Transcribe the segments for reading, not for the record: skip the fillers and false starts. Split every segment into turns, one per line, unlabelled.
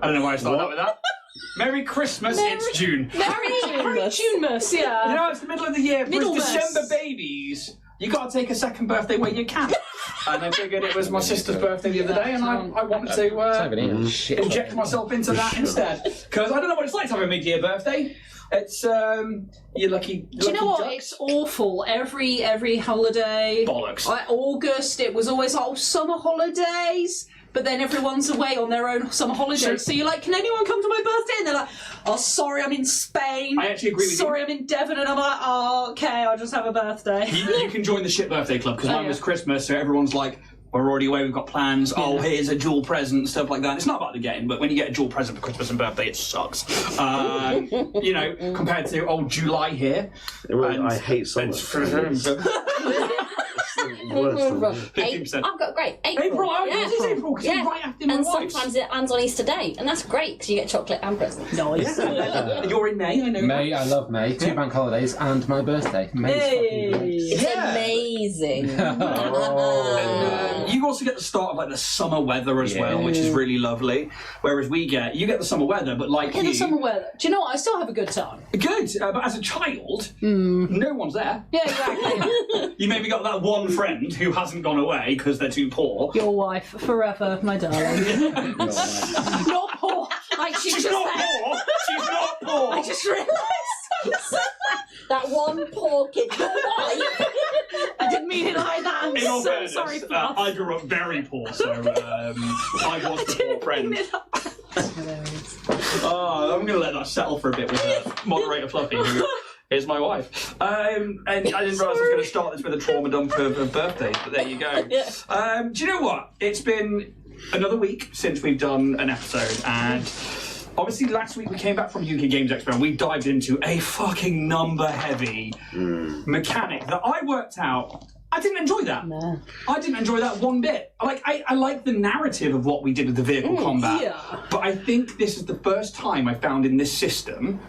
I don't know why I started out with that. Merry Christmas, it's June.
Merry Junemas, yeah.
You know, it's the middle of the year. For December babies, you got to take a second birthday when you can. And I figured it was my sister's birthday the other day, and I wanted to inject myself into that instead. Because I don't know what it's like to have a mid-year birthday. It's you're lucky.
Do you know what? It's awful. Every holiday.
Bollocks.
Like August, it was always summer holidays. But then everyone's away on their own summer holidays. So you're like, can anyone come to my birthday? And they're like, oh, sorry, I'm in Spain.
I actually agree with you.
Sorry, I'm in Devon. And I'm like, oh, okay, I'll just have a birthday.
You can join the shit birthday club, because mine was Christmas, so everyone's like, we're already away, we've got plans, here's a dual present, stuff like that. It's not about the game, but when you get a dual present for Christmas and birthday, it sucks. You know, compared to old July here.
I hate summer.
15%.
I've got great.
April, this is April, because you're right after my
And
wife's.
sometimes it lands on Easter Day, and that's great, because you get chocolate and presents.
Nice.
You're in May, I know.
May, I love May. 2 bank holidays and my birthday. May's fucking
It's amazing.
You also get the start of like the summer weather as well, which is really lovely. Whereas you get the summer weather, but like
the summer weather. Do you know what? I still have a good time.
Good, but as a child, no one's there.
Yeah, exactly.
You maybe got that one friend who hasn't gone away because they're too poor.
Your wife, forever, my darling. Not poor. Like
She's not poor. She's not poor.
I just realised.
That one poor kid, your wife.
I didn't mean it like that. I'm
In all
so
fairness,
sorry for
I grew up very poor, so I was the poor friend. Oh, I'm going to let that settle for a bit with moderator Fluffy, who is my wife. And I didn't realise I was going to start this with a trauma dump of birthdays, but there you go. Do you know what? It's been another week since we've done an episode, and obviously last week we came back from UK Games Expo and we dived into a fucking number-heavy mechanic that I worked out. I didn't enjoy that. No. I didn't enjoy that one bit. I like the narrative of what we did with the vehicle combat, but I think this is the first time I found in this system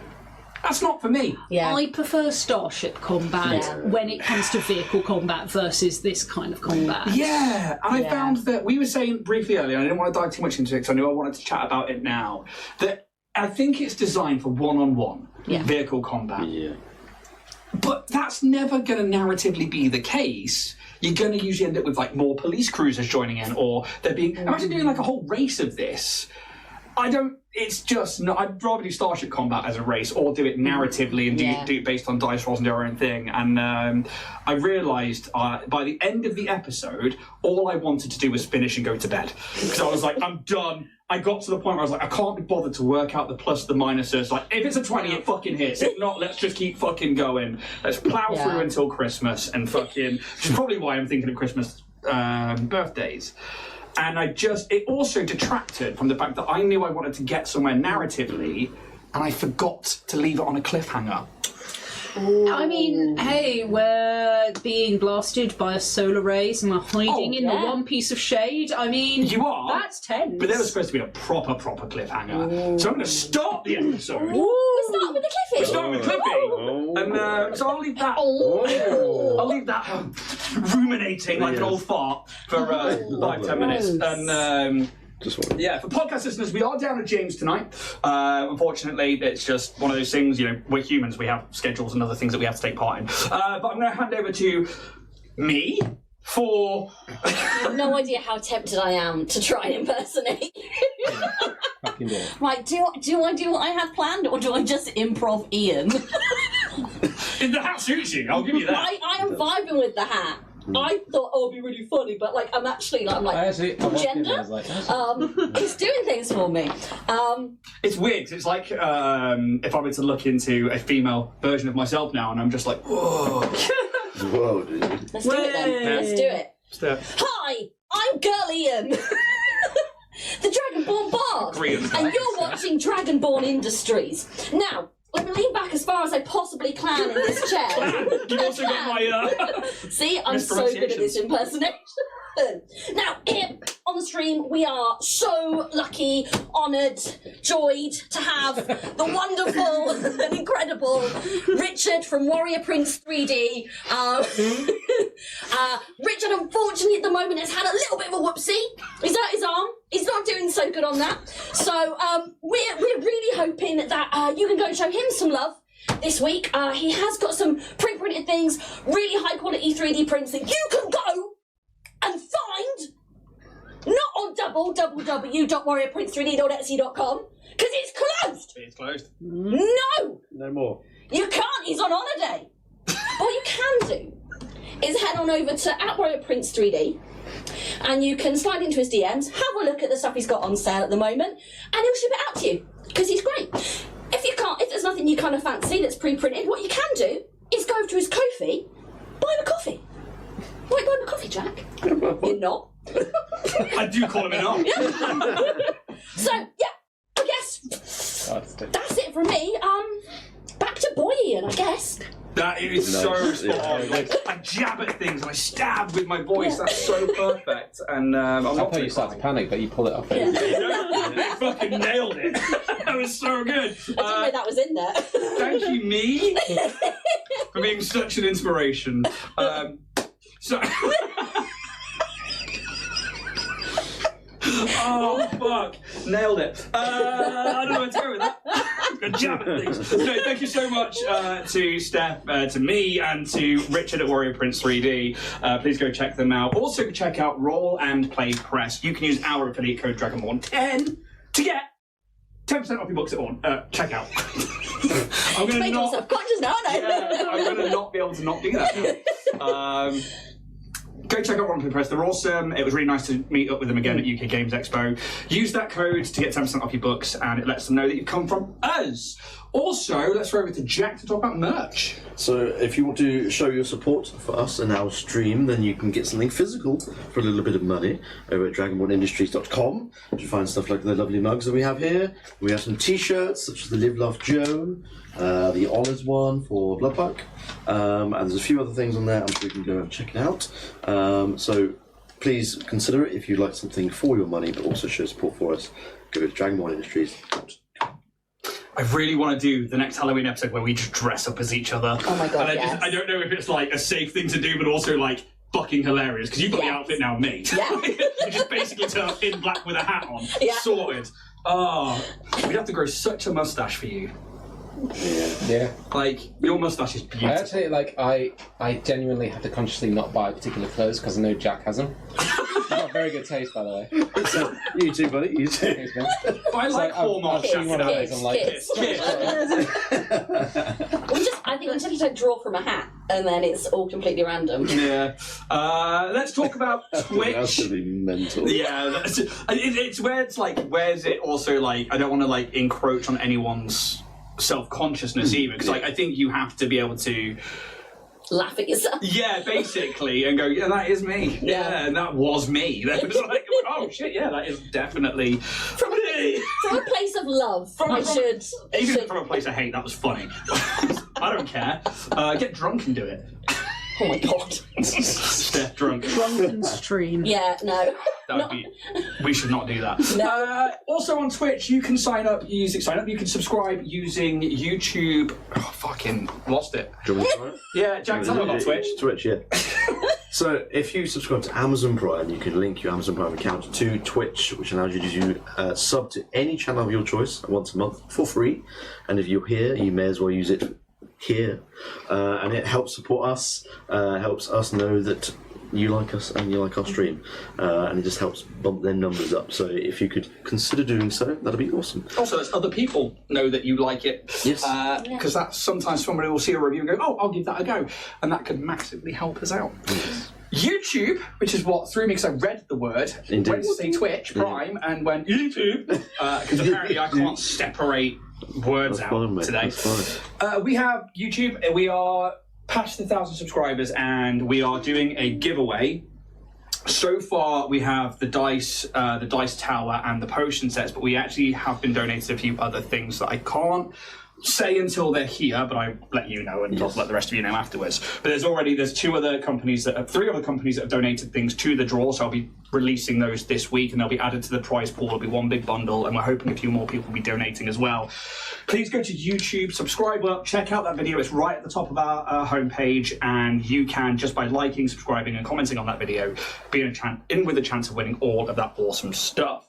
that's not for me.
Yeah. I prefer Starship combat when it comes to vehicle combat versus this kind of combat.
Yeah, and I found that we were saying briefly earlier, and I didn't want to dive too much into it because I knew I wanted to chat about it now, that I think it's designed for one-on-one vehicle combat. Yeah. But that's never going to narratively be the case. You're going to usually end up with like more police cruisers joining in, or there being... Imagine doing like a whole race of this. It's just not. I'd rather do Starship Combat as a race, or do it narratively and do it based on dice rolls and do our own thing. And I realised by the end of the episode, all I wanted to do was finish and go to bed, because I was like, I'm done. I got to the point where I was like, I can't be bothered to work out the plus, the minuses. Like, if it's a 20, it fucking hits. If not, let's just keep fucking going. Let's plough through until Christmas and fucking. Which is probably why I'm thinking of Christmas birthdays. And it also detracted from the fact that I knew I wanted to get somewhere narratively, and I forgot to leave it on a cliffhanger.
Ooh. I mean, hey, we're being blasted by a solar rays and we're hiding in the one piece of shade. I mean,
you are.
That's tense.
But there was supposed to be a proper cliffhanger. Ooh. So I'm going to start the episode.
We're starting with the cliffing.
We're starting with clipping. And so I'll leave that. I'll leave that ruminating like an old fart for 5-10 minutes. And for podcast listeners, we are down at James tonight. Unfortunately, it's just one of those things, we're humans, we have schedules and other things that we have to take part in. But I'm going to hand over to me for...
I have no idea how tempted I am to try and impersonate. Right, do I do what I have planned, or do I just improv Ian?
If the hat suits you, I'll give you that.
I am vibing with the hat. I thought, it'd be really funny, but I'm actually gender. It's doing things for me.
It's weird, 'cause it's like if I were to look into a female version of myself now, and I'm just like, whoa.
Whoa, dude.
Let's do it then. Let's do it. Hi, I'm Girl Ian. The Dragonborn Bard. And you're watching Dragonborn Industries. Now, let me lean back as far as I possibly can in this chair.
You've also got my...
See, I'm so good at this impersonation. Now, here on the stream, we are so lucky, honoured, joyed to have the wonderful and incredible Richard from Warrior Prince 3D. Richard, unfortunately, at the moment, has had a little bit of a whoopsie. He's hurt his arm. He's not doing so good on that. So we're really hoping that you can go and show him some love this week. He has got some pre-printed things, really high quality 3D prints that you can go and find, not on www.warriorprince3d.etsy.com, because it's closed.
It's closed.
No,
more.
you can't. He's on holiday. What you can do is head on over to @WarriorPrince3D, and you can slide into his DMs, have a look at the stuff he's got on sale at the moment, and he'll ship it out to you because he's great. If there's nothing you kind of fancy that's pre-printed, what you can do is go over to his Ko-fi, buy him a coffee. Why buy him a coffee, Jack? You're not.
I do call him enough.
So yeah, I guess that's it from me. Back to Boyan, I guess.
That is so spot on. Like, I jab at things and I stab with my voice. That's so perfect. And I'm
I
not
thought you started to panic, but you pull it off.
Yeah.
They fucking nailed it. That was so good.
I didn't know that was in there.
Thank you, me, for being such an inspiration. So. Oh fuck! Nailed it. I don't know where to go with that. Good job at things. No, thank you so much to Steph, to me, and to Richard at Warrior Prince 3D. Please go check them out. Also check out Roll and Play Press. You can use our affiliate code Dragonborn 10 to get 10% off your books at checkout. I'm gonna
Make yourself conscious now, no?
Yeah, I'm gonna not be able to not do that now. Go check out Roll and Play Press. They're awesome. It was really nice to meet up with them again at UK Games Expo. Use that code to get 10% off your books, and it lets them know that you've come from us. Also, let's throw over to Jack to talk about merch.
So if you want to show your support for us and our stream, then you can get something physical for a little bit of money over at dragonbornindustries.com. You find stuff like the lovely mugs that we have here. We have some t-shirts, such as the Live Love Joe, the Honours one for Bloodbuck, and there's a few other things on there. I'm sure you can go and check it out. So please consider it if you'd like something for your money, but also show support for us. Go to Dragonborn Industries.
I really want to do the next Halloween episode where we just dress up as each other.
Oh my god,
and I don't know if it's like a safe thing to do, but also like fucking hilarious, because you've got the outfit now, me.
Yeah.
You just basically turn up in black with a hat on.
Yeah.
Sorted. Oh, we'd have to grow such a mustache for you.
Yeah.
Like, your mustache is
I
beautiful.
actually, I genuinely have to consciously not buy particular clothes because I know Jack has them. He's got very good taste, by the way.
So, you too, buddy. You too.
Thanks, man.
I like Hallmark
I've seen one of
jacket.
those, I'm like,
Kids.
Kids.
I think we just have to draw from a hat, and then it's all completely random.
Yeah. Let's talk about Twitch.
Absolutely mental.
Yeah, it's where it's like, where's it also like, I don't want to like encroach on anyone's self-consciousness either, because like I think you have to be able to
Laugh at yourself.
yeah, basically, and go, yeah, that is me. Yeah, and that was me. That was like, oh shit, yeah, that is definitely
From
me.
From a place of love,
Even from a place of hate, that was funny. I don't care. Get drunk and do it.
Oh my god.
Steph drunk.
Drunken stream.
Yeah, no.
That would be. We should not do that.
No.
Also on Twitch, you can sign up. You can subscribe using YouTube. Oh, fucking lost it.
Do you want me to try it?
Yeah, Jack, tell them about Twitch.
Twitch, yeah. So, if you subscribe to Amazon Prime, you can link your Amazon Prime account to Twitch, which allows you to sub to any channel of your choice once a month for free. And if you're here, you may as well use it here. And it helps support us, helps us know that you like us and you like our stream. And it just helps bump their numbers up. So, if you could consider doing so, that'd be awesome.
Also, lets other people know that you like it.
Yes.
Because that's sometimes somebody will see a review and go, oh, I'll give that a go. And that could massively help us out.
Yes.
YouTube, which is what threw me because I read the word,
Indeed.
went to say Twitch Prime and went YouTube, because apparently I can't separate words
That's
out
fine, mate.
today.
That's fine.
We have YouTube, we are past 1,000 subscribers and we are doing a giveaway. So far we have the dice tower and the potion sets, but we actually have been donated a few other things that I can't say until they're here, but I let you know and I'll let the rest of you know afterwards. But there's three other companies that have donated things to the draw, so I'll be releasing those this week and they'll be added to the prize pool. It'll be one big bundle and we're hoping a few more people will be donating as well. Please go to YouTube, subscribe up, check out that video. It's right at the top of our homepage, and you can, just by liking, subscribing and commenting on that video, be in with a chance of winning all of that awesome stuff.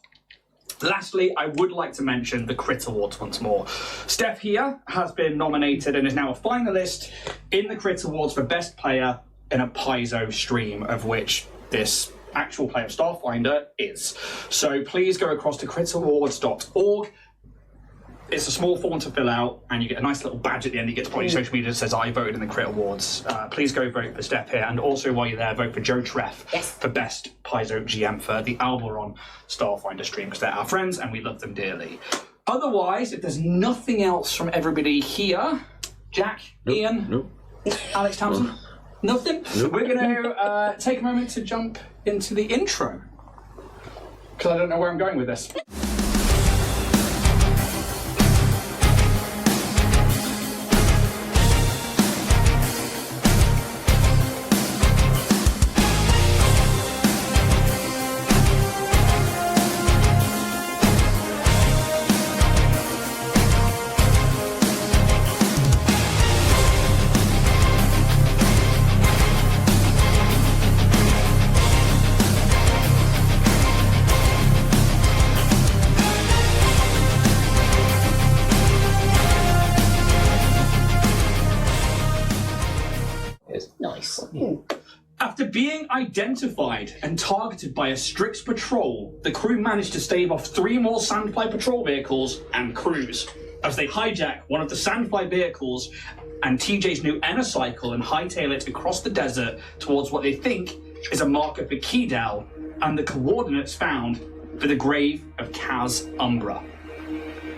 Lastly, I would like to mention the Crit Awards once more. Steph here has been nominated and is now a finalist in the Crit Awards for Best Player in a Paizo stream, of which this actual play of Starfinder is. So please go across to critawards.org. It's a small form to fill out, and you get a nice little badge at the end. You get to put on your social media that says, I voted in the Crit Awards. Please go vote for Steph here, and also while you're there, vote for Joe Treff for Best Paizo GM for the Alberon Starfinder stream, because they're our friends, and we love them dearly. Otherwise, if there's nothing else from everybody here, Jack, Ian, Alex Townsend, nothing? We're going to take a moment to jump into the intro, because I don't know where I'm going with this.
Nice.
After being identified and targeted by a Strix patrol, the crew managed to stave off 3 more Sandfly patrol vehicles and crews as they hijack one of the Sandfly vehicles and TJ's new Enocycle and hightail it across the desert towards what they think is a marker for Keydal and the coordinates found for the grave of Kaz Umbra.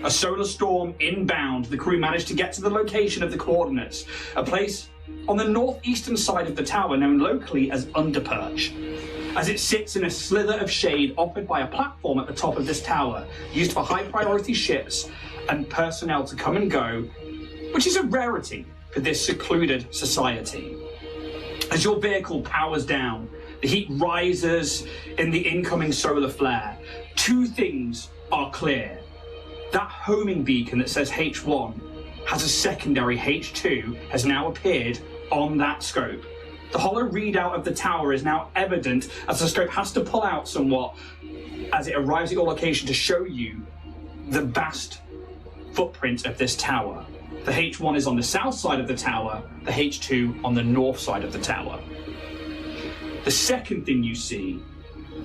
A solar storm inbound, the crew managed to get to the location of the coordinates, a place on the northeastern side of the tower known locally as Underperch, as it sits in a slither of shade offered by a platform at the top of this tower, used for high-priority ships and personnel to come and go, which is a rarity for this secluded society. As your vehicle powers down, the heat rises in the incoming solar flare. 2 things are clear. That homing beacon that says H1 has a secondary H2 has now appeared on that scope. The hollow readout of the tower is now evident as the scope has to pull out somewhat as it arrives at your location to show you the vast footprint of this tower. The H1 is on the south side of the tower, the H2 on the north side of the tower. The second thing you see,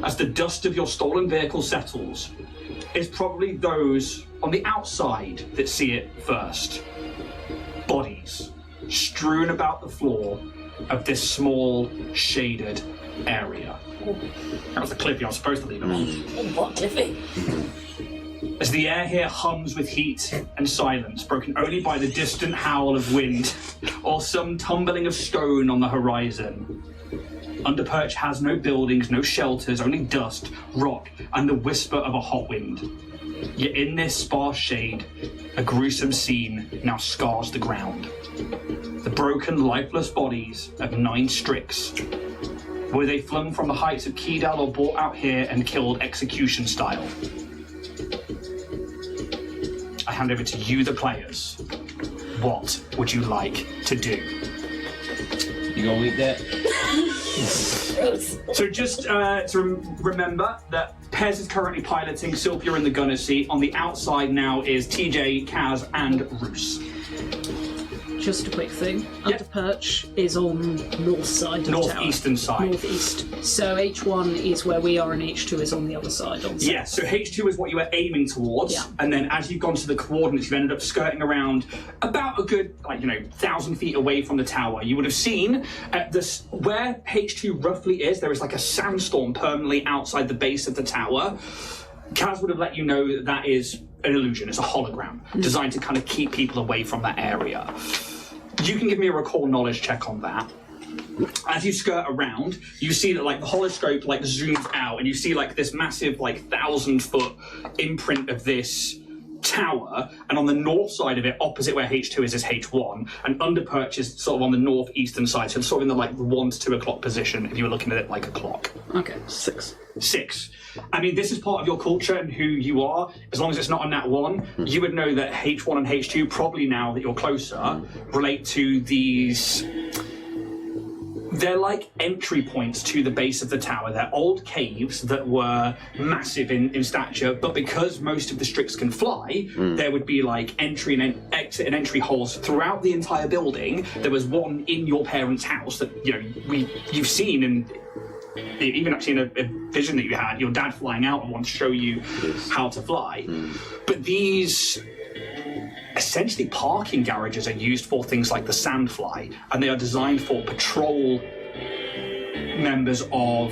as the dust of your stolen vehicle settles, is probably those on the outside that see it first. Bodies strewn about the floor of this small, shaded area. That was the clip you're supposed to leave it on.
What Cliffy?
As the air here hums with heat and silence, broken only by the distant howl of wind or some tumbling of stone on the horizon. Underperch has no buildings, no shelters, only dust, rock, and the whisper of a hot wind. Yet in this sparse shade, a gruesome scene now scars the ground. The broken, lifeless bodies of 9 Strix. Were they flung from the heights of Keydal or brought out here and killed execution style? I hand over to you, the players. What would you like to do?
You gonna eat that?
So just to remember that Pez is currently piloting, Sylvia in the gunner's seat. On the outside now is TJ, Kaz, and Roos.
Just a quick thing.
Yep.
Underperch is on north side of the tower.
Northeastern side.
Northeast. So H1 is where we are and H2 is on the other side.
Yeah, so H2 is what you were aiming towards, and then as you've gone to the coordinates, you've ended up skirting around about a good, 1,000 feet away from the tower. You would have seen where H2 roughly is, there is like a sandstorm permanently outside the base of the tower. Kaz would have let you know that is an illusion, it's a hologram, designed to kind of keep people away from that area. You can give me a recall knowledge check on that. As you skirt around, you see that the holoscope zooms out, and you see this massive 1,000-foot imprint of this tower, and on the north side of it, opposite where H2 is H1, and Underperch is sort of on the northeastern side, so it's sort of in the 1 to 2 o'clock position if you were looking at it like a clock.
Okay.
6.
I mean, this is part of your culture and who you are. As long as it's not a nat 1, you would know that H1 and H2, probably now that you're closer, relate to these they're like entry points to the base of the tower. They're old caves that were massive in stature, but because most of the Strix can fly, there would be like entry and exit and entry holes throughout the entire building. There was one in your parents' house that you've seen, and even actually in a vision that you had, your dad flying out and wanted to show you how to fly. But these essentially parking garages are used for things like the Sandfly, and they are designed for patrol members of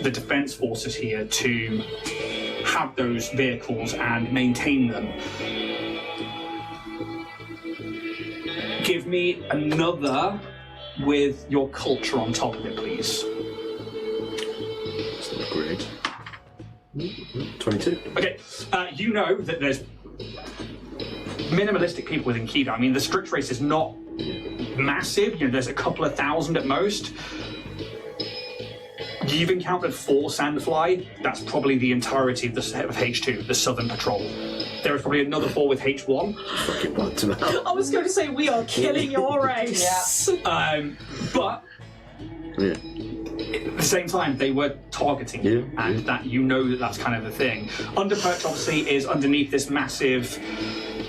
the defense forces here to have those vehicles and maintain them. Give me another with your culture on top of it, please.
That's not great. 22.
Okay, you know that there's minimalistic people within Keeda. I mean, the Strix race is not massive. There's a couple of thousand at most. You've encountered 4 Sandfly. That's probably the entirety of H2, the Southern Patrol. There is probably another 4 with H1.
Fucking butt to mouth.
I was going to say, we are killing your race.
But at the same time, they were targeting you, and that that's kind of the thing. Underperch obviously is underneath this massive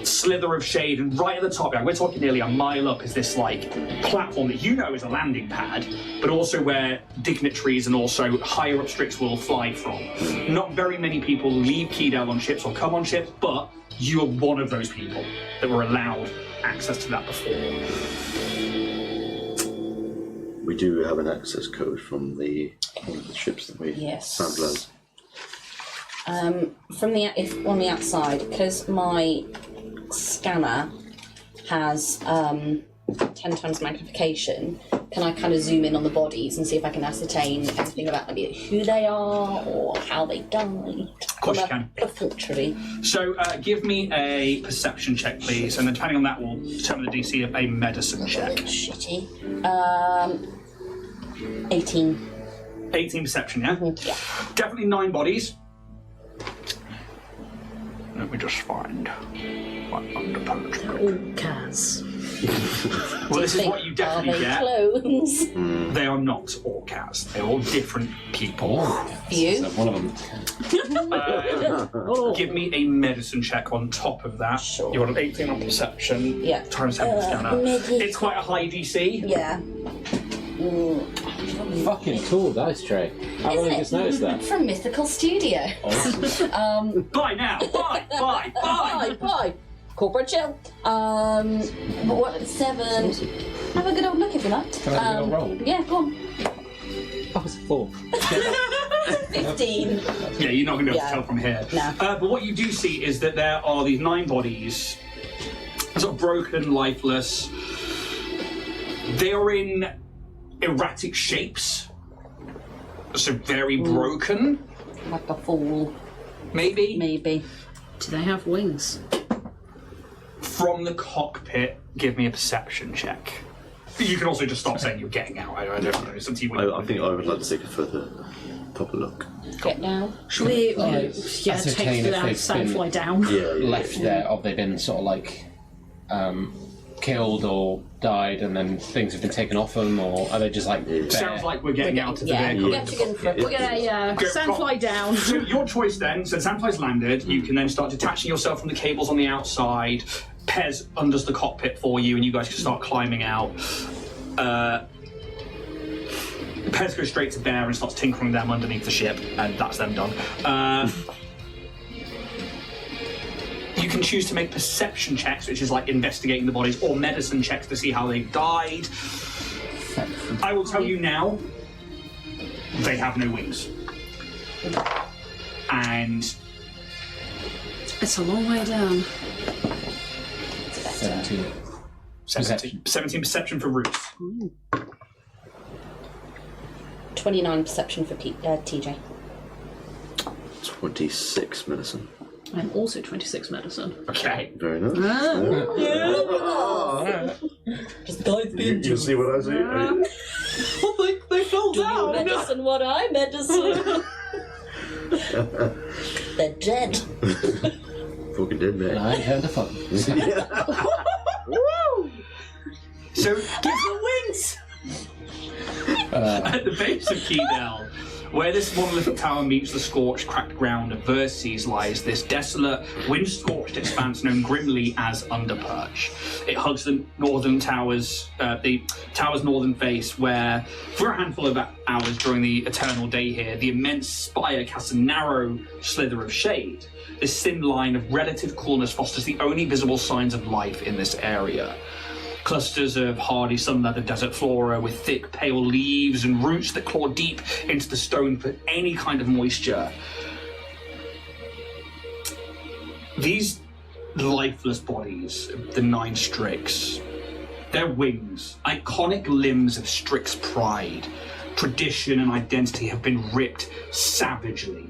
slither of shade, and right at the top, we're talking nearly a mile up, is this like platform that is a landing pad, but also where dignitaries and also higher up Strix will fly from. Not very many people leave Keedale on ships or come on ships, but you are one of those people that were allowed access to that before.
We do have an access code from one of the ships that we found low.
If on the outside, because my scanner has 10 times magnification, can I kind of zoom in on the bodies and see if I can ascertain anything about maybe who they are or how they died?
Of course you can.
Perfunctory.
So give me a perception check, please, and then depending on that will determine the DC of a medicine check.
Shitty. 18.
18 perception, yeah?
Yeah.
Definitely 9 bodies. Let me just find what Underperch.
All Kaz.
Well, this is what you definitely get.
Clones?
They are not Orcas. They're all different people.
You?
One of them.
Give me a medicine check on top of that.
Sure.
You want an 18 on perception.
Yeah.
Times 10 on the scanner. It's quite a high DC.
Yeah.
Fucking cool dice tray. I've only just noticed that.
From Mythical Studio.
Awesome.
Buy now. Buy.
Bye. Corporate chill. But what? 7. Have a good old look if you like.
Can I have a good old roll?
Yeah, go on.
Oh, it's a 4.
15.
Yeah, you're not going to be able to tell from here.
No.
But what you do see is that there are these 9 bodies, sort of broken, lifeless. They are in erratic shapes, so very broken.
Like a fool.
Maybe.
Do they have wings?
From the cockpit, give me a perception check. You can also just stop saying you're getting out. I don't know. It's up to you.
I think I would like to take a further proper look.
Get down.
Should we take
ascertain
the
if they've
Sandfly
been
down?
left there, or they've been sort of like killed or died, and then things have been taken off them, or are they just like?
Sounds like we're getting out of the vehicle.
We're gonna
Sandfly down.
So your choice then, so Sandfly's landed, you can then start detaching yourself from the cables on the outside. Pez undoes the cockpit for you, and you guys can start climbing out. Pez goes straight to Bear and starts tinkering them underneath the ship, and that's them done. You can choose to make perception checks, which is like investigating the bodies, or medicine checks to see how they've died. I will tell you now, they have no wings. And
It's a long way down.
17.
17 perception for Ruth.
29 perception for TJ.
26 medicine.
I'm also 26 medicine.
Okay.
Very nice.
Just dive in.
You see what I see?
They fell down.
Medicine, what I medicine. They're dead.
Fucking dead man.
I heard the fun.
So
Give the wings.
At the base of Keydale, where this monolithic tower meets the scorched, cracked ground of Verces, lies this desolate, wind-scorched expanse known grimly as Underperch. It hugs the northern towers, the tower's northern face, where, for a handful of hours during the eternal day here, the immense spire casts a narrow slither of shade. This thin line of relative coolness fosters the only visible signs of life in this area. Clusters of hardy sun-leathered desert flora with thick, pale leaves and roots that claw deep into the stone for any kind of moisture. These lifeless bodies, the 9 Strix, their wings, iconic limbs of Strix pride, tradition and identity have been ripped savagely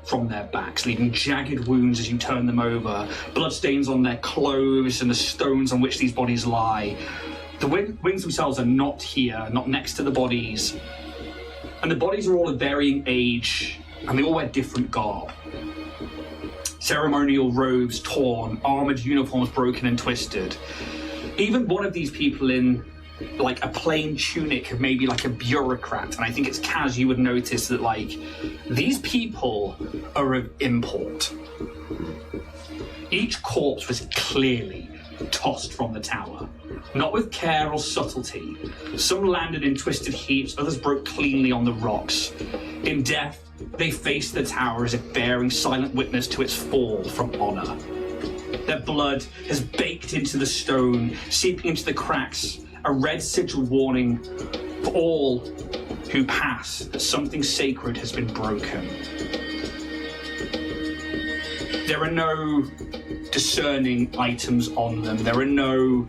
from their backs, leaving jagged wounds as you turn them over, bloodstains on their clothes and the stones on which these bodies lie. The wings themselves are not here, not next to the bodies, and the bodies are all of varying age, and they all wear different garb. Ceremonial robes torn, armoured uniforms broken and twisted. Even one of these people in like a plain tunic of maybe like a bureaucrat, and I think it's Kaz you would notice that like these people are of import. Each corpse was clearly tossed from the tower, not with care or subtlety. Some landed in twisted heaps, others broke cleanly on the rocks. In death, they faced the tower as if bearing silent witness to its fall from honour. Their blood has baked into the stone, seeping into the cracks, a red sigiled warning for all who pass that something sacred has been broken. There are no discerning items on them. There are no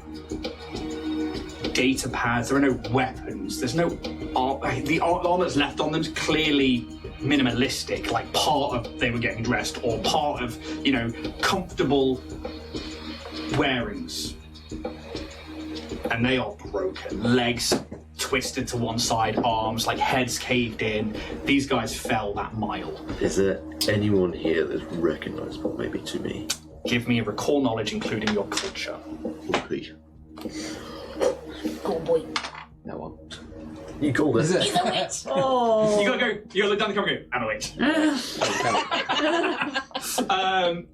data pads. There are no weapons. There's no the armor that's left on them is clearly minimalistic, like part of they were getting dressed or part of, you know, comfortable wearings. And they are broken. Legs twisted to one side, arms, like heads caved in. These guys fell that mile.
Is there anyone here that's recognisable, maybe to me?
Give me a recall knowledge, including your culture.
Okay.
Go on, boy.
No one.
You called it.
He's a witch.
Oh.
You gotta look down the camera and go, I'm a witch.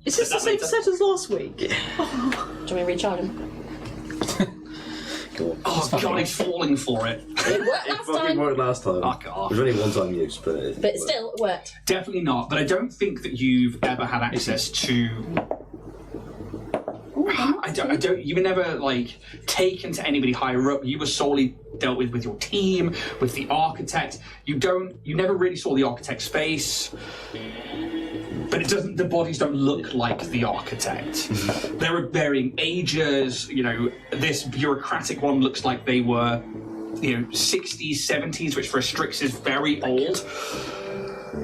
Is this the same set as last week?
Do you want me to recharge him?
Go on.
Oh god, he's falling for it.
It worked
It
last
fucking
time.
worked last time.
Fuck off.
It was only one time use, but...
But still, it worked.
Definitely not, but I don't think that you've ever had access to... I don't, you were never, like, taken to anybody higher up. You were solely dealt with your team, with the architect. You never really saw the architect's face. But the bodies don't look like the architect. There are varying ages, you know, this bureaucratic one looks like they were, you know, 60s, 70s, which for a Strix is very old.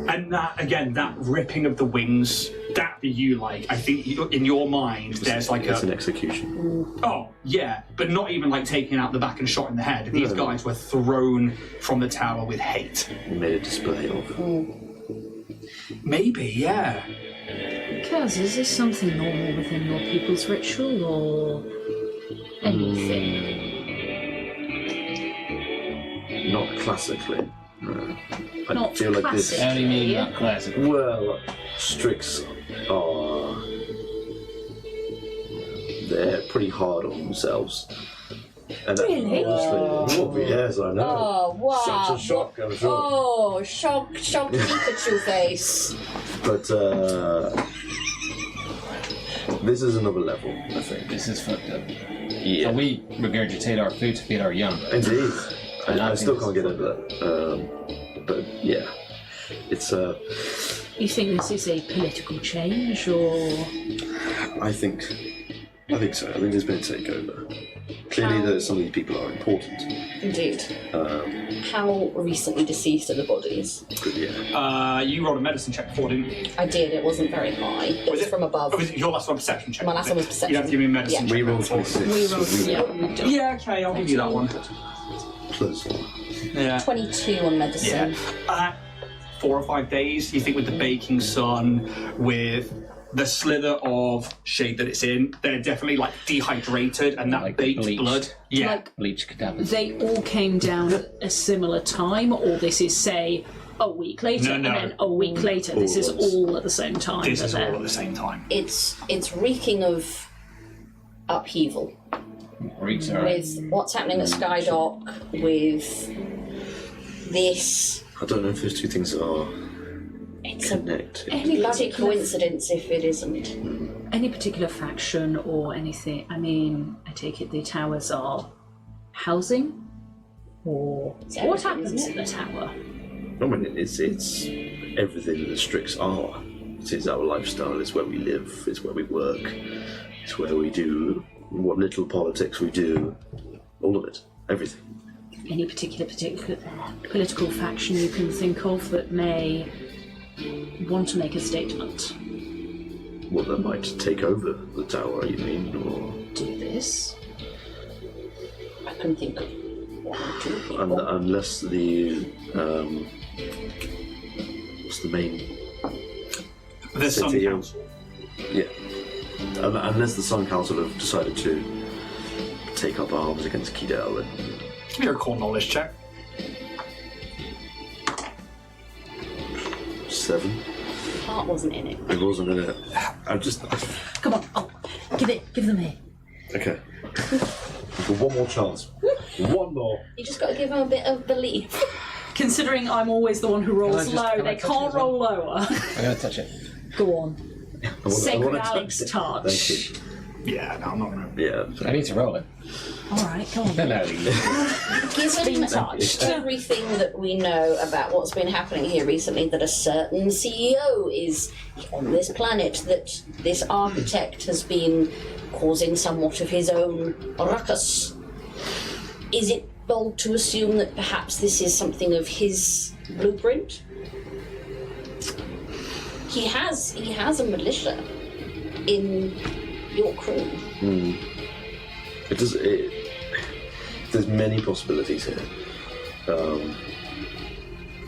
And that, again, that ripping of the wings, that for you, like, I think in your mind, there's like
It's an execution.
Oh, yeah, but not even like taking out the back and shot in the head. These guys were thrown from the tower with hate.
You made a display of.
Maybe, yeah.
Kaz, is this something normal within your people's ritual or anything?
Not classically. No. I
Not
feel like this.
classic.
How do you mean not classic?
Well, Strix are. They're pretty hard on themselves. And that-
Really?
Honestly, yes, I know.
Oh, wow.
Such a shock, I'm sure.
Oh, shock Pikachu face.
But this is another level, I think.
This is fucked up.
Yeah.
So we regurgitate our food to feed our young.
Indeed.
And
I
I
still
think
can't get over that. But yeah, it's.
You think this is a political change or?
I think so. I think there's been a takeover. Clearly, some of these people are important.
Indeed. How recently deceased are the bodies?
But yeah.
You rolled a medicine check before, didn't you?
I did. It wasn't very high. It was from above.
Oh, was it your last one perception check?
My last one was perception.
You have to give me a medicine
Yeah.
check.
We rolled 26.
Yeah, okay, I'll give you that one.
Plus.
Yeah.
22 on medicine.
Yeah. 4 or 5 days, you think, with the baking sun, with the slither of shade that it's in, they're definitely like dehydrated and that
Like
baked
bleached.
blood. Yeah.
Like,
Bleach cadavers.
they all came down at a similar time, or this is, say, a week later,
No.
and then a week later. This is all at the same time.
This
that
is all
they're-
at the same time.
It's reeking of upheaval
Reeks are right.
with what's happening at Skydock, with this.
I don't know if those two things are
It's a
connected.
Any
bloody
particular,
coincidence if it isn't.
any particular faction or anything? I mean, I take it the towers are housing, or
It's
what
everything,
happens
isn't
in
it?
the tower?
I mean, it's everything that the Strix are. It is our lifestyle. It's where we live. It's where we work. It's where we do what little politics we do. All of it. Everything.
Any particular political faction you can think of that may want to make a statement?
What that might take over the tower, you mean, or
Do this?
I can think of one or two people.
unless the what's the main
The Sun
city?
Council.
Yeah. Unless the Sun Council have decided to take up arms against Kidel and
Give me a core knowledge check.
7.
Heart wasn't in it.
It wasn't in it.
Come on, give them here.
Okay. For one more chance. One more.
You just got to give them a bit of belief.
Considering I'm always the one who rolls
just-
low,
can I
they
touch it
can't
as well?
roll lower.
I'm going to touch it.
Go on. Sacred
wanna
Alex
touch it.
touch.
Thank you.
Yeah, no, I'm not gonna.
Yeah.
I need to roll it.
Alright, come on.
No.
Given
touched.
everything that we know about what's been happening here recently, that a certain CEO is on this planet, that this architect has been causing somewhat of his own ruckus, is it bold to assume that perhaps this is something of his blueprint? He has a militia in your crew.
There's many possibilities here.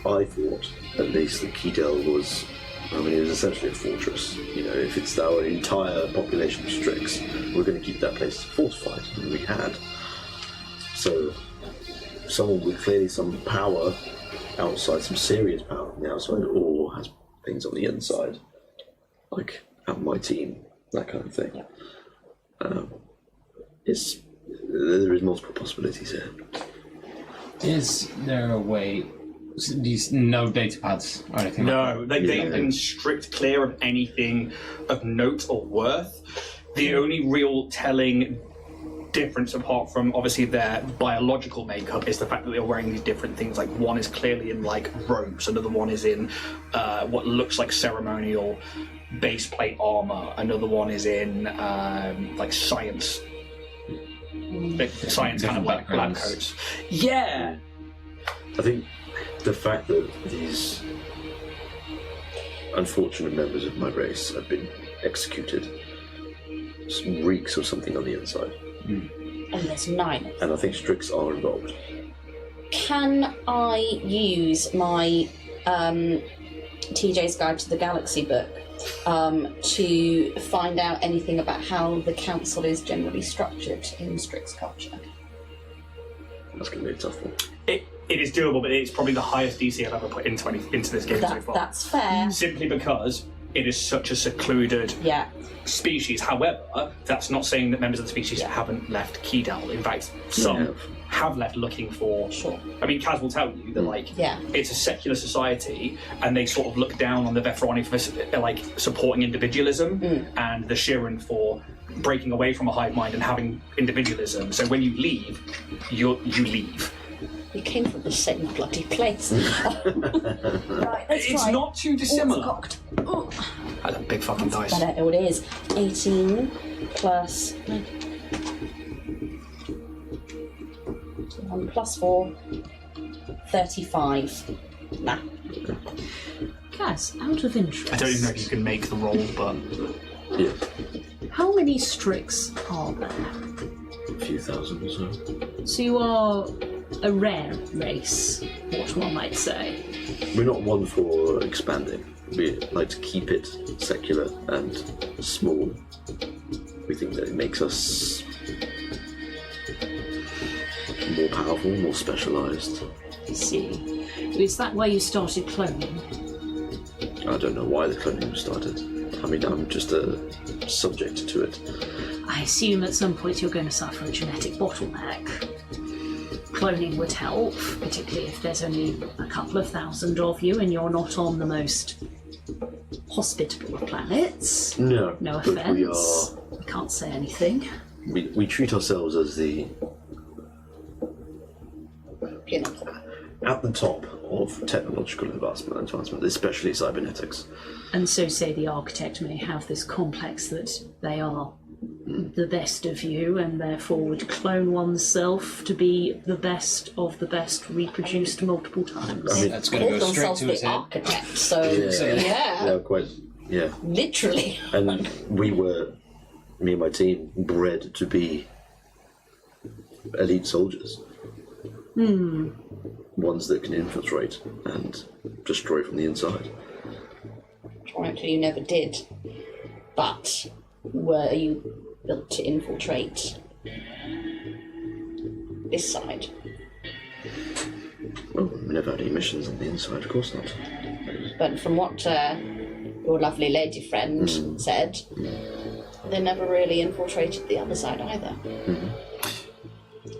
I thought, at least, that Kidel was, it was essentially a fortress. You know, if it's our entire population of Strix, we're going to keep that place fortified, and we had. So, someone with clearly some power outside, some serious power on the outside, or has things on the inside, like my team, that kind of thing. There is multiple possibilities here.
Is there a way... No data pads or anything like
No, they've been strict clear of anything of note or worth. The only real telling difference, apart from obviously their biological makeup, is the fact that they're wearing these different things. Like one is clearly in like robes, another one is in what looks like ceremonial base plate armor, another one is in like science. Science kind of like lab
backgrounds.
coats. Yeah.
I think the fact that these unfortunate members of my race have been executed reeks of something on the inside.
And there's 9.
And I think Strix are involved.
Can I use my TJ's Guide to the Galaxy book to find out anything about how the council is generally structured in Strix culture?
That's going to be a tough one.
It is doable, but it's probably the highest DC I've ever put into this game so far.
That's fair.
Simply because it is such a secluded
Yeah.
species. However, that's not saying that members of the species haven't left Kidel. In fact, some have left looking for...
Sure.
I mean, Kaz will tell you that, like, it's a secular society, and they sort of look down on the Vethrani for, like, supporting individualism, and the Shirin for breaking away from a hive mind and having individualism. So when you leave, you leave.
We came from the same bloody place. Right, let's
It's
try.
not too dissimilar.
Cocked. Ooh.
That's a big fucking dice.
Better. Oh, it is. 18 plus 1 plus 4. 35. Nah.
Kaz, out of interest,
I don't even know if you can make the roll, but...
Yeah,
how many Strix are there?
a few thousand or so.
So you are a rare race, what one might say.
We're not one for expanding. we like to keep it secular and small. We think that it makes us more powerful, more specialised.
I see. Is that why you started cloning?
I don't know why the cloning started. I mean, I'm just a subject to it.
I assume at some point you're going to suffer a genetic bottleneck. Cloning would help, particularly if there's only a couple of thousand of you and you're not on the most hospitable of planets.
No,
No
but we
offence. I can't say anything.
we treat ourselves as the at the top of technological advancement, especially cybernetics.
And so say the architect may have this complex that they are the best of you and therefore would clone oneself to be the best of the best reproduced multiple times.
I mean,
That's going to go straight
themselves
to
the
his head.
architect, so
Yeah, quite. Yeah,
literally.
and me and my team, bred to be elite soldiers. Ones that can infiltrate and destroy from the inside.
Actually, you never did. But were you built to infiltrate this side?
Oh, we never had any missions on the inside, of course not.
But from what your lovely lady friend said, they never really infiltrated the other side either.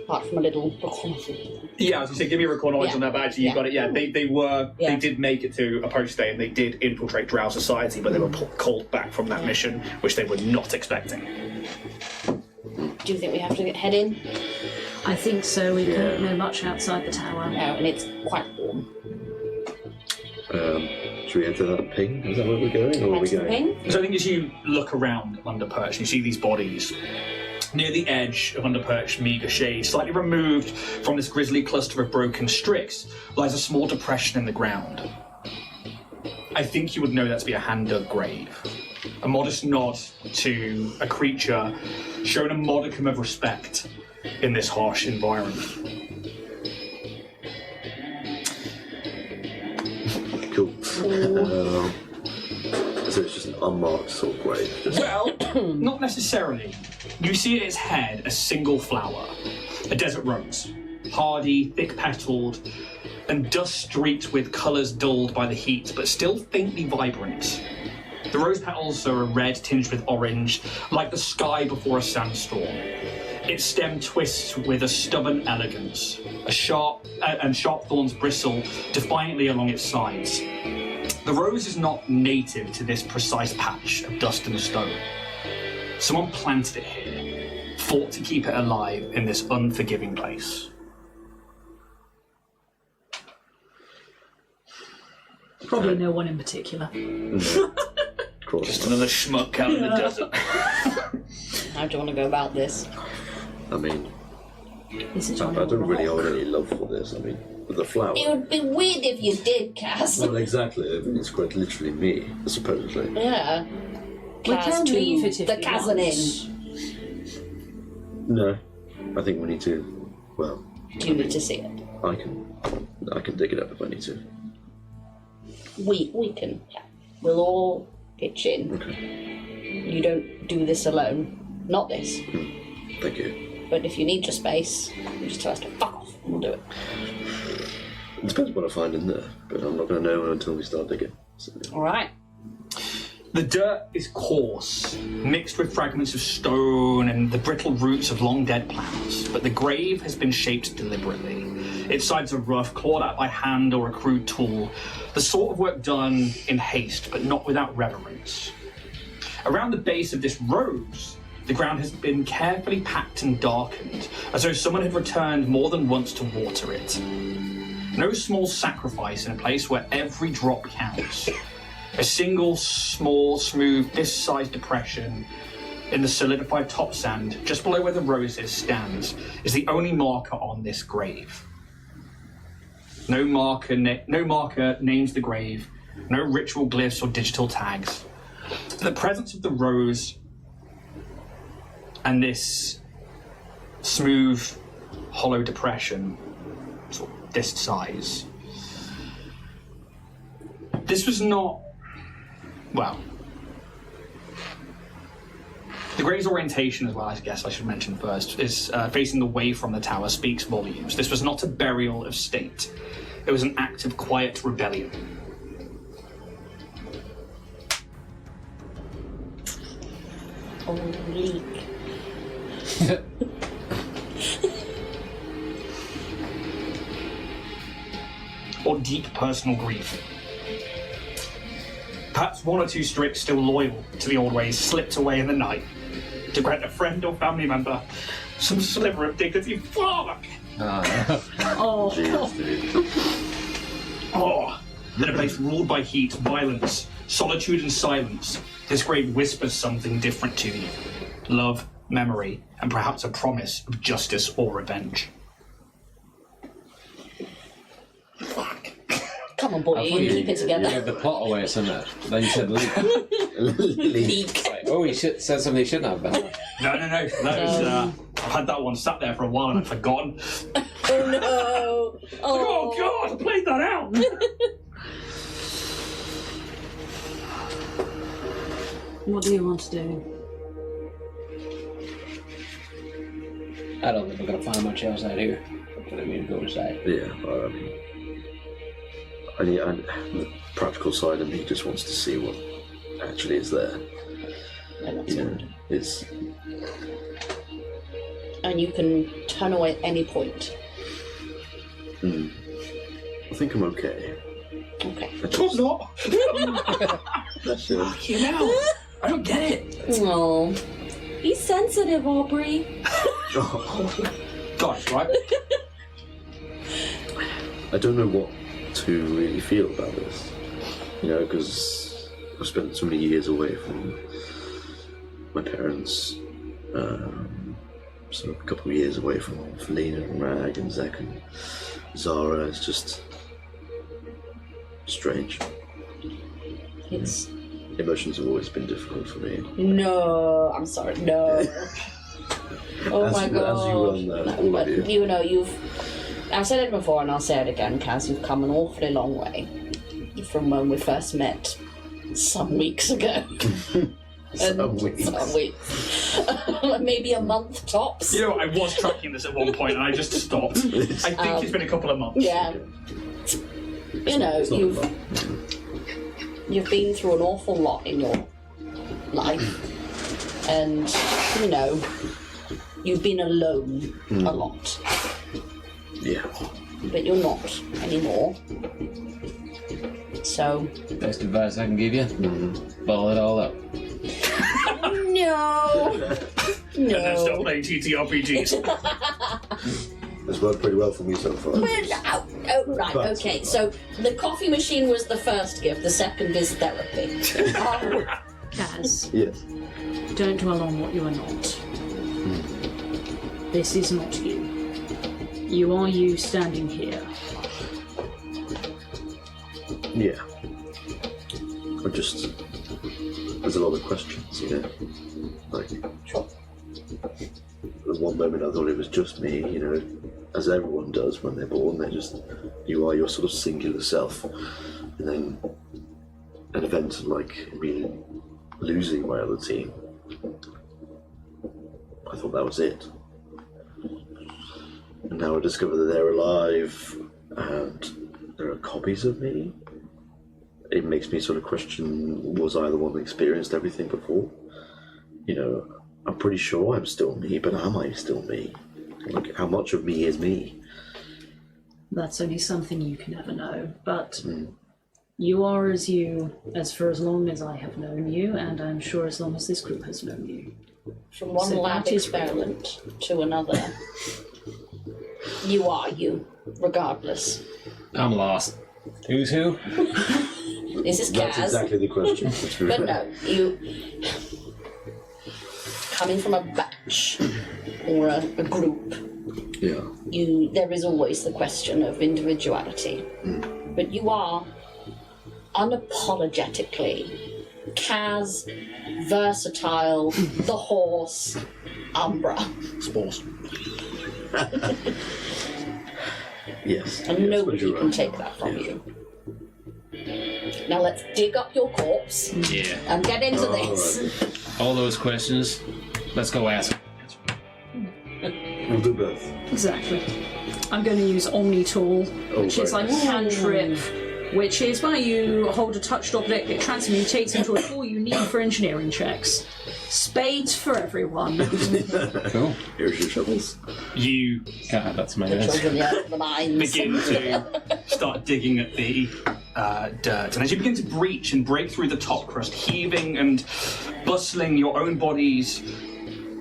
Apart from a little reconnaissance.
Yeah, I was going to say, give me a reconnaissance on that, but actually you got it. Yeah, they did make it to Approach Day and they did infiltrate Drow society, but they were called back from that mission, which they were not expecting.
Do you think we have to head in?
I think so. We can't know much outside the tower.
No, and it's quite warm.
Should we enter that ping? Is that where we're going? Or are we
Head to the
going?
ping?
So I think as you look around Underperch, you see these bodies. Near the edge of Underperch, meagre shade, slightly removed from this grisly cluster of broken Strix, lies a small depression in the ground. I think you would know that to be a hand-dug grave. A modest nod to a creature showing a modicum of respect in this harsh environment.
Cool. So it's just an unmarked sort of grave. Just...
Well, not necessarily. You see at its head a single flower, a desert rose, hardy, thick-petaled, and dust-streaked with colours dulled by the heat, but still faintly vibrant. The rose petals are a red tinged with orange, like the sky before a sandstorm. Its stem twists with a stubborn elegance. Sharp thorns bristle defiantly along its sides. The rose is not native to this precise patch of dust and stone. Someone planted it here, fought to keep it alive in this unforgiving place.
Probably no one in particular.
Of course.
Just another schmuck out in the desert.
How do you want to go about this?
I mean,
Is it
I
on
don't
your
really
rock?
hold any love for this. I mean, with the flower.
It would be weird if you did, Cass.
Well, exactly. I mean, it's quite literally me, supposedly.
Yeah.
We
Cass
can
to
leave it if
the
you
Kazanin.
want.
No, I think we need to. Well,
Do you need to see it?
I can dig it up if I need to.
We can. Yeah. We'll all pitch in.
Okay.
You don't do this alone. Not this.
Thank you.
But if you need your space, you just tell us to fuck off and we'll do it.
It depends what I find in there, but I'm not going to know until we start digging. So,
Alright.
The dirt is coarse, mixed with fragments of stone and the brittle roots of long-dead plants, but the grave has been shaped deliberately. Its sides are rough, clawed out by hand or a crude tool, the sort of work done in haste, but not without reverence. Around the base of this rose, the ground has been carefully packed and darkened, as though someone had returned more than once to water it. No small sacrifice in a place where every drop counts. A single, small, smooth, fist-sized depression in the solidified top sand, just below where the roses stands, is the only marker on this grave. No marker names the grave, no ritual glyphs or digital tags. The presence of the rose and this smooth, hollow depression, sort of this size. This was not well, the grave's orientation as well, I guess I should mention first, is facing away from the tower speaks volumes. This was not a burial of state. It was an act of quiet rebellion.
Oh, leak.
Or deep personal grief. Perhaps one or two strix still loyal to the old ways slipped away in the night to grant a friend or family member some sliver of dignity. Fuck!
Oh,
Oh, in a place ruled by heat, violence, solitude and silence, this grave whispers something different to you. Love, memory, and perhaps a promise of justice or revenge.
Come on, boy, you can keep it together.
You gave the plot away, isn't it? Then you said leak.
Leak.
Like, oh, he said something he shouldn't have done.
No. That was, I've had that one sat there for a while and I've forgotten.
Oh no!
Oh God, I played that out!
what do you want to do?
I don't think we're going to find much else out here. What I mean, go inside.
Yeah, the practical side of me just wants to see what actually is there. You know, it's...
And you can turn away at any point.
I think I'm okay.
Okay.
I'm not.
That's it.
Fucking hell. I don't get it.
Oh, be sensitive, Aubrey.
Guys, right?
I don't know what to really feel about this. You know, because I've spent so many years away from my parents. So a couple of years away from Lena and Rag and Zek and Zara. It's just strange.
It's...
Emotions have always been difficult for me.
No, I'm sorry, no. Oh my god.
As you well know, all
but
of you.
You know, I've said it before and I'll say it again, Kaz, you've come an awfully long way from when we first met some weeks ago.
Some weeks.
Maybe a month tops.
You know, I was tracking this at one point and I just stopped. I think it's been a couple of months.
Yeah. You know, you've been through an awful lot in your life. And, you know, you've been alone a lot.
Yeah.
But you're not anymore. So...
Best advice I can give you, ball it all up.
No.
And then start playing TTRPGs.
It's worked pretty well for me so far.
Oh, right, okay. So the coffee machine was the first gift, the second is therapy.
Kaz,
Yes.
don't dwell on what you are not. This is not you. You are you standing here.
Yeah. There's a lot of questions, you know. Like,
Sure.
at one moment I thought it was just me, you know, as everyone does when they're born. You are your sort of singular self. And then an event like me losing my other team, I thought that was it. And now I discover that they're alive and there are copies of me. It makes me sort of question, was I the one that experienced everything before? You know, I'm pretty sure I'm still me, but am I still me? Like, how much of me is me?
That's only something you can ever know, but you are as you, as for as long as I have known you, and I'm sure as long as this group has known you.
From one
So
lab
that is
experiment to another, you are you, regardless.
I'm lost. Who's who?
This is
That's
Kaz.
exactly the question.
But no, you... Coming from a batch or a group,
Yeah.
there is always the question of individuality. But you are unapologetically Kaz, versatile, the horse, Umbra.
Spores.
Yes.
And
yes,
nobody
you're
can
right.
take that from
Yeah.
you. Now let's dig up your corpse
Yeah.
and get into this.
All those questions, let's go ask.
We'll do both.
Exactly. I'm going to use Omni Tool, which is like a cantrip, which is where you hold a touched object, it transmutates into a tool you need for engineering checks. Spades for everyone.
Cool.
Here's your shovels.
You
Can't add that to my
The
notes.
children, yeah, the mines.
begin to start digging at the dirt. And as you begin to breach and break through the top crust, heaving and bustling your own bodies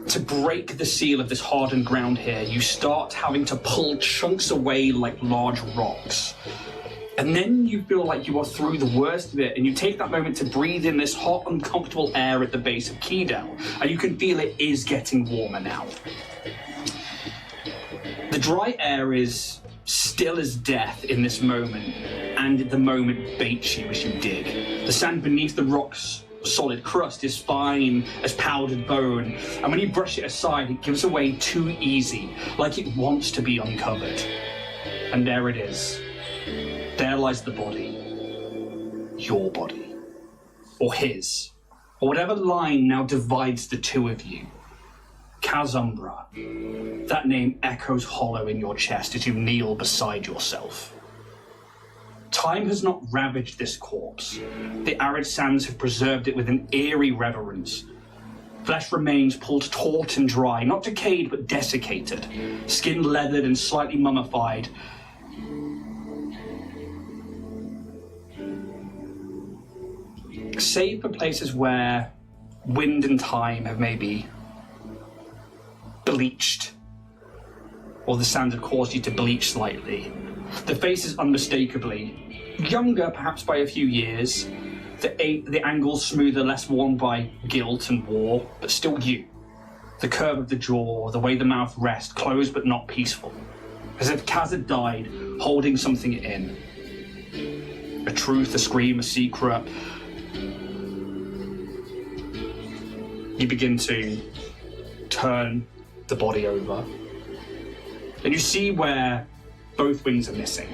to break the seal of this hardened ground here, you start having to pull chunks away like large rocks. And then you feel like you are through the worst of it, and you take that moment to breathe in this hot, uncomfortable air at the base of Keydell, and you can feel it is getting warmer now. The dry air is still as death in this moment, and the moment baits you as you dig. The sand beneath the rock's solid crust is fine as powdered bone, and when you brush it aside, it gives away too easy, like it wants to be uncovered. And there it is. There lies the body. Your body. Or his. Or whatever line now divides the two of you. Kazumbra. That name echoes hollow in your chest as you kneel beside yourself. Time has not ravaged this corpse. The arid sands have preserved it with an eerie reverence. Flesh remains pulled taut and dry, not decayed but desiccated. Skin leathered and slightly mummified. Save for places where wind and time have maybe bleached, or the sands have caused you to bleach slightly. The face is unmistakably younger, perhaps by a few years. The angles smoother, less worn by guilt and war, but still you. The curve of the jaw, the way the mouth rests, closed but not peaceful. As if Kaz had died, holding something in. A truth, a scream, a secret. You begin to turn the body over, and you see where both wings are missing.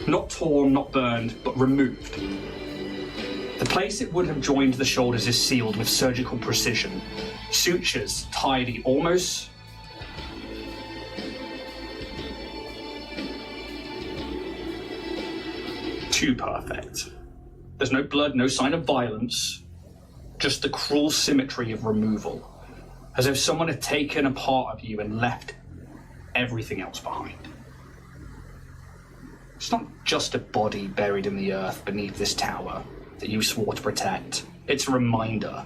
Not torn, not burned, but removed. The place it would have joined the shoulders is sealed with surgical precision. Sutures, tidy, almost too perfect. There's no blood, no sign of violence. Just the cruel symmetry of removal, as if someone had taken a part of you and left everything else behind. It's not just a body buried in the earth beneath this tower that you swore to protect. It's a reminder,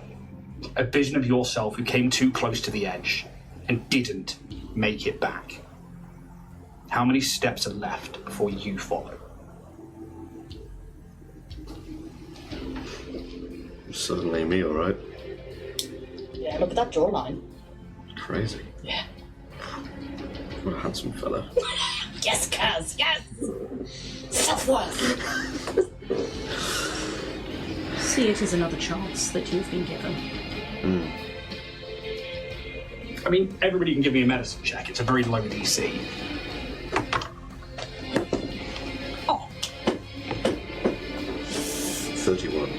a vision of yourself who came too close to the edge and didn't make it back. How many steps are left before you follow?
Certainly me, alright.
Yeah, look at that jawline.
Crazy.
Yeah.
What a handsome fella.
Yes, Kaz, yes! Self-worth.
See it as another chance that you've been given.
I mean, everybody can give me a medicine check. It's a very low DC.
Oh.
31.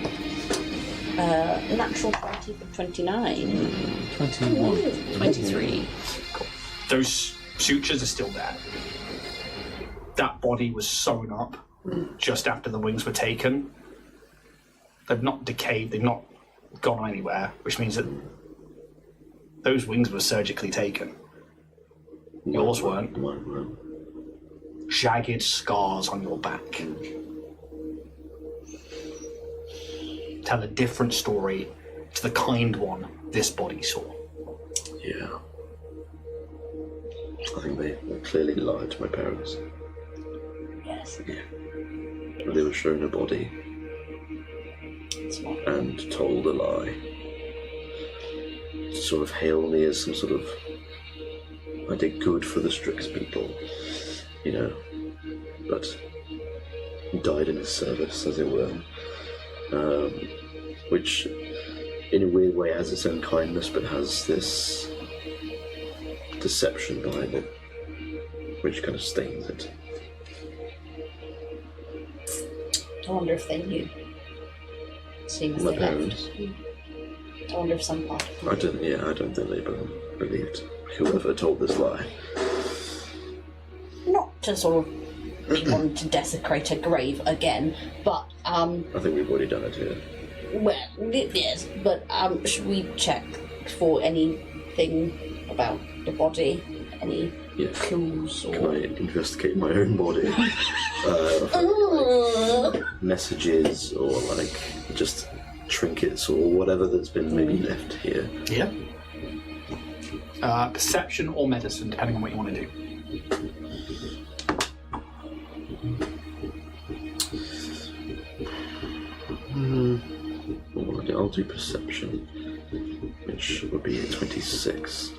Natural 20 for 29.
21.
23.
Those sutures are still there. That body was sewn up just after the wings were taken. They've not decayed, they've not gone anywhere, which means that those wings were surgically taken. Yours weren't.
Mine weren't.
Jagged scars on your back. Tell a different story to the kind one this body saw.
Yeah. I think they clearly lied to my parents.
Yes.
Yeah. They were shown a body
Smart.
and told a lie. To sort of hail me as some sort of, I did good for the Strix people, you know, but died in his service, as it were. Which, in a weird way, has its own kindness, but has this deception behind it, which kind of stains it.
I wonder if they knew. Seeing as
My
they
parents.
left. I wonder if some part of them
I don't think they believed whoever told this lie.
Not to sort of be wanting to desecrate a grave again, but
I think we've already done it here.
well, yes, but should we check for anything about the body? Any clues
Can
or
I investigate my own body? Messages or like just trinkets or whatever that's been maybe left here.
Yeah. Perception or medicine, depending on what you want to do.
I'll do perception, which would be a 26.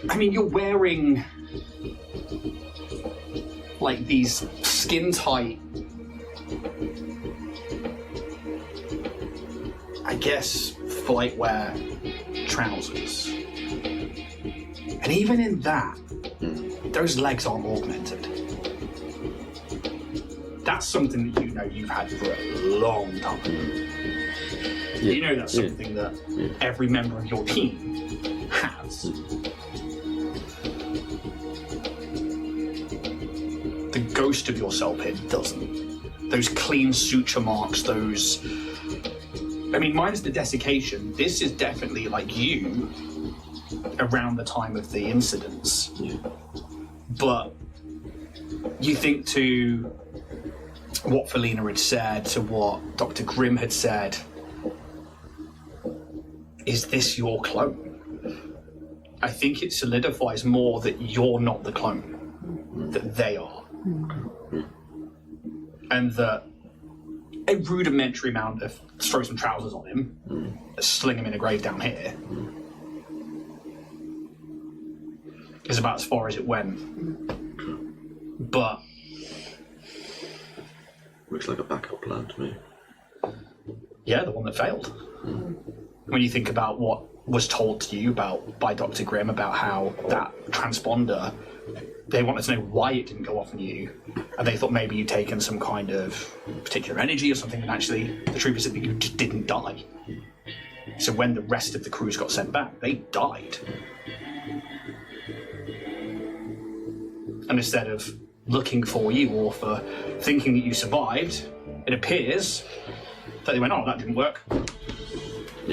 I mean, you're wearing like these skin tight, I guess, flight wear trousers. And even in that, those legs aren't augmented. That's something that you know you've had for a long time.
Yeah.
You know that's something that every member of your team has. The ghost of yourself here doesn't. Those clean suture marks, those... I mean, minus the desiccation, this is definitely like you around the time of the incidents.
Yeah.
But you think to what Felina had said, to what Dr. Grimm had said, is this your clone? I think it solidifies more that you're not the clone, that they are. And that a rudimentary amount of throw some trousers on him, sling him in a grave down here, is about as far as it went. But
looks like a backup plan to me.
yeah, the one that failed. When you think about what was told to you by Dr. Grimm about how that transponder, they wanted to know why it didn't go off on you, and they thought maybe you'd taken some kind of particular energy or something, and actually the truth is that you just didn't die. So when the rest of the crews got sent back, they died. And instead of looking for you or for thinking that you survived, it appears that they went, oh, that didn't work.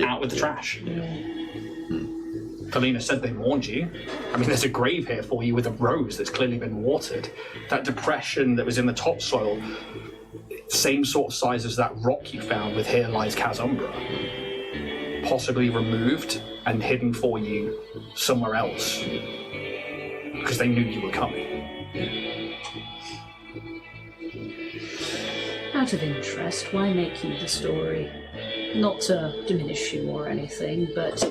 Out with the trash. Felina said they warned you. I mean, there's a grave here for you with a rose that's clearly been watered. That depression that was in the topsoil, same sort of size as that rock you found with Here Lies Kazumbra. Possibly removed and hidden for you somewhere else. Because they knew you were coming.
Out of interest, why make you the story? Not to diminish you or anything, but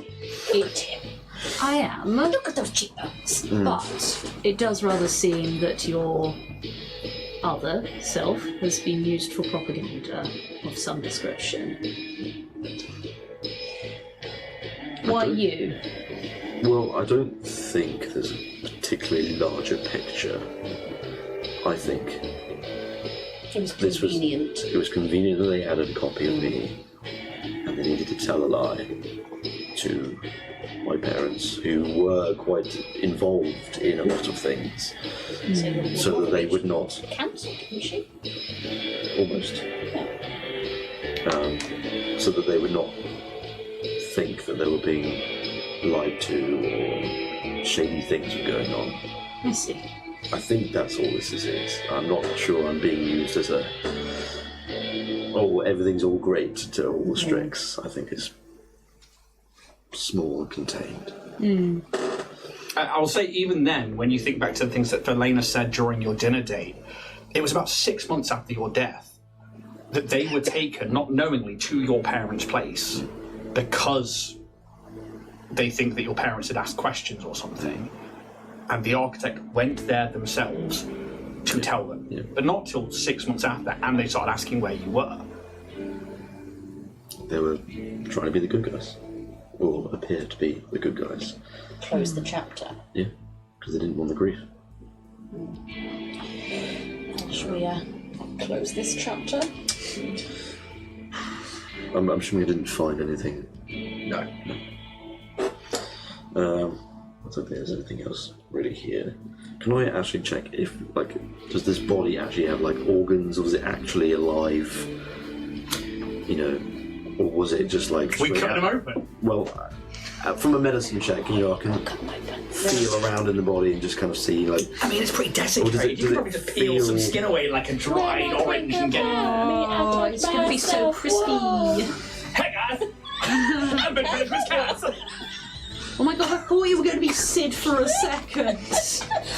I am.
Look at those cheekbones.
But it does rather seem that your other self has been used for propaganda of some description. Why you?
Well, I don't think there's a particularly larger picture. I think
It was convenient.
it was convenient that they added a copy of me, and they needed to tell a lie to my parents, who were quite involved in a lot of things, so that they would not...
Cancelled, didn't she?
Almost. So that they would not think that they were being lied to or shady things were going on.
I see.
I think that's all this is. I'm not sure I'm being used as a... oh, everything's all great to all the strings. I think it's small and contained.
I will say, even then, when you think back to the things that Felina said during your dinner date, it was about 6 months after your death that they were taken, not knowingly, to your parents' place because they think that your parents had asked questions or something, and the architect went there themselves to tell them.
Yeah.
But not till 6 months after, and they started asking where you were.
They were trying to be the good guys, or appear to be the good guys.
Close the chapter.
Yeah, because they didn't want the grief.
Shall we close this chapter?
I'm assuming you didn't find anything.
No.
I don't think there's anything else really here. Can I actually check if, like, does this body actually have, like, organs, or was it actually alive? You know, or was it just like...
We cut him open.
Well, from a medicine check, you know, I can feel around in the body and just kind of see, like...
I mean, it's pretty desiccated. You could probably just peel some skin away like a dried orange and get...
Oh, it's going to be so crispy.
Hey guys! I'm been for the Chris Cats!
Oh my god, I thought you were going to be Sid for a second.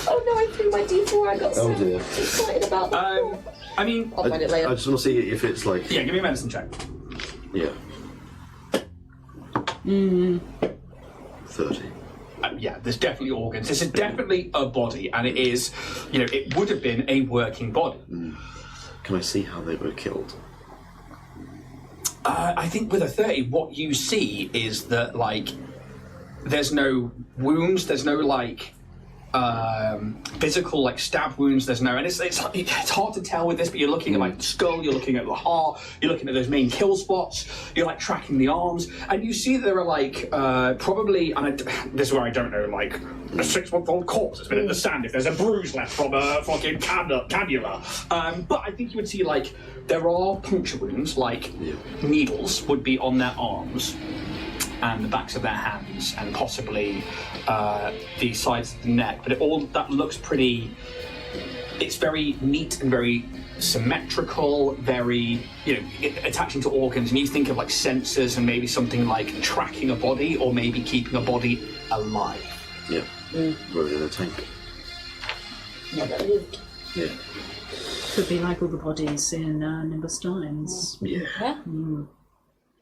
Oh no, I threw my D4. I got so
dear.
excited about that.
I mean...
I'll find it later.
I just want to see if it's like...
Yeah, give me a medicine check.
Yeah. 30.
Yeah, there's definitely organs. This is definitely a body, and it is, you know, it would have been a working body.
Can I see how they were killed?
I think with a 30, what you see is that, like, there's no wounds, there's no, like, physical, like, stab wounds, there's no, and it's hard to tell with this, but you're looking at, like, the skull, you're looking at the heart, you're looking at those main kill spots, you're, like, tracking the arms, and you see that there are, like, probably, and this is where I don't know, like, a 6-month-old corpse that's been in the sand if there's a bruise left from a fucking cannula. But I think you would see, like, there are puncture wounds, like, needles would be on their arms, and the backs of their hands, and possibly the sides of the neck. But that looks pretty... It's very neat and very symmetrical, very, you know, attaching to organs. And you think of, like, sensors and maybe something like tracking a body or maybe keeping a body alive.
Yeah. We're in a tank.
Never lived.
Yeah.
Could be like all the bodies in Nimbus Times.
Yeah.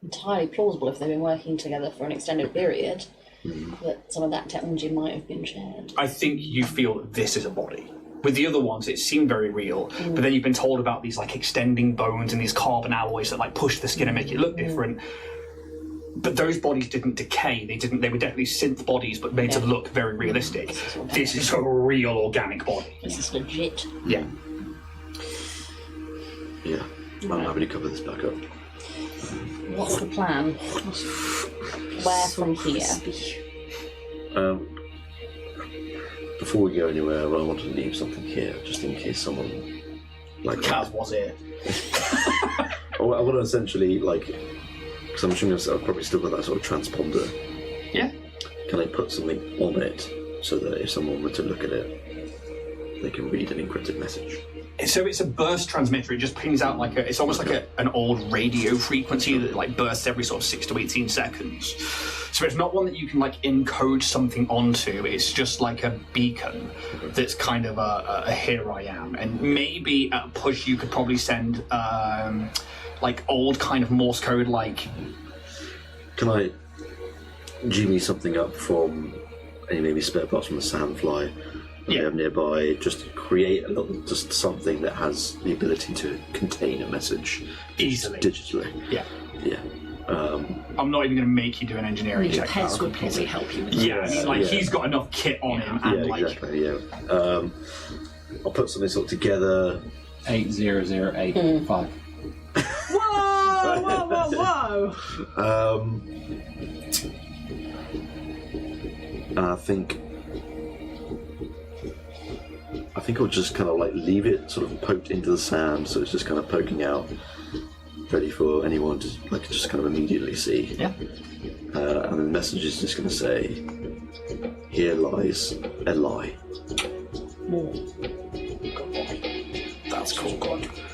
Entirely plausible if they've been working together for an extended period. That some of that technology might have been shared.
I think you feel that this is a body. With the other ones, it seemed very real, but then you've been told about these, like, extending bones and these carbon alloys that, like, push the skin and make it look different. But those bodies didn't decay. They were definitely synth bodies, but made to look very realistic. This is a real organic body.
This is legit.
Yeah.
Yeah. I'm happy to cover this back up.
What's the plan? Where from here?
Before we go anywhere, I want to leave something here, just in case someone... like
Kaz was here.
I want to essentially, like... Because I'm assuming I've probably still got that sort of transponder.
Yeah.
Can I put something on it so that if someone were to look at it, they can read an encrypted message?
So it's a burst transmitter. It just pings out like it's almost like an old radio frequency that, like, bursts every sort of 6 to 18 seconds. So it's not one that you can, like, encode something onto. It's just like a beacon that's kind of a here I am. And maybe at a push you could probably send like old kind of Morse code, like...
Can I jimmy something up from any maybe spare parts from the Sandfly that we have nearby, just to create a little, just something that has the ability to contain a message
easily
digitally?
Yeah.
I'm
not even going to make you do an engineering check.
Pez would probably help you with that.
Yeah, I mean, like, he's got enough kit on him, and
exactly. I'll put something sort of together.
80085.
Whoa!
And I think I'll just kind of, like, leave it sort of poked into the sand, so it's just kind of poking out, ready for anyone to, like, just kind of immediately see.
Yeah.
And the message is just going to say, "Here lies a lie."
That's cool.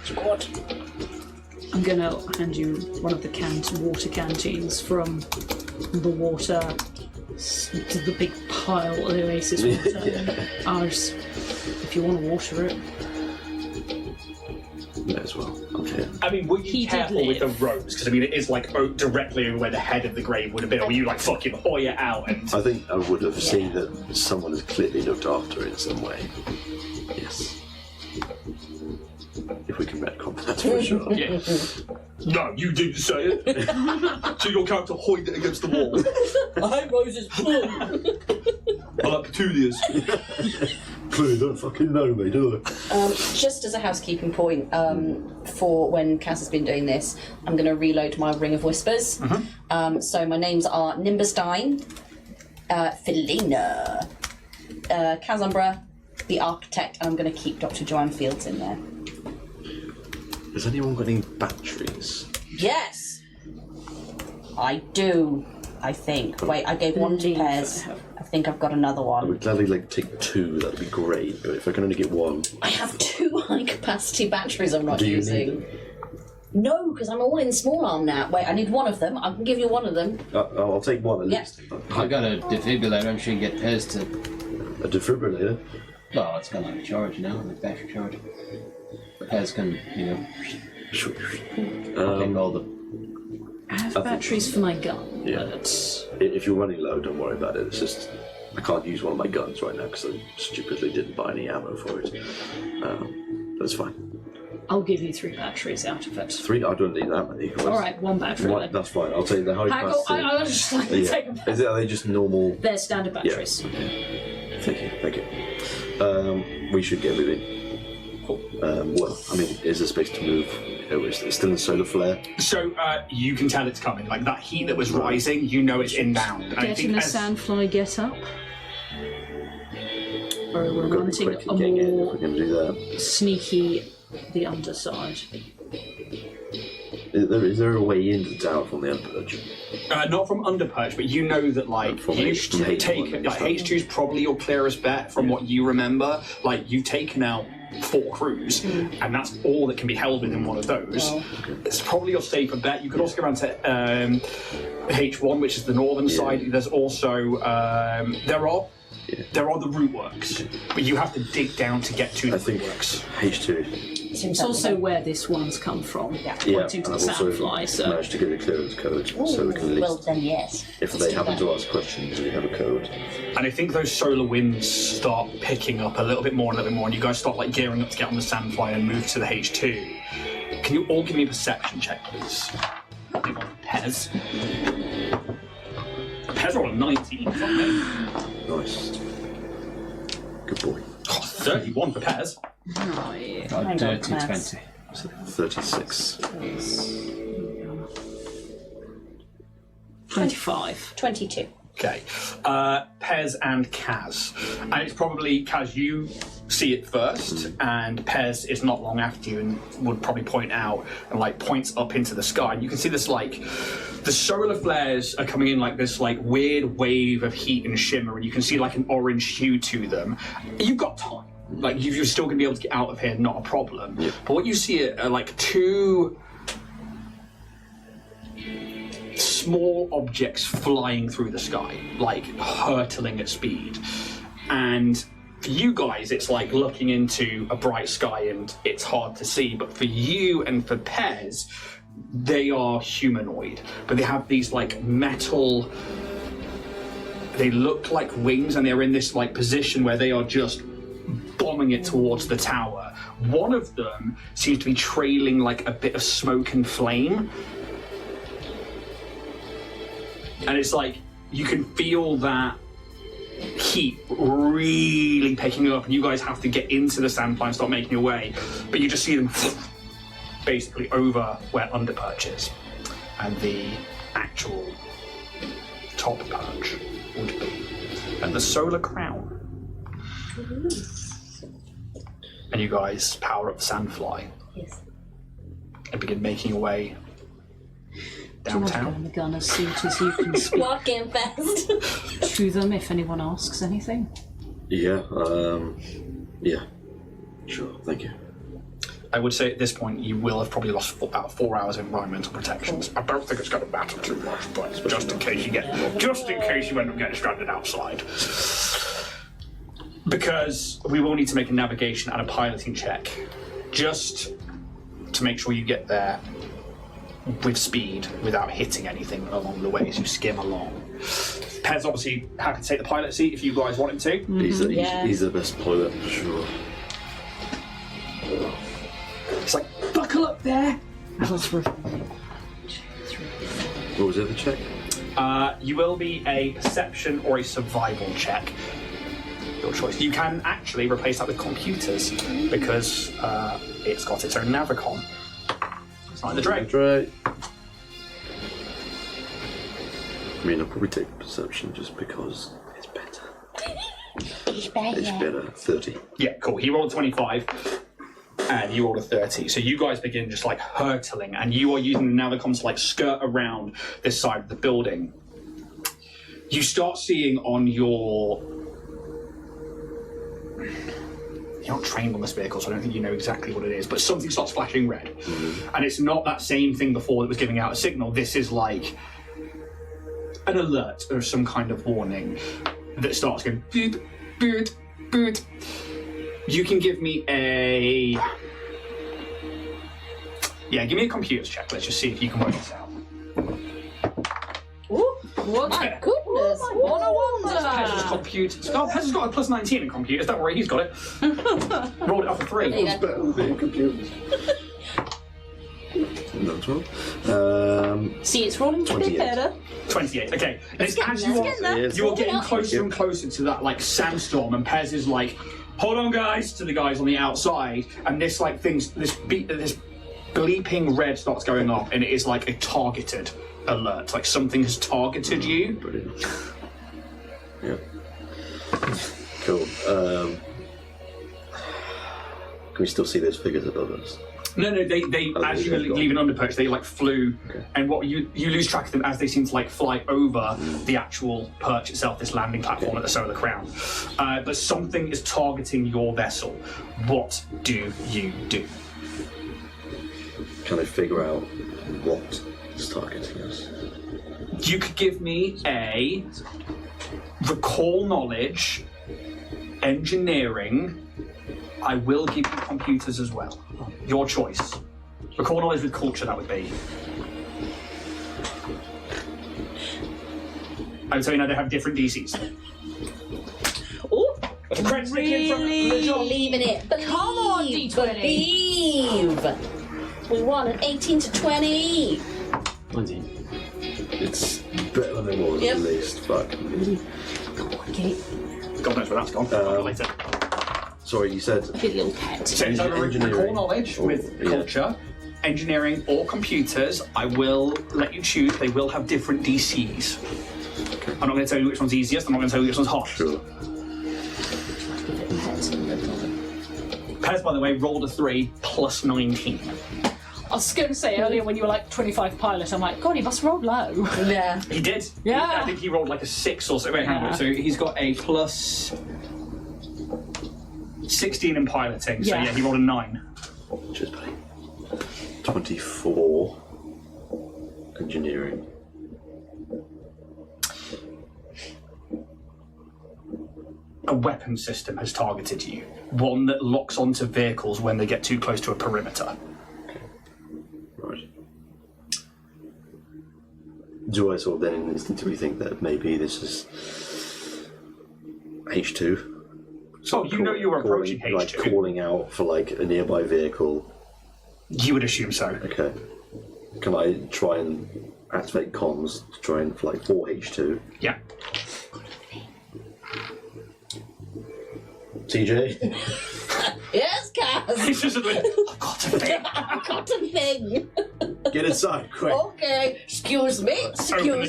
Squad.
I'm gonna hand you one of the water canteens from the water to the big pile of Oasis water. Ours, if you want to water it.
May as well. I'm here.
I mean, were you careful with the ropes? Because, I mean, it is, like, directly over where the head of the grave would have been, or were you, like, fucking hoy it out? And
I think I would have seen that someone has clearly looked after it in some way. Yes. If we can retcon that for sure.
Yeah. No, you didn't say it. So your character hoyed it against the wall.
I hate Rose's blood.
I like petunias.
clearly don't fucking know me, do they?
Just as a housekeeping point, for when Kaz has been doing this, I'm going to reload my Ring of Whispers. So my names are Nimbusdine, Felina, Kazumbra, the Architect, and I'm going to keep Dr. Joanne Fields in there.
Has anyone got any batteries?
Yes! I do, I think. Wait, I gave one to Pez. I think I've got another
I
one.
would gladly take 2, that'd be great, but if I can only get 1...
I have 2 high-capacity batteries I'm not
Do you
using.
need
No, because I'm all in small arm now. Wait, I need one of them. I can give you one of them.
I'll take 1 at
Yeah.
least.
I got a defibrillator. I'm sure you can get Pez to.
A defibrillator?
Well, it's got like a charge now, like battery charge. Pez can, take all the.
I have batteries for my gun,
Yeah.
but
If you're running low, don't worry about it. It's just I can't use one of my guns right now because I stupidly didn't buy any ammo for it. That's fine.
I'll give you 3 batteries out of it.
3? I don't need that many.
All right, 1 battery.
One,
then.
that's fine. I'll take the high capacity.
I was just like to take them.
Are they just normal?
They're standard batteries.
Thank you. We should get moving. Well, I mean, is there space to move? It's still in solar flare.
So you can tell it's coming. Like that heat that was rising, you know it's inbound. And I
Getting
think
the
as-
sandfly get up? Or we're
We've got to be
wanting
quick
a
and getting in if
more
we're going to do that.
sneaky, the underside.
Is there a way into the tower from the Underperch?
not from Underperch, but you know that like
From
you've
H- from H1
taken
and
like
stuff.
H2 is probably your clearest bet from what you remember. Like you've taken out 4 crews, and that's all that can be held within one of those. It's probably your safer bet. You could also go around to H1, which is the northern side. There's also there are the root works, but you have to dig down to get to the
I think
root works.
H2.
It's also where this one's come from.
Yeah,
Pointing to
and
the
I've also
sandfly, so.
managed to get a clearance code, so we can at
Well,
least,
then yes.
if
Let's
they
do
happen
that.
to ask questions, we have a code.
And I think those solar winds start picking up a little bit more, and you guys start like gearing up to get on the sandfly and move to the H2. Can you all give me a perception check, please? Pez. Pez rolled a 19. Fuck me.
Nice. Good boy.
31 for Pez.
Right.
Got a
Hang on,
dirty
maths.
20.
36.
25.
22.
Okay. Pez and Kaz. And it's probably, Kaz, you see it first, and Pez is not long after you and would probably point out and like points up into the sky. And you can see this like, the solar flares are coming in like this like weird wave of heat and shimmer, and you can see like an orange hue to them. You've got time. Like you're still going to be able to get out of here, not a problem.
Yeah.
But what you see are like 2 small objects flying through the sky, like hurtling at speed. And for you guys, it's like looking into a bright sky and it's hard to see. But for you and for Pez, they are humanoid, but they have these like metal. They look like wings, and they're in this like position where they are just bombing it towards the tower. One of them seems to be trailing like a bit of smoke and flame. And it's like, you can feel that heat really picking up, and you guys have to get into the sandfly and start making your way. But you just see them basically over where Underperch is. And the actual top perch would be. And the solar crown. And you guys power up the sandfly
Yes.
and begin making your way
Do you want to go
downtown.
in the gun as soon as you can speak
Walking fast.
to them if anyone asks anything?
Yeah, yeah. Sure, thank you.
I would say at this point you will have probably lost about 4 hours of environmental protections. I don't think it's going to matter too much, but just in case you end up getting stranded outside. Because we will need to make a navigation and a piloting check, just to make sure you get there with speed without hitting anything along the way as you skim along. Pez obviously happy to take the pilot seat if you guys want him to.
He's the best pilot, for sure.
It's like, buckle up there.
What was the other check?
You will be a perception or a survival check. Your choice. You can actually replace that with computers because it's got its own navicon. It's like the Drake.
Right. I mean, I'll probably take perception just because it's better. It's better. 30.
Yeah, cool. He rolled 25. And you rolled a 30. So you guys begin just like hurtling, and you are using the navicon to like skirt around this side of the building. You start seeing on your... You're not trained on this vehicle, so I don't think you know exactly what it is, but something starts flashing red. And it's not that same thing before that was giving out a signal. This is like an alert or some kind of warning that starts going boot, boot, boot. You can give me a... Yeah, give me a computers check. Let's just see if you can work this out.
Ooh, my goodness!
What a wonder!
Pez's computers. Oh, Pez's got a plus 19 in computers. Don't worry, he's got it. Rolled it off a 3.
There you go.
Better than being computers. No, 12.
See, it's rolling a bit
28.
better.
28. Okay. And it's as
Yes.
you're getting closer and closer to that like sandstorm, and Pez is like, "Hold on, guys!" to the guys on the outside, and this like this bleeping red starts going off, and it is like a targeted alert. Like something has targeted you.
Brilliant. Yeah. Cool. Can we still see those figures above us?
No, they as you leave an underperch, they like flew,
Okay.
and what you lose track of them as they seem to like fly over the actual perch itself, this landing platform at the Solar Crown. But something is targeting your vessel. What do you do?
Can I figure out what is targeting us?
You could give me a recall knowledge, engineering. I will give you computers as well. Your choice. Recall knowledge with culture, that would be. I would say now they have different DCs.
Ooh,
But the credits they came from the job.
believe in it. Believe,
Come on, D20.
Believe. We won an 18 to 20.
19.
It's better than it was
Yep.
at least. Fuck.
Okay,
God knows where that's gone. Later.
Sorry, you said
good little pet.
So it's either
Engineering.
recall knowledge with
Yeah.
culture, engineering, or computers. I will let you choose. They will have different DCs. I'm not going to tell you which one's easiest. I'm not going to tell you which one's hardest.
sure.
Pez, by the way, rolled a 3 plus 19.
I was going to say earlier when you were like 25 pilot, I'm like, God, he must roll low.
Yeah.
He did.
Yeah.
I think he rolled like a 6 or so. Wait, hang on.
Yeah.
So he's got a plus 16 in piloting. So
Yeah.
yeah, he rolled a 9.
Cheers, buddy. 24 engineering.
A weapon system has targeted you. One that locks onto vehicles when they get too close to a perimeter.
Right. Do I sort of then instinctively think that maybe this is H2?
So you know you're approaching
calling, like
H2.
calling out for like a nearby vehicle.
You would assume so.
Okay. Can I try and activate comms to try and for like 4 H2?
Yeah.
TJ?
Yes, Kaz.
It's just a bit, I've got a thing.
I've got a thing.
Get inside, quick!
Okay. Excuse me.
Open the
Excuse me.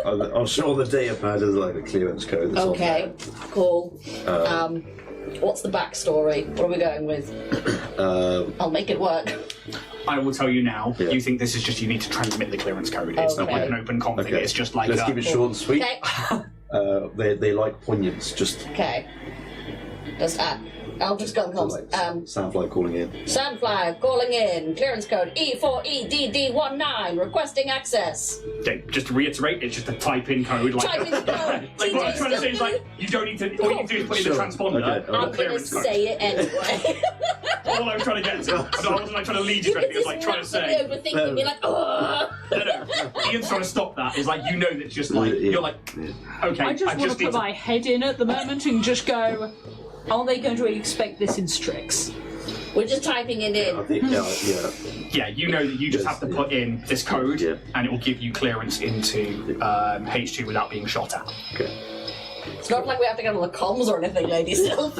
cannon.
I'm sure the data pad is like a clearance code that's
Okay. Cool. What's the backstory? What are we going with? I'll make it work.
I will tell you now.
Yeah.
You think this is just you need to transmit the clearance code. It's not
Okay.
like an open com thing.
Okay.
It's just like
Let's keep it short and sweet.
Okay.
They like poignance, just
Okay. Just I'll just go on comms.
like Soundfly calling in.
Sandfly calling in. Clearance code E4EDD19 requesting access.
Okay, just to reiterate, it's just a type-in code. Like,
Type in the code.
like what I'm trying to say is like you don't need to. All you need to do is put in the
Sure.
transponder
Okay.
or
I'm gonna
clearance code.
say it anyway.
All I was trying to get to. I wasn't like trying to lead you to
You
anything. I was like trying to
massively
say.
overthinking me like, ugh.
No. Ian's trying to stop that. It's like you know that's just like
Yeah.
you're like okay.
I just want to
need
put my head in at the moment and just go, are they going to expect this in Strix?
We're just typing it
I
in.
think, yeah.
Yeah, you know that you just have to put in this code
Yeah.
and it will give you clearance into H2 without being shot at.
Okay.
It's not like we have to get on the comms or anything, Lady Sylph.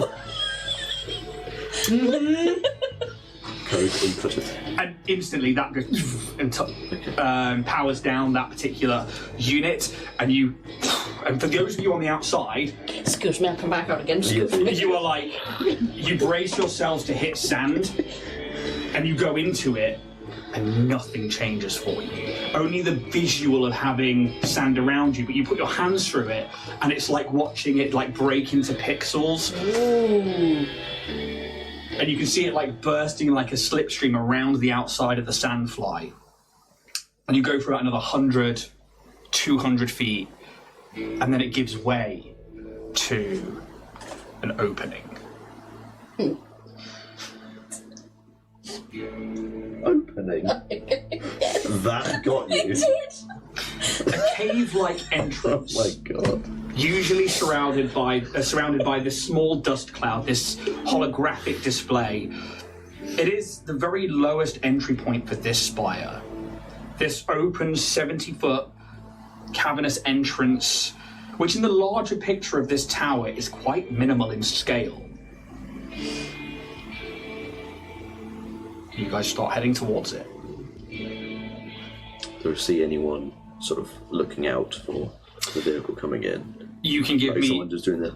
Code inputted.
And instantly that goes and powers down that particular unit, and for those of you on the outside,
Excuse me, I'll come back out again. Excuse me.
you are like, you brace yourselves to hit sand, and you go into it, and nothing changes for you. Only the visual of having sand around you, but you put your hands through it, and it's like watching it like break into pixels.
Ooh.
And you can see it like bursting like a slipstream around the outside of the sandfly. And you go for about another 100, 200 feet, and then it gives way to an opening.
Opening? That got you.
A cave-like entrance.
Oh my god.
Usually surrounded by this small dust cloud, this holographic display. It is the very lowest entry point for this spire. This open 70-foot cavernous entrance, which in the larger picture of this tower is quite minimal in scale. You guys start heading towards it.
Do we see anyone sort of looking out for the vehicle coming in?
You can give
Like
me...
someone just doing that.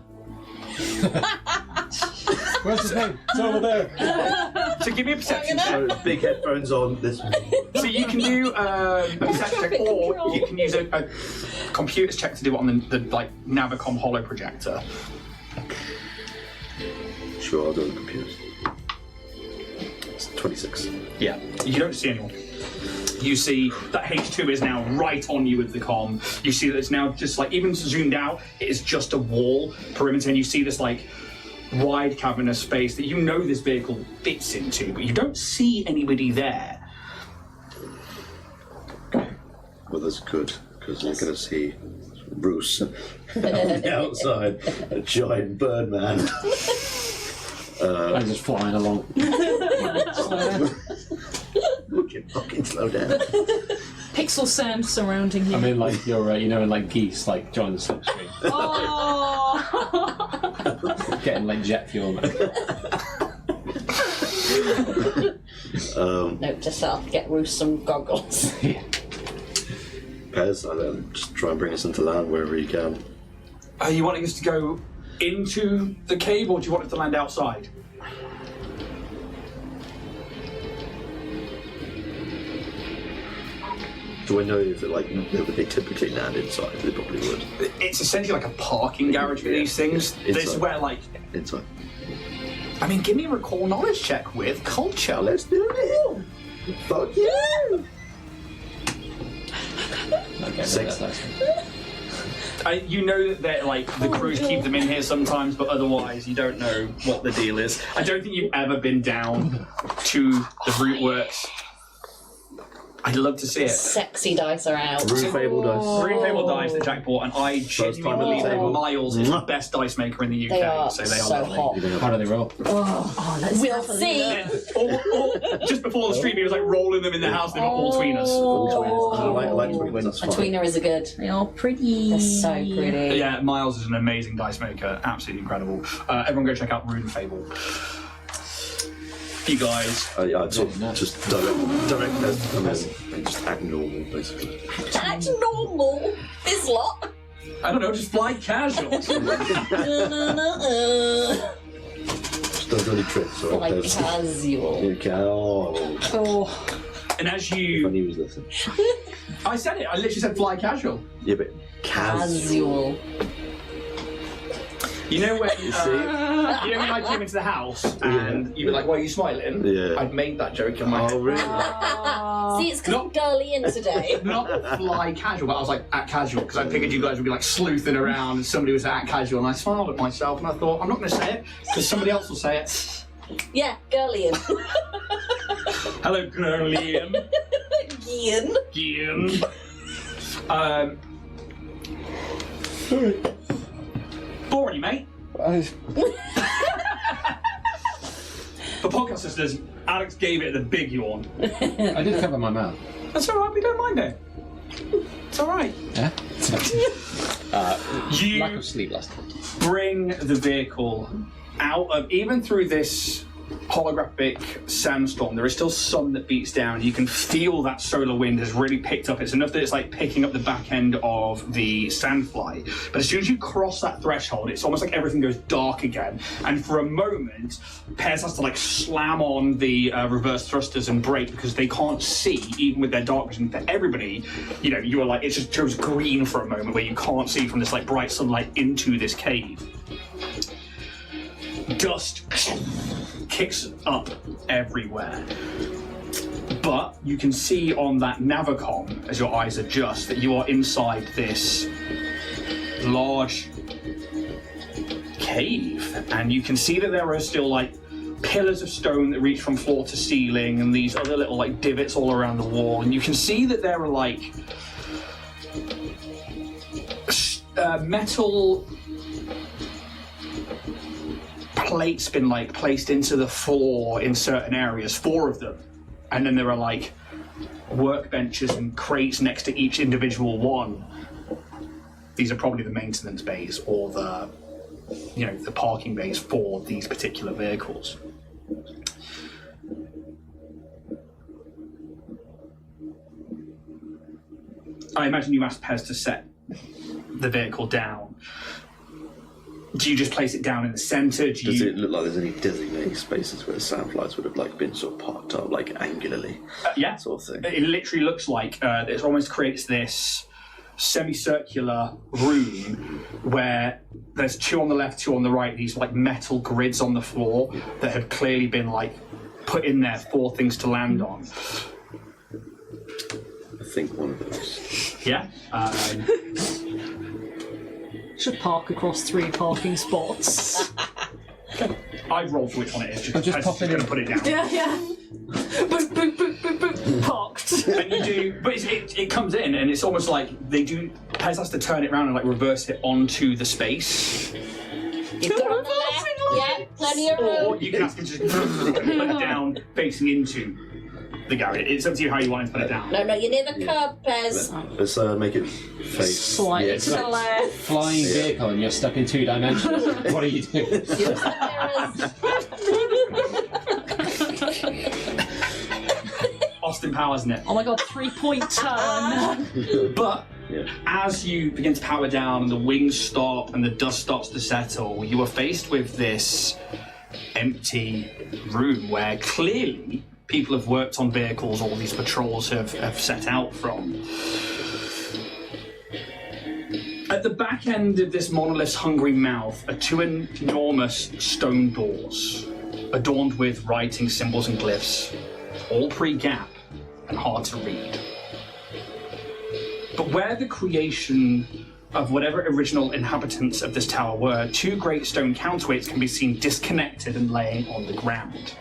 Where's his name? It's over there.
So give me a perception check.
So, big headphones on. This.
So you can do a perception check, or you can use a computer's check to do it on the like Navicom holo projector.
Sure, I'll do it on the computer. It's 26.
Yeah. You don't see anyone. You see that H2 is now right on you with the comm. You see that it's now just like, even zoomed out, it is just a wall perimeter, and you see this like wide cavernous space that you know this vehicle fits into, but you don't see anybody there.
Well, that's good, because you're going to see Bruce on the outside, a giant bird man.
I'm just flying along.
Look, you fucking slow down.
Pixel sand surrounding you.
I mean, like you're, you know, like geese, like join the slipstream,
Oh!
getting like jet fuel.
Note to self, get Roos some goggles.
Yeah.
Pez, just try and bring us into land wherever you can.
Are you wanting us to go into the cave, or do you want it to land outside?
Do I know if they typically land inside? They probably would.
It's essentially like a parking garage for these things.
Inside.
This is where, like,
Inside.
I mean, give me a recall knowledge check with culture.
Let's do it! Fuck you!
Okay,
Six.
that's
You know that they're, like, the crews keep them in here sometimes, but otherwise you don't know what the deal is. I don't think you've ever been down to the root works. I'd love to see it.
Sexy dice are out.
Rune Fable dice.
Green Fable dice that Jack bought, and I genuinely believe that Miles is the best dice maker in the UK.
They are
so they are
so
lovely.
hot.
How do they roll?
We'll see.
Or just before the stream, he was like rolling them in the house. They got all tweeners.
I like twins, that's
A
fine.
tweener is a good.
They are pretty.
They're so pretty.
Yeah, Miles is an amazing dice maker. Absolutely incredible. Everyone go check out Rune Fable. You guys.
I'd sort of just direct as and just act normal, basically.
Act normal. This lot.
I don't know, just fly casual.
Just don't do any tricks, or
Like
there's-
casual.
You can. Oh,
And as
if
you...
he was listening.
I said it, I literally said fly casual.
Yeah, but
Casual.
You know when,
You see?
you know when I came into the house and you were like, why are you smiling?
Yeah.
I'd made that joke in my head.
Oh, really?
See, it's because I'm girly in today.
Not fly casual, but I was like, at casual, because I figured you guys would be like sleuthing around and somebody was at casual, and I smiled at myself and I thought, I'm not going to say it, because somebody else will say it.
Yeah, girly in.
Hello, Girlian.
Ian.
Gian. Boring, mate. For podcast listeners, Alex gave it the big yawn.
I did cover my mouth.
That's alright, we don't mind it. It's all right.
Yeah.
You
Lack of sleep last night.
bring the vehicle out of, even through this holographic sandstorm, there is still sun that beats down. You can feel that solar wind has really picked up. It's enough that it's like picking up the back end of the sandfly. But as soon as you cross that threshold, it's almost like everything goes dark again. And for a moment, Pez has to like slam on the reverse thrusters and brake because they can't see, even with their dark vision. For everybody, you know, you are like, it just goes green for a moment where you can't see from this like bright sunlight into this cave. Dust kicks up everywhere. But you can see on that Navicom, as your eyes adjust, that you are inside this large cave. And you can see that there are still like pillars of stone that reach from floor to ceiling and these other little like divots all around the wall. And you can see that there are like metal plates been like placed into the floor in certain areas, 4 of them, and then there are like workbenches and crates next to each individual one. These are probably the maintenance bays or the, you know, the parking bays for these particular vehicles. I imagine you asked Pez to set the vehicle down. Do you just place it down in the centre?
Does it look like there's any designated spaces where the sandflies would have like been sort of parked up, like angularly?
Yeah,
sort of thing.
It literally looks like it almost creates this semicircular room where there's 2 on the left, 2 on the right. These like metal grids on the floor that have clearly been like put in there for things to land on.
I think one of those.
Yeah.
Should park across 3 parking spots.
I've rolled for which one it is.
I'm just
Pez
popping
going
in.
to put it down.
Yeah. Boop, boop, boop, boop, boop. Parked.
And you do, but it comes in, and it's almost like they do. Pez has to turn it around and like reverse it onto the space.
You've got on the left. Yeah, plenty of
Or
room.
you can ask him to just put it down, facing into the garage. It's up to you how you want to put it down.
No, you're near the curb, Pez.
Let's make it face.
Slightly to the left.
Flying vehicle and you're stuck in 2 dimensions. What are you doing?
Austin Powers, isn't it?
Oh my god, 3-point turn.
But as you begin to power down and the wings stop and the dust starts to settle, you are faced with this empty room where clearly people have worked on vehicles all these patrols have set out from. At the back end of this monolith's hungry mouth are 2 enormous stone doors, adorned with writing, symbols and glyphs, all pre-gap and hard to read. But where the creation of whatever original inhabitants of this tower were, 2 great stone counterweights can be seen disconnected and laying on the ground.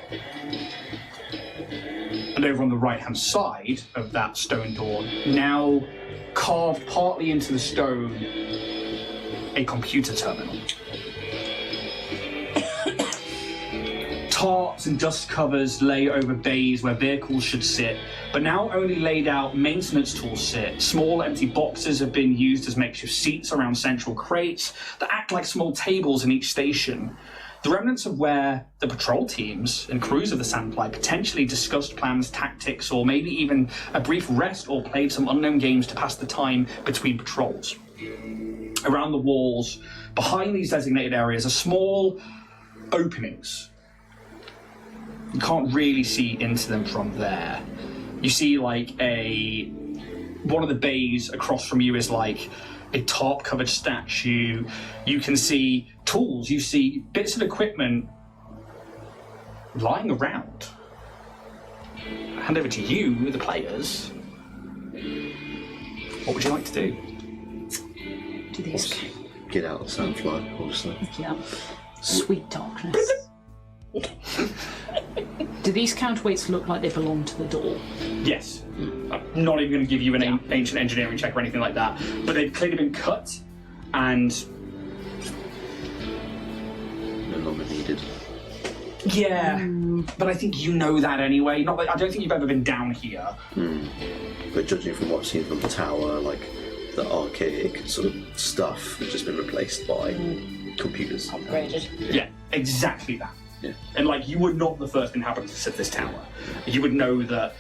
And over on the right-hand side of that stone door, now carved partly into the stone, a computer terminal. Tarps and dust covers lay over bays where vehicles should sit, but now only laid out maintenance tools sit. Small empty boxes have been used as makeshift seats around central crates that act like small tables in each station. The remnants of where the patrol teams and crews of the Sandfly potentially discussed plans, tactics, or maybe even a brief rest or played some unknown games to pass the time between patrols. Around the walls, behind these designated areas, are small openings. You can't really see into them from there. You see like one of the bays across from you is like a tarp-covered statue. You can see tools, you see bits of equipment lying around. I'll hand over to you, the players. What would you like to do?
Do these...
Get out of the Sandfly, obviously.
Yeah. Sweet darkness. Do these counterweights look like they belong to the door?
Yes. I'm not even going to give you an ancient engineering check or anything like that, but they've clearly been cut and
No longer needed.
Yeah, but I think you know that anyway. Not that I don't think you've ever been down here.
But judging from what I've seen from the tower, like the archaic sort of stuff has just been replaced by computers.
Upgraded.
Yeah, exactly that.
Yeah.
And like, you were not the first inhabitants of this tower. You would know that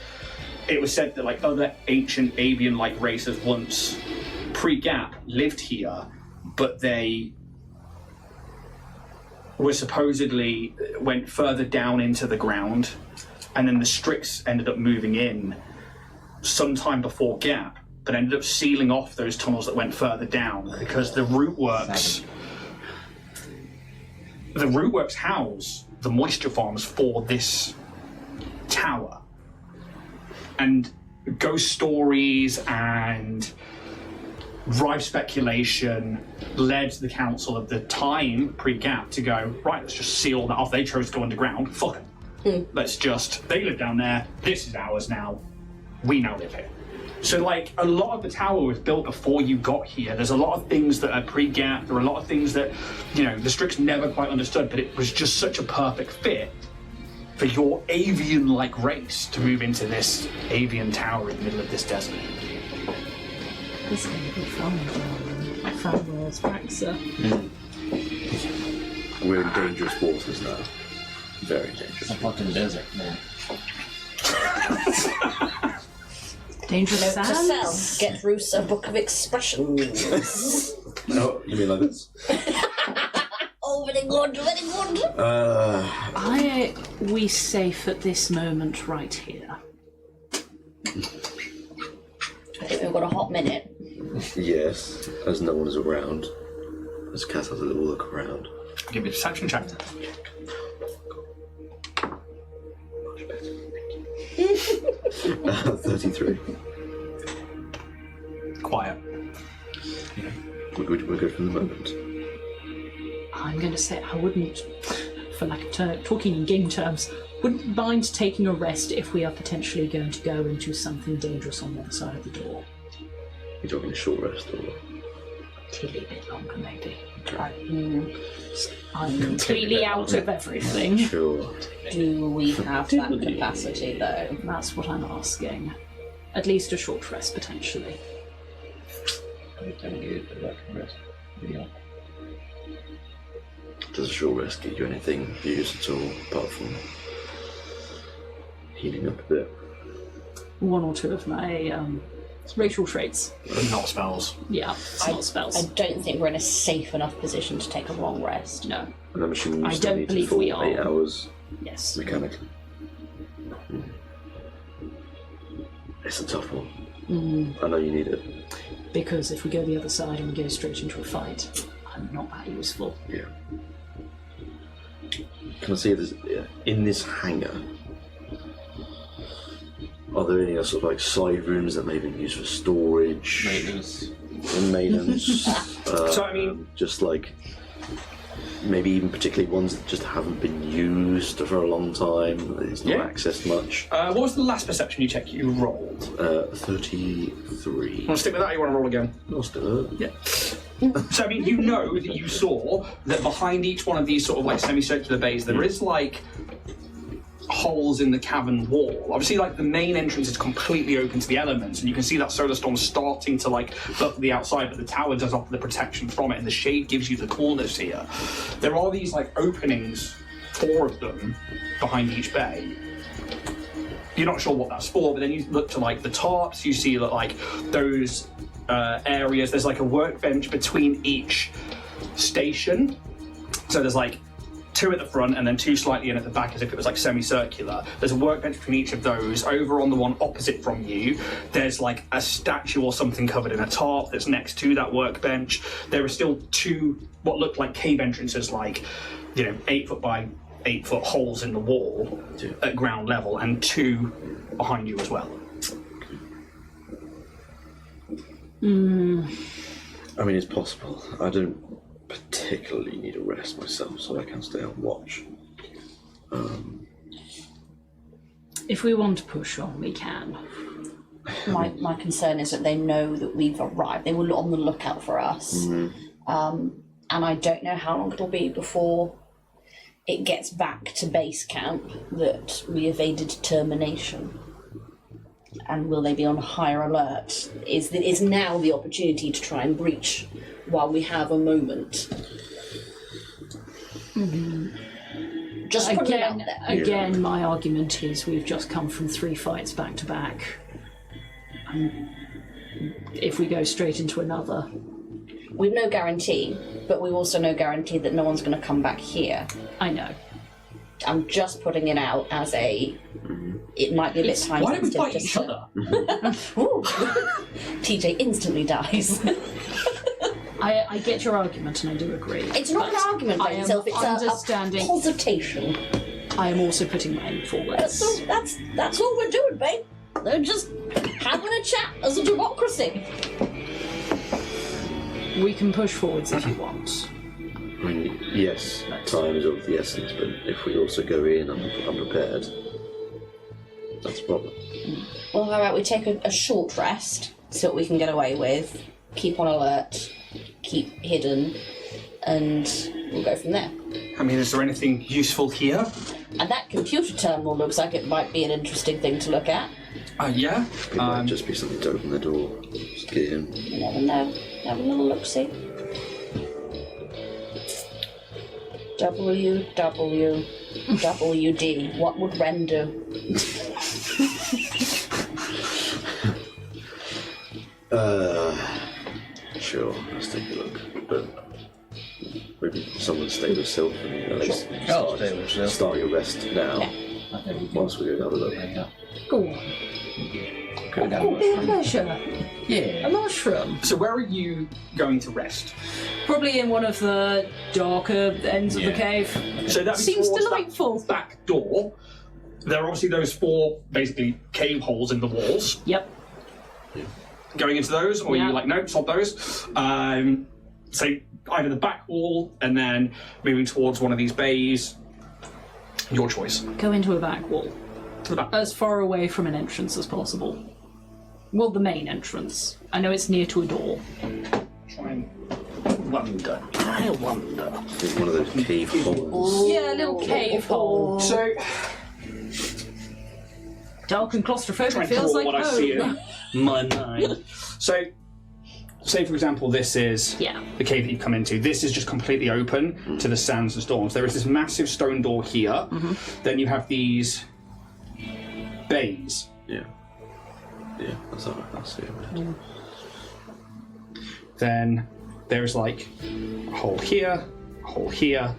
it was said that like other ancient avian-like races once, pre-Gap, lived here, but they were supposedly went further down into the ground, and then the Strix ended up moving in sometime before Gap, but ended up sealing off those tunnels that went further down because the rootworks house the moisture farms for this tower. And ghost stories and rife speculation led the council of the time, pre-Gap, to go, right, let's just seal that off. They chose to go underground, fuck it. They live down there, this is ours now, we now live here. So like, a lot of the tower was built before you got here. There's a lot of things that are pre-Gap, there are a lot of things that, you know, the Strix never quite understood, but it was just such a perfect fit for your avian-like race to move into this avian tower in the middle of this desert.
This is going to be fun. I found World's Praxer.
We're in dangerous waters now. Very dangerous.
It's a fucking desert, man.
Dangerous
Note to self,
sands.
get Roos a book of expressions.
Oh, you mean like this?
Oh, very good, very good.
Are we safe at this moment right here?
I think we've got a hot minute.
Yes, as no one is around. As Cass has a little look around.
Give me a perception check.
Much better. 33.
Quiet.
We're good for the moment.
I'm going to say I wouldn't, for lack of talking in game terms, wouldn't mind taking a rest if we are potentially going to go into something dangerous on the other side of the door.
You're talking a short rest or what?
Tilly a bit longer, maybe. I'm completely out of everything.
Sure.
Do we have that capacity, though?
That's what I'm asking. At least a short rest, potentially.
Does a short rest get you anything used at all, apart from healing up a bit?
One or two of my racial traits.
But not spells.
Yeah, it's not spells.
I don't think we're in a safe enough position to take a long rest.
No.
And I'm assuming you
I
still
don't
need to
believe
fall
we are.
8 hours
Yes.
mechanically. It's a tough one. I know you need it.
Because if we go the other side and we go straight into a fight, I'm not that useful.
Yeah. Can I see if there's, in this hangar, are there any sort of like side rooms that may be used for storage? Maintenance.
So, I mean,
just like maybe even particularly ones that just haven't been used for a long time. It's not
Yeah.
accessed much.
what was the last perception check you rolled?
33.
Want to stick with that or you want to roll again?
I'll still
Yeah. So, I mean, you know that you saw that behind each one of these sort of like semicircular bays, there is like holes in the cavern wall. Obviously, like the main entrance is completely open to the elements, and you can see that solar storm starting to like buff the outside, but the tower does offer the protection from it, and the shade gives you the coolness here. There are these like openings, 4 of them, behind each bay. You're not sure what that's for, but then you look to like the tops, you see that like those areas, there's like a workbench between each station. So there's like 2 at the front and then 2 slightly in at the back as if it was like semicircular. There's a workbench between each of those. Over on the one opposite from you, there's like a statue or something covered in a tarp that's next to that workbench. There are still 2 what look like cave entrances, like, you know, 8 foot by 8 foot holes in the wall at ground level, and 2 behind you as well.
I mean, it's possible. I don't particularly need a rest myself, so I can stay on watch.
If we want to push on, we can.
My concern is that they know that we've arrived. They were on the lookout for us. And I don't know how long it'll be before it gets back to base camp that we evaded termination? And will they be on higher alert? Is now the opportunity to try and breach while we have a moment? Just put it out there.
Again, my argument is we've just come from 3 fights back to back. If we go straight into another...
We've no guarantee, but we've also no guarantee that no one's going to come back here.
I know.
I'm just putting it out as a... It might be a bit time
Why don't we
sensitive.
fight each other?
Ooh. TJ instantly dies.
I get your argument, and I do agree.
It's not an argument by itself, it's a positation.
I am also putting my aim forward.
That's all we're doing, babe. They're just having a chat as a democracy.
We can push forwards if you want.
I mean, yes, time is of the essence, but if we also go in unprepared, that's a problem.
Well, how about we take a short rest, see what we can get away with, keep on alert, keep hidden, and we'll go from there.
I mean, is there anything useful here?
And that computer terminal looks like it might be an interesting thing to look at.
Yeah.
It might just be something to open the door. Just get in.
You never know. Have a little look-see. WWWD. What would Ren do?
Sure, let's take a look. But maybe someone stay with Sylph and at least
I'll stay with Sylph.
start your rest now.
I think we can
Whilst we go and have a look.
Go on.
go down.
Be a pleasure.
Yeah.
A mushroom.
So where are you going to rest?
Probably in one of the darker ends of the cave.
So that
Seems
towards
delightful.
that back door. There are obviously those 4 basically cave holes in the walls.
Yep.
Going into those, or
Yeah.
you like no, sod those. So either the back wall and then moving towards one of these bays. Your choice.
Go into a back wall.
To the back.
As far away from an entrance as possible. Well, the main entrance. I know it's near to a door.
Try and wonder. I wonder.
It's one of those cave holes.
Yeah, a little cave hole.
So
Dark and claustrophobic
try and
feels
draw
like
what I see
home.
in my mind. So, say for example, this is
Yeah.
the cave that you've come into. This is just completely open to the sands and storms. There is this massive stone door here. Then you have these bays.
Yeah. Yeah, that's all right. I'll see it.
Then there's like a hole here, a hole here,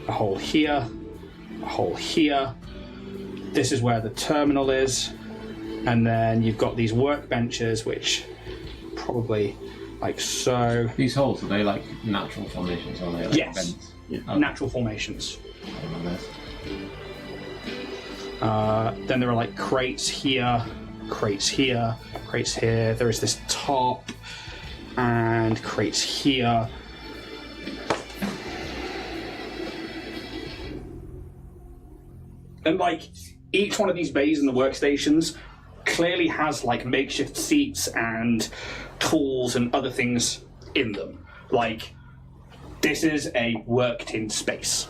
a hole here, a hole here. This is where the terminal is. And then you've got these workbenches, which probably like so.
These holes, are they like natural formations, or are they like
Yes.
vents?
Natural formations.
I don't know this.
Then there are like crates here, crates here, crates here. There is this top and crates here. And like each one of these bays in the workstations clearly has like makeshift seats and tools and other things in them. Like this is a worked in space.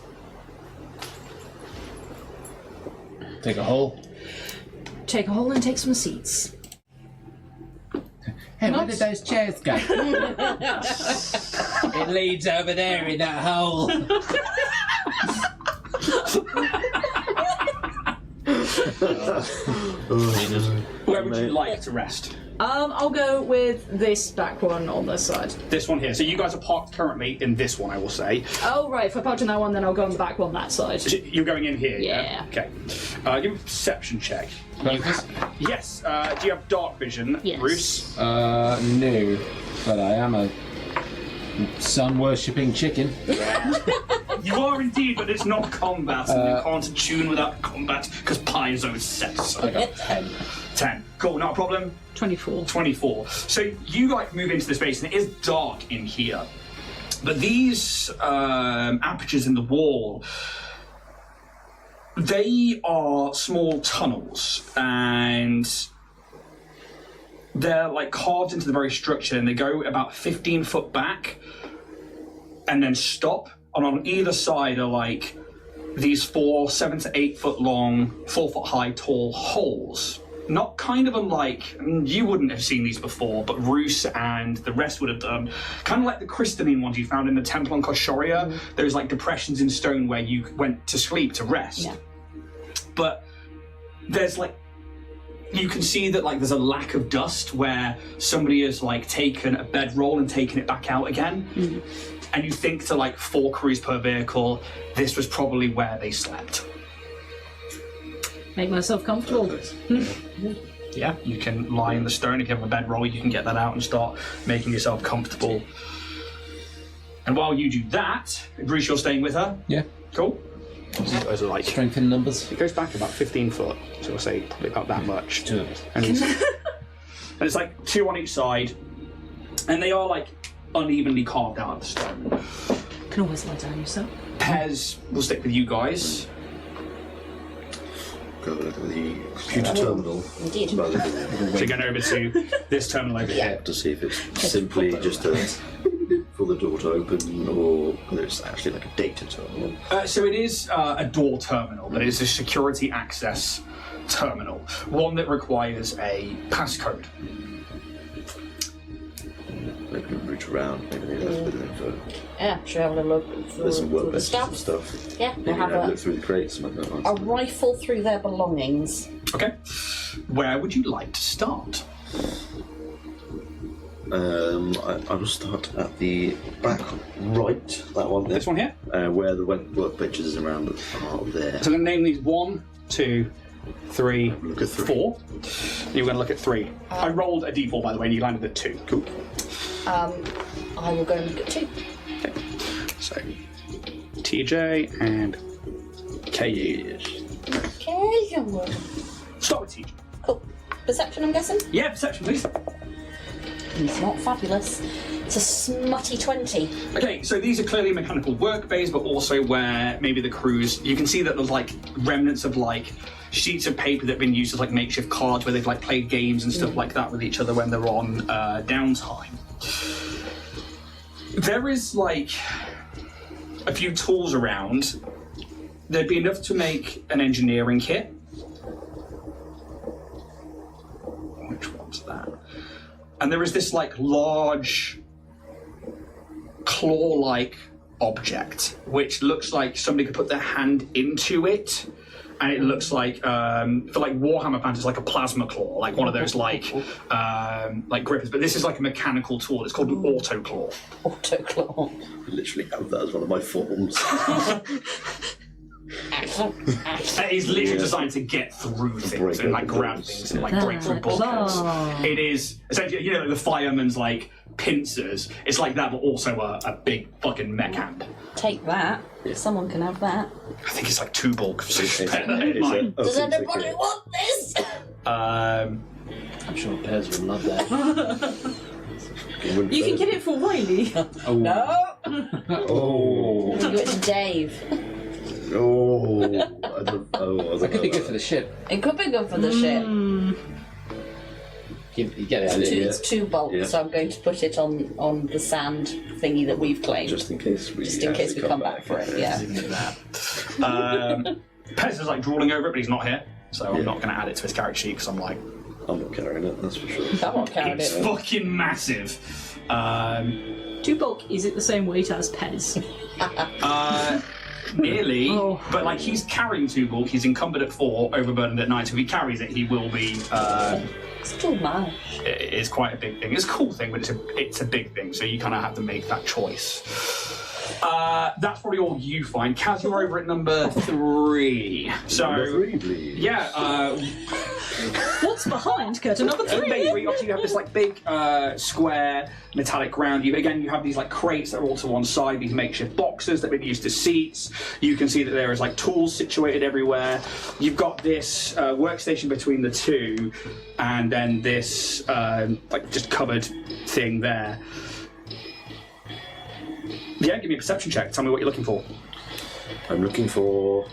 Take a hole.
Take a hole and take some seats.
Hey, where did those chairs go? It leads over there in that hole.
Where would you like to rest?
I'll go with this back one on this side.
This one here. So you guys are parked currently in this one, I will say.
Oh, right. If I parked in that one, then I'll go on the back one that side.
So you're going in here,
Yeah.
Okay. Give me a perception check.
Focus?
Yes. Do you have dark vision,
Yes.
Bruce?
No, but I am a sun-worshipping chicken.
You are indeed, but it's not combat, and you can't attune without combat because Paizo says so.
I got 10.
10. Cool, not a problem.
24.
24. So you like move into the space, and it is dark in here. But these apertures in the wall, they are small tunnels, and they're like carved into the very structure, and they go about 15 foot back, and then stop. And on either side are like these 4 7 to 8 foot long, 4 foot high tall holes. Not kind of unlike, you wouldn't have seen these before, but Roos and the rest would have done. Kind of like the crystalline ones you found in the temple on Koshoria. There's like depressions in stone where you went to sleep, to rest.
Yeah.
But there's like, you can see that like there's a lack of dust where somebody has like taken a bedroll and taken it back out again. And you think to like 4 crews per vehicle, this was probably where they slept.
Make myself comfortable.
Yeah, you can lie in the stone. If you have a bedroll, you can get that out and start making yourself comfortable. And while you do that, Bruce, you're staying with her?
Yeah.
Cool. So you guys are like,
Strength in numbers.
it goes back about 15 foot, so we'll say probably about that much.
2 of us.
And it's like 2 on each side, and they are like unevenly carved out of the stone.
Can always lie down yourself.
Pez will stick with you guys.
Go look at the computer terminal.
Indeed.
So you're going over to this terminal over here.
To see if it's simply just for the door to open, or whether it's actually like a data terminal.
So it is a door terminal, but it's a security access terminal, one that requires a passcode.
Maybe we route around, maybe they left a bit of info.
Yeah, should we have a look through,
There's some
through the
workbenches and
stuff?
stuff.
Yeah,
Maybe
we'll have
have a
a
look through the crates.
a rifle through their belongings.
Okay. Where would you like to start?
I will start at the back right, that one there.
This one here?
Where the workbenches is around are there.
So I'm going to name these 1, 2, 3,
Look at 3.
4. You're going to look at 3. I rolled a d4, by the way, and you landed at 2. Cool.
I will go and look at 2.
Okay. So, TJ and KE.
Okay.
Start with TJ.
Cool. Perception, I'm guessing?
Yeah, perception, please.
It's not fabulous. It's a smutty 20.
Okay, so these are clearly mechanical work bays, but also where maybe the crews, you can see that there's like remnants of like sheets of paper that have been used as like makeshift cards where they've like played games and stuff like that with each other when they're on downtime. There is like a few tools around. There'd be enough to make an engineering kit. Which one's that? And there is this like large claw-like object, which looks like somebody could put their hand into it, and it looks like for like Warhammer fans, it's like a plasma claw, like one of those like grippers. But this is like a mechanical tool. It's called an auto claw.
Auto claw.
I literally have that as one of my forms.
It's literally designed to get through things and like grab things and like break through bulkheads. It is essentially, you know, like the fireman's like pincers. It's like that, but also a big fucking mech hand.
Take that. Someone can have that.
I think it's like 2 bulk.
Does anybody want this?
I'm sure Pez would love that.
You can get it for Wiley.
No.
Oh.
Give it to Dave.
Oh.
That could be good for the ship.
It could be good for the ship.
You get it.
It's 2 bolts, so I'm going to put it on the sand thingy that we've claimed.
Just in case we
come back for it, yeah.
Pez is like drooling over it, but he's not here, so I'm not going to add it to his character sheet because I'm like,
I'm not carrying it, that's for sure.
I'm not carrying
it's
it.
fucking massive.
2 bulk, is it the same weight as Pez?
Nearly, but like he's carrying 2 bulk, he's encumbered at 4, overburdened at 9, so if he carries it, he will be.
It's too much.
It is quite a big thing. It's a cool thing, but it's a big thing, so you kind of have to make that choice. That's probably all you find. Kaz, you're over at number 3. So,
Number 3, please.
yeah.
What's behind curtain number 3?
Basically, obviously you have this like big square metallic ground. You have these like crates that are all to one side, these makeshift boxes that have been used as seats. You can see that there is like tools situated everywhere. You've got this workstation between the 2, and then this like just covered thing there. Yeah, give me a perception check. Tell me what you're looking for.
I'm looking for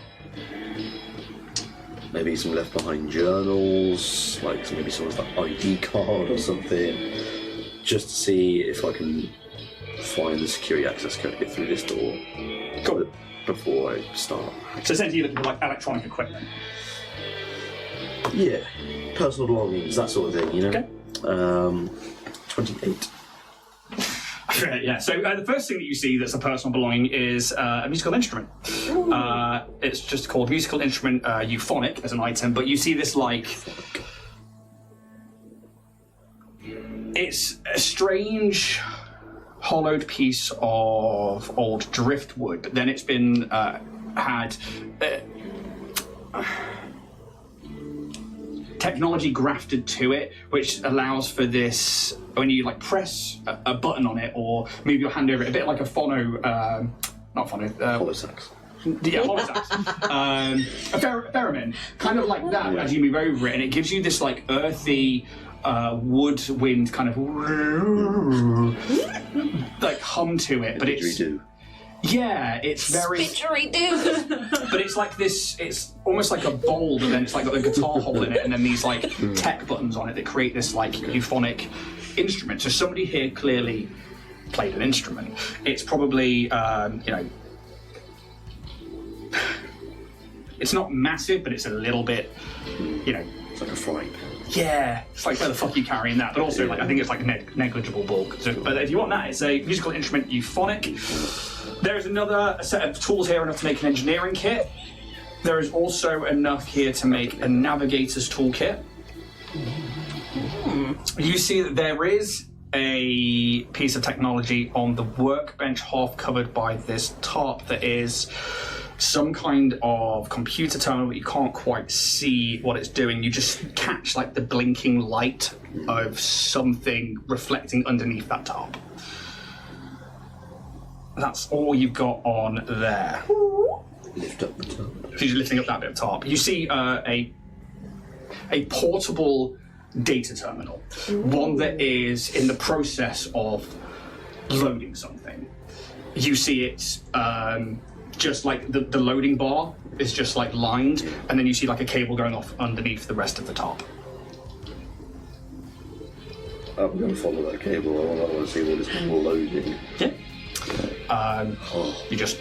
maybe some left behind journals, like maybe someone's like ID card or something, just to see if I can find the security access code to get through this door.
Cool.
Before I start.
So essentially you're looking for like electronic equipment.
Yeah, personal belongings, that sort of thing, you know?
Okay.
28.
Yeah, so the first thing that you see that's a personal belonging is a musical instrument. It's just called musical instrument euphonic as an item, but you see this like... It's a strange hollowed piece of old driftwood, but then it's been had... technology grafted to it, which allows for this, when you like press a button on it or move your hand over it, a bit like a
Holosax.
Yeah, holosax. A theremin, kind of like that as you move over it, and it gives you this like earthy woodwind kind of like hum to it, but it's... Yeah, it's very...
Spidgeridoo.
But it's like this, it's almost like a bowl, but then it's like got a guitar hole in it, and then these like tech buttons on it that create this like euphonic instrument. So somebody here clearly played an instrument. It's probably, it's not massive, but it's a little bit,
It's like a flight.
Yeah, it's like, where the fuck are you carrying that? But also, like, I think it's like a negligible bulk. So, but if you want that, it's a musical instrument euphonic. There is another set of tools here enough to make an engineering kit. There is also enough here to make a navigator's toolkit. You see that there is a piece of technology on the workbench half covered by this tarp that is some kind of computer terminal, but you can't quite see what it's doing. You just catch like the blinking light of something reflecting underneath that tarp. That's all you've got on there.
Lift up the top.
So you're lifting up that bit of tarp. You see a portable data terminal, one that is in the process of loading something. You see it just like the loading bar is just like lined, and then you see like a cable going off underneath the rest of the tarp.
I'm going to follow that cable. I want to see what it's loading.
Yeah. You just...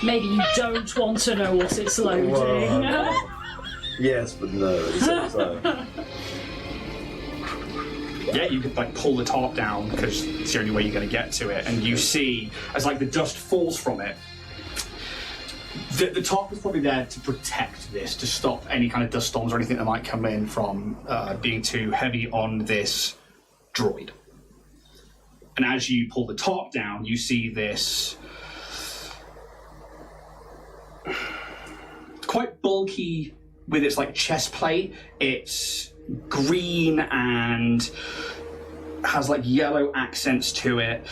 Maybe you don't want to know what it's loading.
Yes, but no.
Yeah, you could like pull the tarp down because it's the only way you're going to get to it, and you see as like the dust falls from it. The tarp is probably there to protect this, to stop any kind of dust storms or anything that might come in from being too heavy on this droid. And as you pull the tarp down, you see this quite bulky with its like chest plate. It's green and has like yellow accents to it,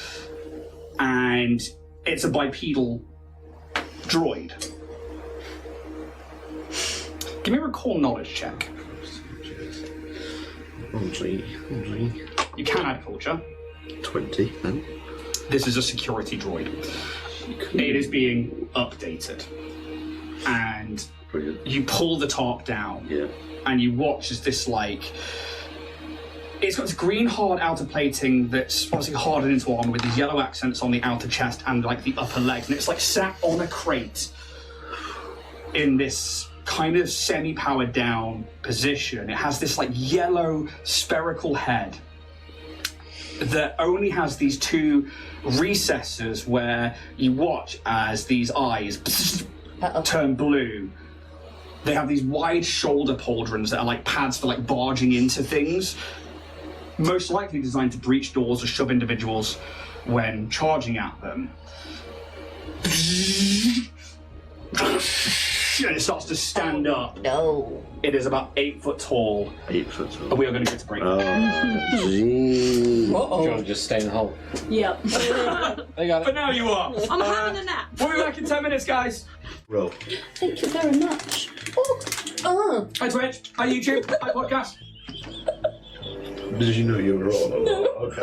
and it's a bipedal droid. Give me a recall knowledge check. You can add culture.
20 then.
This is a security droid. It is being updated, and
Brilliant.
you pull the tarp down.
Yeah.
And you watch as this like, it's got this green hard outer plating that's obviously hardened into armor with these yellow accents on the outer chest and like the upper legs, and it's like sat on a crate in this kind of semi-powered down position. It has this like yellow spherical head that only has these two recesses where you watch as these eyes turn blue. They have these wide shoulder pauldrons that are like pads for like barging into things, most likely designed to breach doors or shove individuals when charging at them. And it starts to stand up.
No.
It is about 8 foot tall.
8 foot tall.
And we are going to go to break.
Gee.
Do you want to just stay in the hole?
Yep.
They got
But
it.
now you are.
I'm having a nap.
We'll be back in 10 minutes, guys.
Roll.
Thank you very much.
Hi Twitch. Hi YouTube. Hi podcast.
Did you know you were on? No. Okay.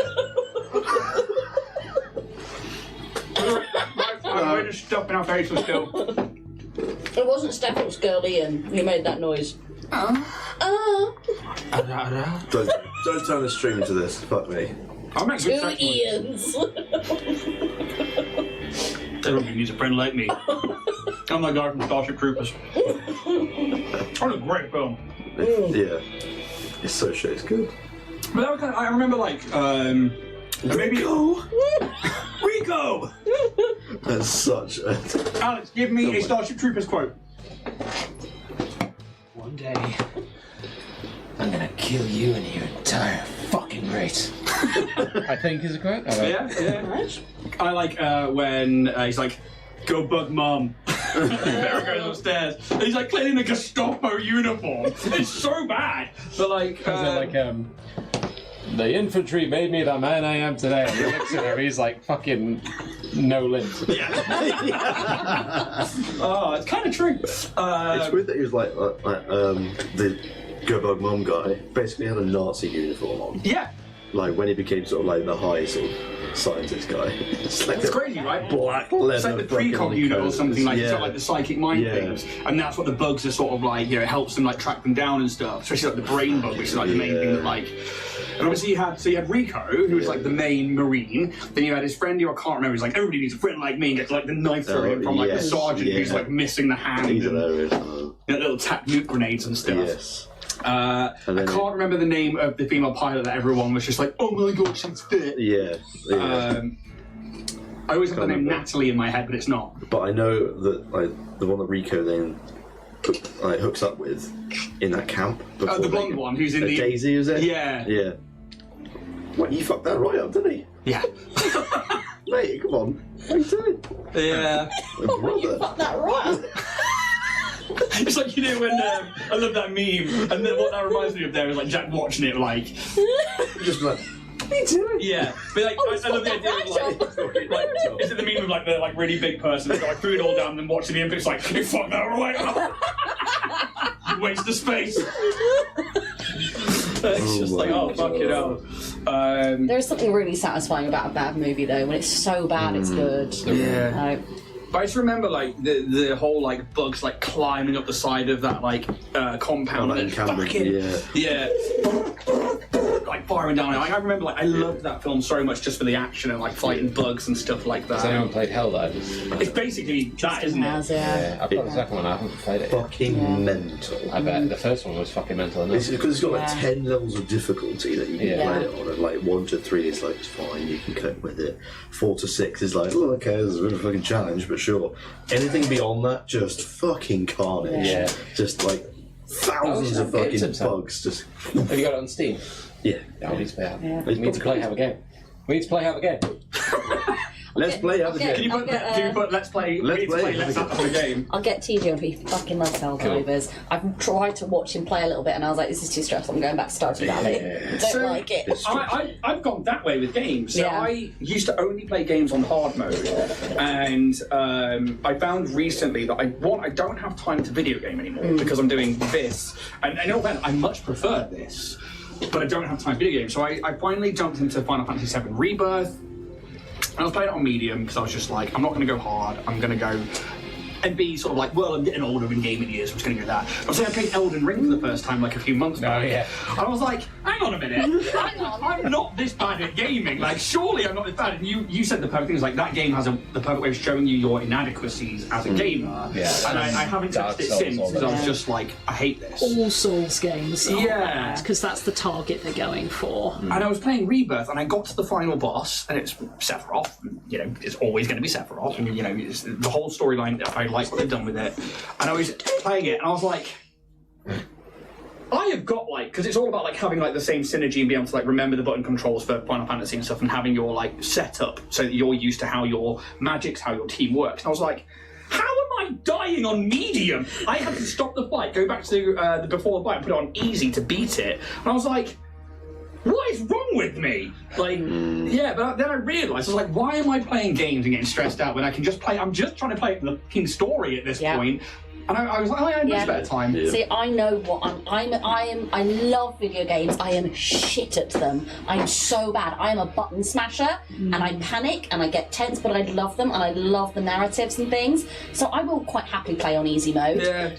We're just stuffing our faces still.
It wasn't Steffels girl Ian who made that noise.
Don't turn the stream into this. Fuck me.
I'll make good
2
sex
Ians.
Everybody needs a friend like me. I'm that guy from Starship Troopers. What a great film.
Yeah. It's so shit, it's good.
But that was kind of, I remember like, maybe Rico!
That's such a...
Alex, give me a Starship Troopers quote.
One day, I'm gonna kill you and your entire fucking race. I think is a quote.
Yeah. I like when he's like, go bug mom. Bear goes upstairs. And he's like clearly in a Gestapo uniform. It's so bad. But like,
the infantry made me the man I am today. And he looks at him, he's like fucking no limbs.
yeah. Oh, it's kind of true.
It's weird that he was like the Go Bug Mom guy basically had a Nazi uniform on.
Yeah.
Like when he became sort of like the high sort of scientist guy. It's like
It's crazy, right?
black leather.
It's like the pre-com unit or something like sort of like the psychic mind
Yeah.
things, and that's what the bugs are sort of like. You know, it helps them like track them down and stuff. Especially like the brain bug, which is like the main thing that like. And obviously you had Rico, who was like the main marine. Then you had his friend who I can't remember. He's like everybody needs a friend like me, and gets like the knife thrown from like the sergeant who's like missing the hand.
He's
and,
hilarious.
little tap nuke grenades and stuff.
Yes.
I can't remember the name of the female pilot that everyone was just like, oh my god, she's fit.
Yeah.
I always have the name Natalie in my head, but it's not.
But I know that like the one that Rico then hooks up with in that camp.
The blonde one who's in the
Daisy, is it?
Yeah.
Yeah. Well, he fucked that right up, didn't he?
Yeah.
Mate, come on. What are you doing?
Yeah.
My brother.
Fuck that right.
It's like, you know, when I love that meme, and then what that reminds me of there is like Jack watching it, like,
Just like, what are you doing?
yeah. But like, I love the idea of like, is it the meme of like the like really big person that's got like food all down and then watching the Olympics like, you fuck that right up. Waste of space. It's just like, oh, fuck it up.
There's something really satisfying about a bad movie, though. When it's so bad, it's good.
Yeah. But I just remember like the whole like bugs like climbing up the side of that like compound and fucking like firing down. Like, I remember like I loved that film so much just for the action and like fighting bugs and stuff like that.
Has anyone played Helldivers?
It's basically that, isn't it?
Yeah, I've got the second one. I haven't played it.
Fucking mental.
I bet the first one was fucking mental enough.
It's because it's got like 10 levels of difficulty that you can play it on, and like 1 to 3 is like it's fine, you can cope with it. 4 to 6 is like, oh, okay, this is a bit of a fucking challenge, but sure. Anything beyond that, just fucking carnage.
Yeah.
Just like thousands of fucking bugs. Just
Have you got it on Steam?
yeah.
Yeah, we need to play We need to play Have a Game. We need to play Have a Game.
Let's play other
Can
game.
you put let's play
Let's play
let's have the game?
I'll get TJ on. He fucking loves Helldivers. I've tried to watch him play a little bit, and I was like, "This is too stressful. I'm going back to Stardew Valley. Don't like it."
I've gone that way with games. So
Yeah.
I used to only play games on hard mode, and I found recently that I don't have time to video game anymore because I'm doing this, and in all fairness, I much prefer this, but I don't have time to video game. So I finally jumped into Final Fantasy VII Rebirth. I was playing it on medium because I was just like, I'm not going to go hard. I'm going to go and be sort of like, well, I'm getting older in gaming years. I'm just going to go that. I was saying I played Elden Ring for the first time like a few months back.
Oh, yeah.
And I was like, hang on a minute. I'm not this bad at gaming. Like, surely I'm not this bad. And you said the perfect thing. Is like, that game has the perfect way of showing you your inadequacies as a gamer.
Yeah.
And I haven't touched it since because I was just like, I hate this.
All Souls games are
Yeah.
because that's the target they're going for.
And I was playing Rebirth, and I got to the final boss, and it's Sephiroth. You know, it's always going to be Sephiroth, and you know, it's the whole storyline. I like what they've done with it. And I was playing it, and I was like, I have got like, because it's all about like having like the same synergy and being able to like remember the button controls for Final Fantasy and stuff, and having your like setup so that you're used to how your magics, how your team works. And I was like, how am I dying on medium? I had to stop the fight, go back to the before the fight, and put it on easy to beat it. And I was like, what is wrong with me? Like, yeah, but then I realised, I was like, why am I playing games and getting stressed out when I can just play, I'm just trying to play the fucking story at this point. And I was like, oh, I had much better time.
Yeah.
See, I know what I love video games. I am shit at them. I am so bad. I am a button smasher, and I panic and I get tense, but I love them and I love the narratives and things. So I will quite happily play on easy mode.
Yeah,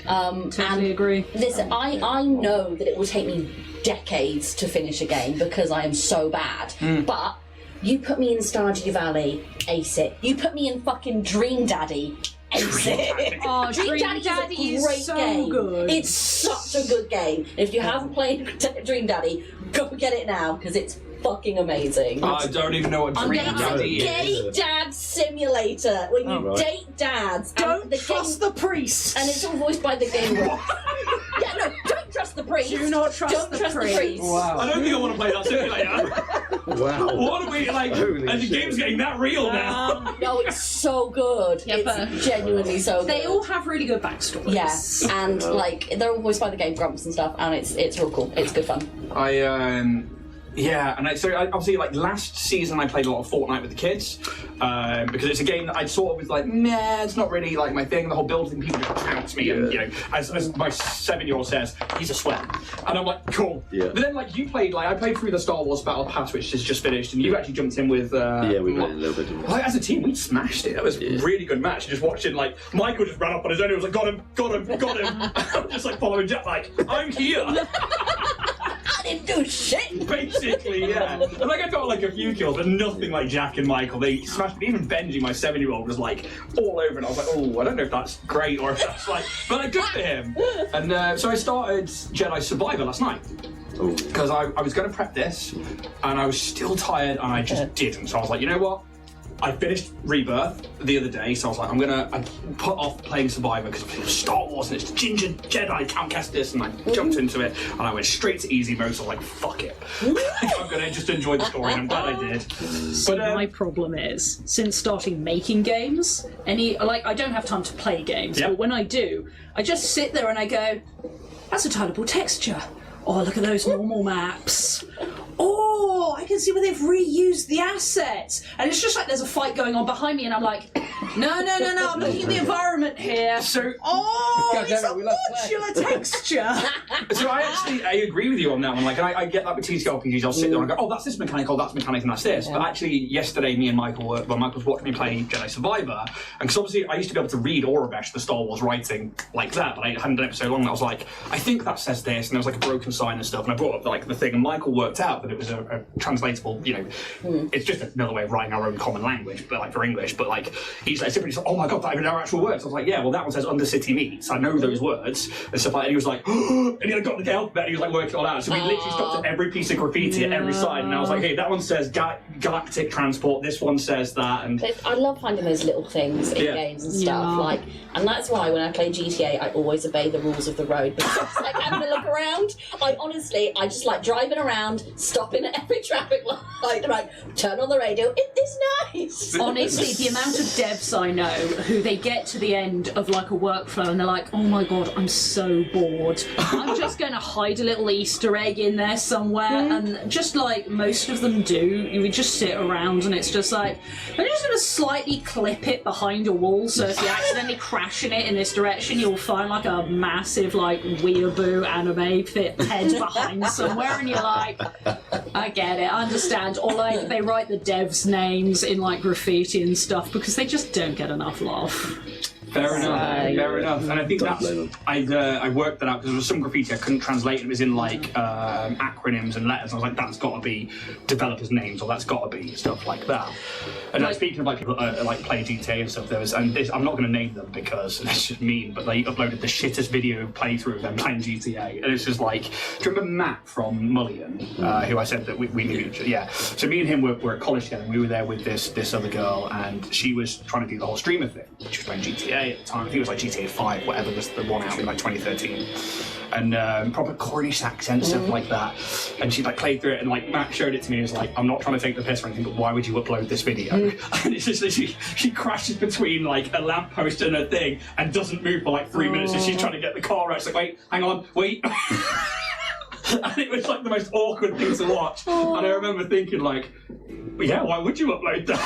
Totally agree.
Listen, I know that it will take me decades to finish a game because I am so bad. But You put me in Stardew Valley, ace it. You put me in fucking Dream Daddy, ace it.
Oh, Dream Daddy
is a great
so
game.
good.
It's such a good game. If you haven't played Dream Daddy, go get it now because it's fucking amazing.
I don't even know what Dream Daddy is.
Gay dad simulator where you date dads.
Don't trust the priest.
And it's all voiced by the game. Yeah, no, don't trust the priest.
Do not trust
Don't
the
trust the
priest.
priest.
I don't think I want to play that simulator.
Wow.
What are we like?
Holy
And the
shit.
game's getting that real now.
No, it's so good.
Yeah, but
it's genuinely so good.
They all have really good backstories.
Yes, and like they're all voiced by the game grumps and stuff, and it's real cool. It's good fun.
Yeah, and obviously, like last season, I played a lot of Fortnite with the kids because it's a game that I sort of was like, meh, it's not really like my thing. The whole building, people just pounce me, and you know, as my 7-year-old says, he's a sweat, and I'm like, cool.
Yeah.
But then, like you played, like I played through the Star Wars Battle Pass, which has just finished, and you actually jumped in with.
Yeah, we played a little bit.
Like, as a team, we smashed it. That was a really good match. Just watching, like Michael just ran up on his own. He was like, got him. I'm just like following Jack, like I'm here.
I didn't do shit.
Basically, yeah. And like I got like a few kills, but nothing like Jack and Michael. They smashed me. Even Benji, my 7-year-old, was like all over it. I was like, oh, I don't know if that's great or if that's like, but like good for him. And so I started Jedi Survivor last night. Because I was going to prep this, and I was still tired, and I just didn't. So I was like, you know what? I finished Rebirth the other day, so I was like, I put off playing Survivor because it was Star Wars and it's Ginger Jedi, Count Kestis, and I jumped into it, and I went straight to easy mode, so I was like, fuck it. I'm going to just enjoy the story, and I'm glad I did.
But my problem is, since starting making games, I don't have time to play games, but when I do, I just sit there and I go, that's a tileable texture. Oh, look at those normal maps. Oh, I can see where they've reused the assets. And it's just like there's a fight going on behind me, and I'm like, no, I'm looking at the environment here.
So,
it's a modular texture.
So I agree with you on that one. Like, and I get that with TTRPGs. I'll sit there and I go, oh, that's this mechanic, oh, that's mechanic, and that's this. But actually, yesterday, me and Michael Michael was watching me play Jedi Survivor, and because obviously I used to be able to read Aurebesh, the Star Wars writing, like that, but I hadn't done it for so long. And I was like, I think that says this, and there was like a broken sign and stuff, and I brought up like the thing, and Michael worked out that it was a translatable, you know, it's just another way of writing our own common language, but like for English. But like he's like simply just, oh my god, that even our actual words. I was like, yeah, well that one says Undercity Meats. I know those words and stuff like that. And he was like, and he got the alphabet. And he was like working it all out. So we literally stopped at every piece of graffiti at every side, and I was like, hey, that one says galactic transport. This one says that. And
I love finding those little things in games and stuff. Like, and that's why when I play GTA, I always obey the rules of the road because I just like having a look around. I just like driving around, stopping at every traffic light, right, turn on the radio, it is nice.
Honestly, the amount of devs I know who they get to the end of like a workflow and they're like, oh my god, I'm so bored. I'm just going to hide a little Easter egg in there somewhere, and just like most of them do, you would just sit around and it's just like, I'm just going to slightly clip it behind a wall, so if you accidentally crashing it in this direction, you'll find like a massive like weeaboo anime head behind somewhere, and you're like, I get it, I understand. Or like they write the devs' names in like graffiti and stuff because they just don't get enough love.
Fair enough. And I think I worked that out because there was some graffiti I couldn't translate. It was in like acronyms and letters. I was like, that's got to be developers' names, or that's got to be stuff like that. And like, speaking of like people like play GTA and stuff, there was, and this, I'm not going to name them because it's just mean, but they uploaded the shittest video playthrough of them playing GTA, and it's just like, do you remember Matt from Mullion, who I said that we knew? Yeah. So me and him were at college together, and we were there with this other girl, and she was trying to do the whole streamer thing. She was playing GTA at the time. I think it was like GTA 5, whatever was the one out in like 2013. And proper Cornish accent, stuff like that. And she like played through it, and like Matt showed it to me and was like, I'm not trying to take the piss or anything, but why would you upload this video? And it's just literally, she crashes between like a lamppost and a thing and doesn't move for like 3 minutes, and she's trying to get the car out. It's like, wait, hang on, wait. And it was like the most awkward thing to watch. And I remember thinking like, yeah, why would you upload that?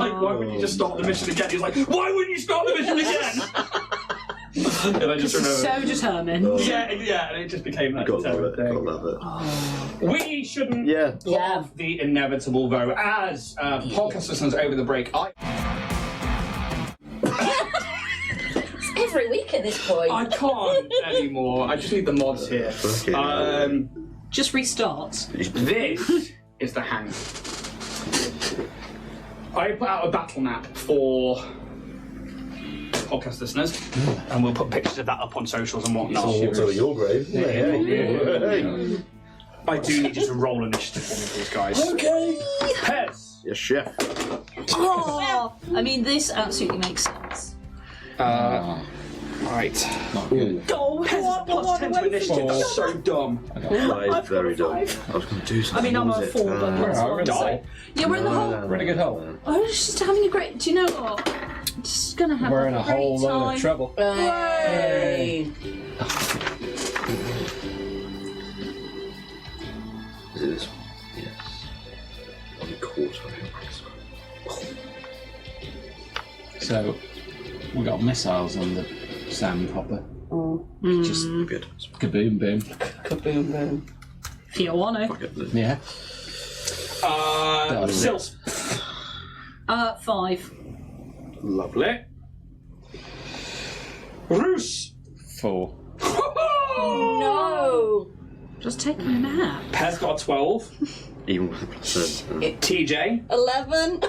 Like, why wouldn't you just start the mission again? He's like, why wouldn't you start the mission again? And I just remember,
so determined.
Yeah, and it just became that determined thing. We shouldn't put off the inevitable, though, as podcast listeners over the break.
Every week at this point.
I can't anymore. I just need the mods here.
Just restart.
This is the hang. I put out a battle map for podcast listeners, and we'll put pictures of that up on socials and whatnot.
It's over your grave. Hey.
I do need you to roll initiative for me, please, guys.
Okay.
Pez.
Yes, chef.
Oh, I mean, this absolutely makes sense.
Right.
Not good.
Oh,
Pez plus 10 to initiative. That's so dumb.
Five, very dumb. I was going to do something.
I mean, I'm a 4, but plus
Alright,
1.
die.
So. Yeah, we're in the hole.
We're in a good hole.
I was just having a great. Do you know what? I'm just gonna have
We're in a
great
whole load
time.
of trouble.
Yay.
Is it this one? Yes. 1/4
So, we got missiles on the sand hopper. Just
Good.
kaboom boom.
Kaboom boom.
If you want to.
Yeah.
Sills.
5.
Lovely. Roos.
4.
No.
Just taking a nap.
Pez got a 12.
Even with the percent.
TJ.
11.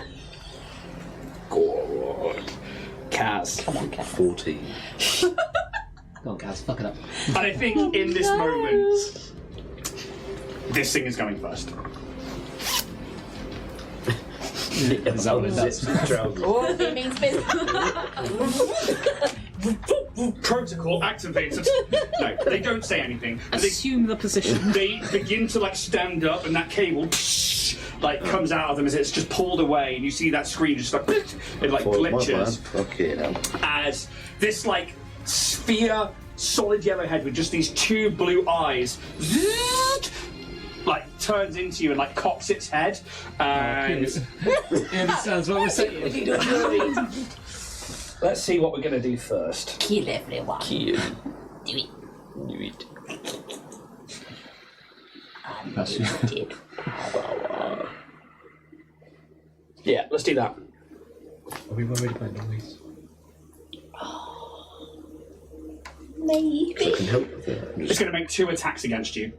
Good. Kaz.
Come on, Cat.
14.
Go on, Kaz, fuck it up.
And I think in this moment, this thing is going first.
Is that what it does?
Oh, it means business.
Protocol activated. No, they don't say anything. But they,
Assume the position.
they begin to like stand up, and that cable like comes out of them as it's just pulled away, and you see that screen just like it like glitches
Okay, now.
as this like sphere, solid yellow head with just these 2 blue eyes. Like turns into you and like cocks its head, and
It understands what we're saying.
let's see what we're gonna do first.
Kill everyone.
Kill.
Do it.
Do it.
That's
Did.
Yeah, let's do that.
Are we worried about noise?
Maybe.
I can help with that.
It's gonna make 2 attacks against you,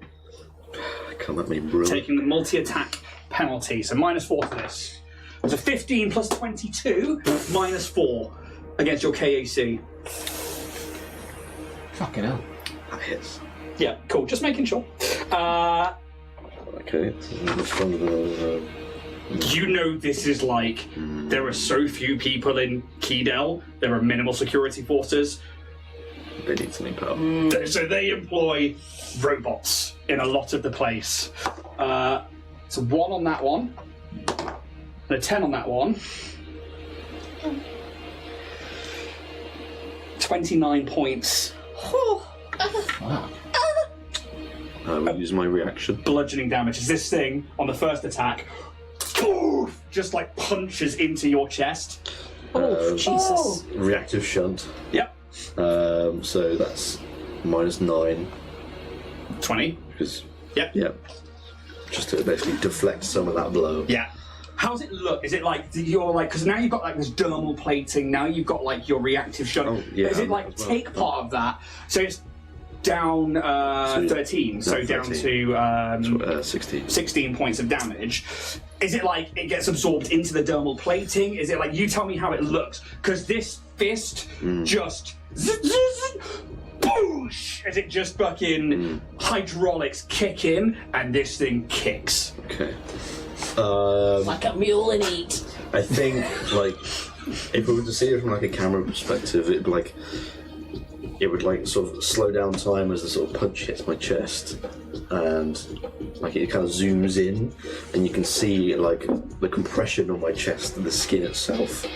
Come at me, bro.
taking the multi-attack penalty. So -4 for this. It's a 15 plus 22 -4 against your KAC.
Fucking hell.
That hits.
Yeah, cool. Just making sure.
Okay. This is much stronger than
You know this is like, there are so few people in Keydell, there are minimal security forces,
they need something powerful.
so they employ robots in a lot of the place. It's a 1 on that one, and a 10 on that one. 29 points.
Wow.
I will use my reaction.
Bludgeoning damage as this thing, on the first attack, poof, just like punches into your chest.
Oh, Jesus.
Reactive shunt.
Yep.
So that's -9.
20.
Because,
Yep.
yeah. Just to basically deflect some of that blow.
Yeah. How's it look? Is it like you're like, because now you've got like this dermal plating, now you've got like your reactive shunt.
Oh, yeah,
Is it like
as well.
take part of that? So it's down 13, so down
13.
to
16.
16 points of damage. Is it like it gets absorbed into the dermal plating? Is it like, you tell me how it looks? Because this fist just boosh, as it just fucking hydraulics kick in, and this thing kicks.
Okay.
Like a mule and eat.
I think, like, if we were to see it from like a camera perspective, it would like sort of slow down time as the sort of punch hits my chest, and like it kind of zooms in, and you can see like the compression on my chest and the skin itself.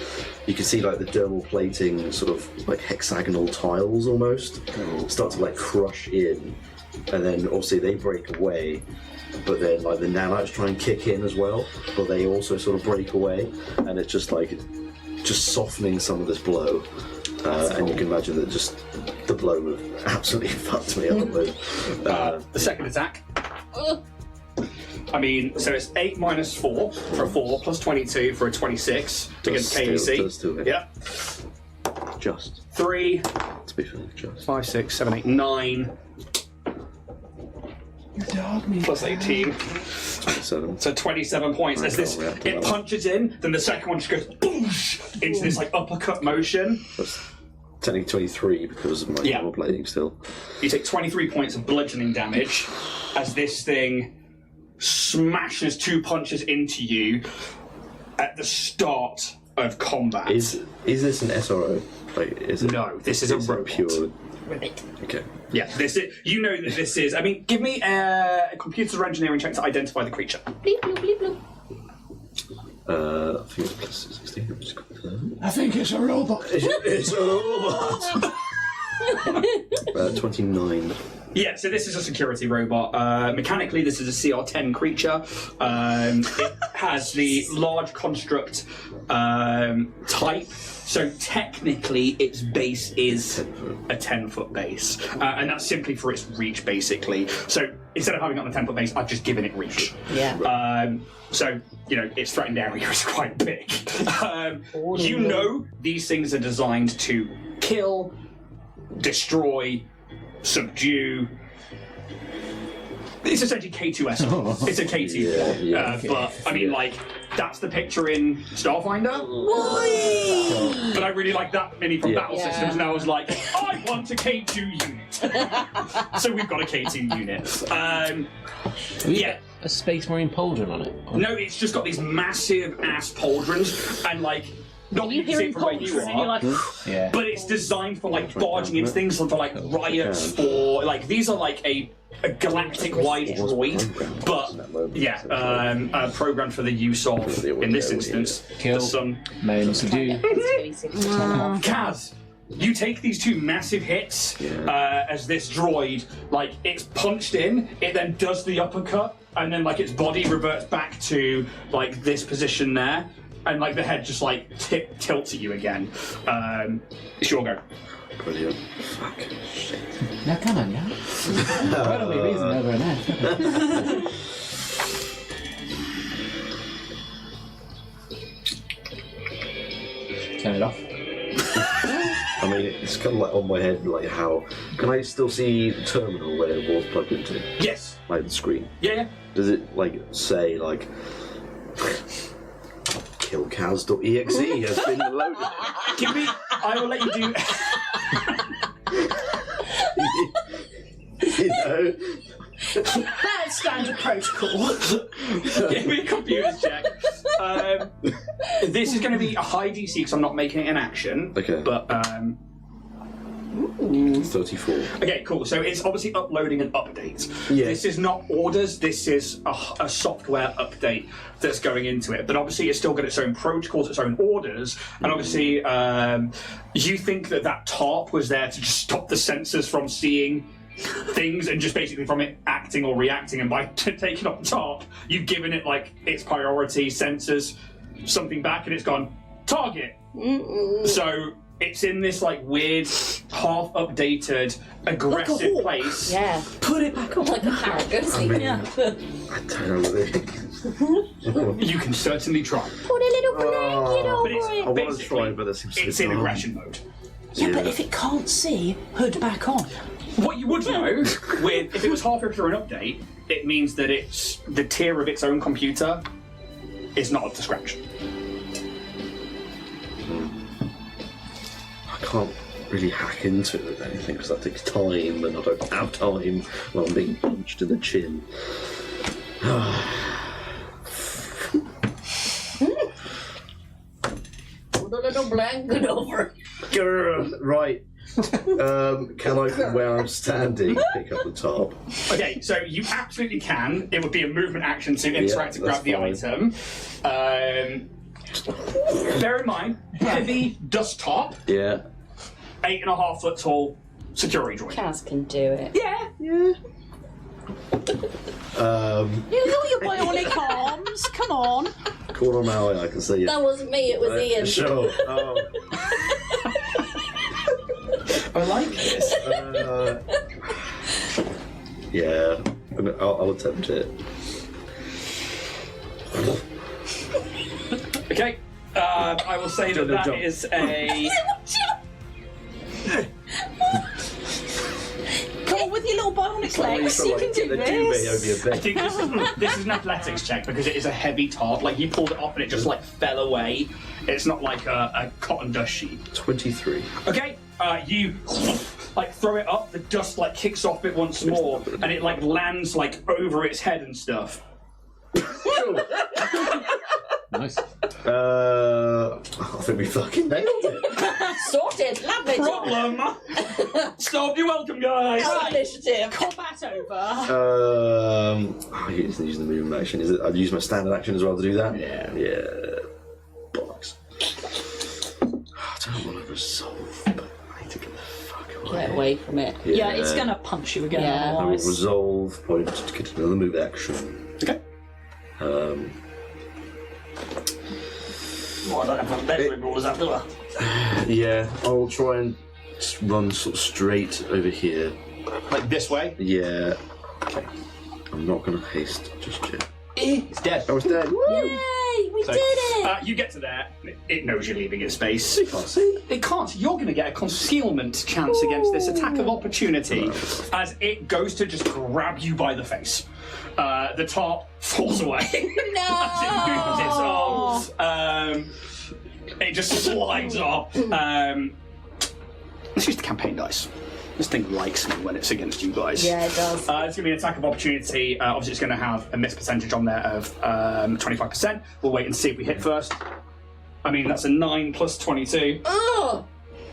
You can see like the dermal plating, sort of like hexagonal tiles almost, start to like crush in, and then obviously they break away. But then like the nanites try and kick in as well, but they also sort of break away, and it's just like softening some of this blow. And you can imagine that just the blow would have absolutely fucked me up.
The second attack. I mean, so it's 8 minus 4 for a 4, plus 22 for a 26 against KEC.
Does still hit.
Yeah.
Just
3,
to be fair, just
5, 6, 7, 8, 9. You're done. plus 18.
27.
So 27 points. As this, it punches in, then the second one just goes boosh into this like uppercut motion.
That's technically 23 because of my normal blading still.
You take 23 points of bludgeoning damage as this thing smashes 2 punches into you at the start of combat.
Is this an SRO? Like, is it?
No, this is a robot.
Pure.
Ribbit.
Okay.
Yeah, this is. You know that this is. I mean, give me a computer or engineering check to identify the creature.
Bleep, bloop, bleep, bloop.
I think it's plus 16. I'm just confirm.
I think it's a robot.
It's a robot. 29.
Yeah, so this is a security robot. Mechanically, this is a CR10 creature. It has the large construct type. So technically, its base is a 10-foot base, and that's simply for its reach, basically. So instead of having it on a 10-foot base, I've just given it reach.
Yeah.
So its threatened area is quite big. You know these things are designed to kill, destroy, subdue. It's essentially K2S. It's a K2. But I mean, like, that's the picture in Starfinder.
Why?
But I really like that mini from Battle Systems, and I was like, I want a K2 unit. So we've got a K2 unit.
A Space Marine pauldron on it?
No, it's just got these massive ass pauldrons, and like. Not
You
you can see
hearing
from where you
pauldron and you're
are,
like,
Yeah.
but it's designed for like barging into things, for like riots, for like these are like a galactic-wide droid, but programmed for the use of, in this instance,
Kill.
the sun.
Main subdue.
Kaz, you take these 2 massive hits as this droid, like, it's punched in, it then does the uppercut, and then like its body reverts back to like this position there. And like the head just like tilts at you again. It's your go.
Brilliant. Fuck. Shit.
Now come on, yeah. Why don't we reason over an F?
Turn it off.
I mean, it's kind of like on my head, like how... Can I still see the terminal where it was plugged into?
Yes.
Like the screen?
Yeah.
Does it, like, say, like... killcows.exe has been loaded.
Give me. I will let you do.
You know?
That's standard protocol.
Give me a computer check. This is going to be a high DC because I'm not making it an action.
Okay.
But
34.
okay, cool. So it's obviously uploading an update.
Yeah.
This is not orders. This is a software update that's going into it. But obviously, it's still got its own protocols, its own orders, and obviously, you think that tarp was there to just stop the sensors from seeing things and just basically from it acting or reacting. And by taking off the tarp, you've given it like its priority sensors something back, and it's gone target. So. It's in this like weird, half-updated, aggressive place.
Yeah.
Put it back on.
Like a parrot goes.
I mean,
Yeah.
I don't know.
You can certainly try.
Put a little blanket
But
over
it's,
it.
I want to
basically,
try, but that seems
it's
so
in
dumb.
aggression mode.
Yeah, but if it can't see, hood back on.
What you would know, with if it was halfway through an update, it means that it's the tier of its own computer is not up to scratch.
I can't really hack into it with anything because that takes time, and I don't have time when I'm being punched in the chin.
Put a little blanket over it.
Grr, right. Can I, where I'm standing, pick up the top?
Okay, so you absolutely can. It would be a movement action to interact to grab
that's
the item. Bear in mind, heavy dust top,
Yeah.
8.5 foot tall security droid.
Kaz can do it.
Yeah.
You got your bionic arms. Come on.
Corner of my eye, I can see it.
That wasn't me, it was Ian.
Sure.
I like this.
Yeah. I'll attempt it.
Okay. I will say that that
jump.
is a.
Come on with your little bionic
Lex, you can do this.
I think this is an athletics check because it is a heavy tarp. Like you pulled it off and it just like fell away. It's not like a cotton dust sheet.
23.
Okay, you like throw it up. The dust like kicks off it once more, and it like lands like over its head and stuff.
Nice.
I think we fucking nailed it.
Sorted. Lovely.
Problem. Stop. You're welcome, guys.
Initiative.
Combat over.
I used the movement action. Is it? I'd use my standard action as well to do that.
Yeah.
Yeah. Bollocks. I don't want to resolve, but I need to get the fuck away.
Get away from it.
Yeah, it's gonna punch you again.
Yeah.
I will
Otherwise.
resolve point to get another move action.
Okay. I don't have measuring rules after that.
Yeah, I'll try and just run sort of straight over here.
Like this way.
Yeah. Okay. I'm not going to haste just yet.
It's dead.
I was dead. Woo!
Yay! We did it.
You get to there. It knows you're leaving its space.
Can't see.
It can't. You're going to get a concealment chance against this attack of opportunity as it goes to just grab you by the face. The tarp falls away as it moves its arms. It just slides off. Let's use the campaign dice. This thing likes me when it's against you guys.
Yeah, it does.
It's going to be an attack of opportunity. Obviously, it's going to have a miss percentage on there of 25%. We'll wait and see if we hit first. I mean, that's a 9 plus 22.
Oh!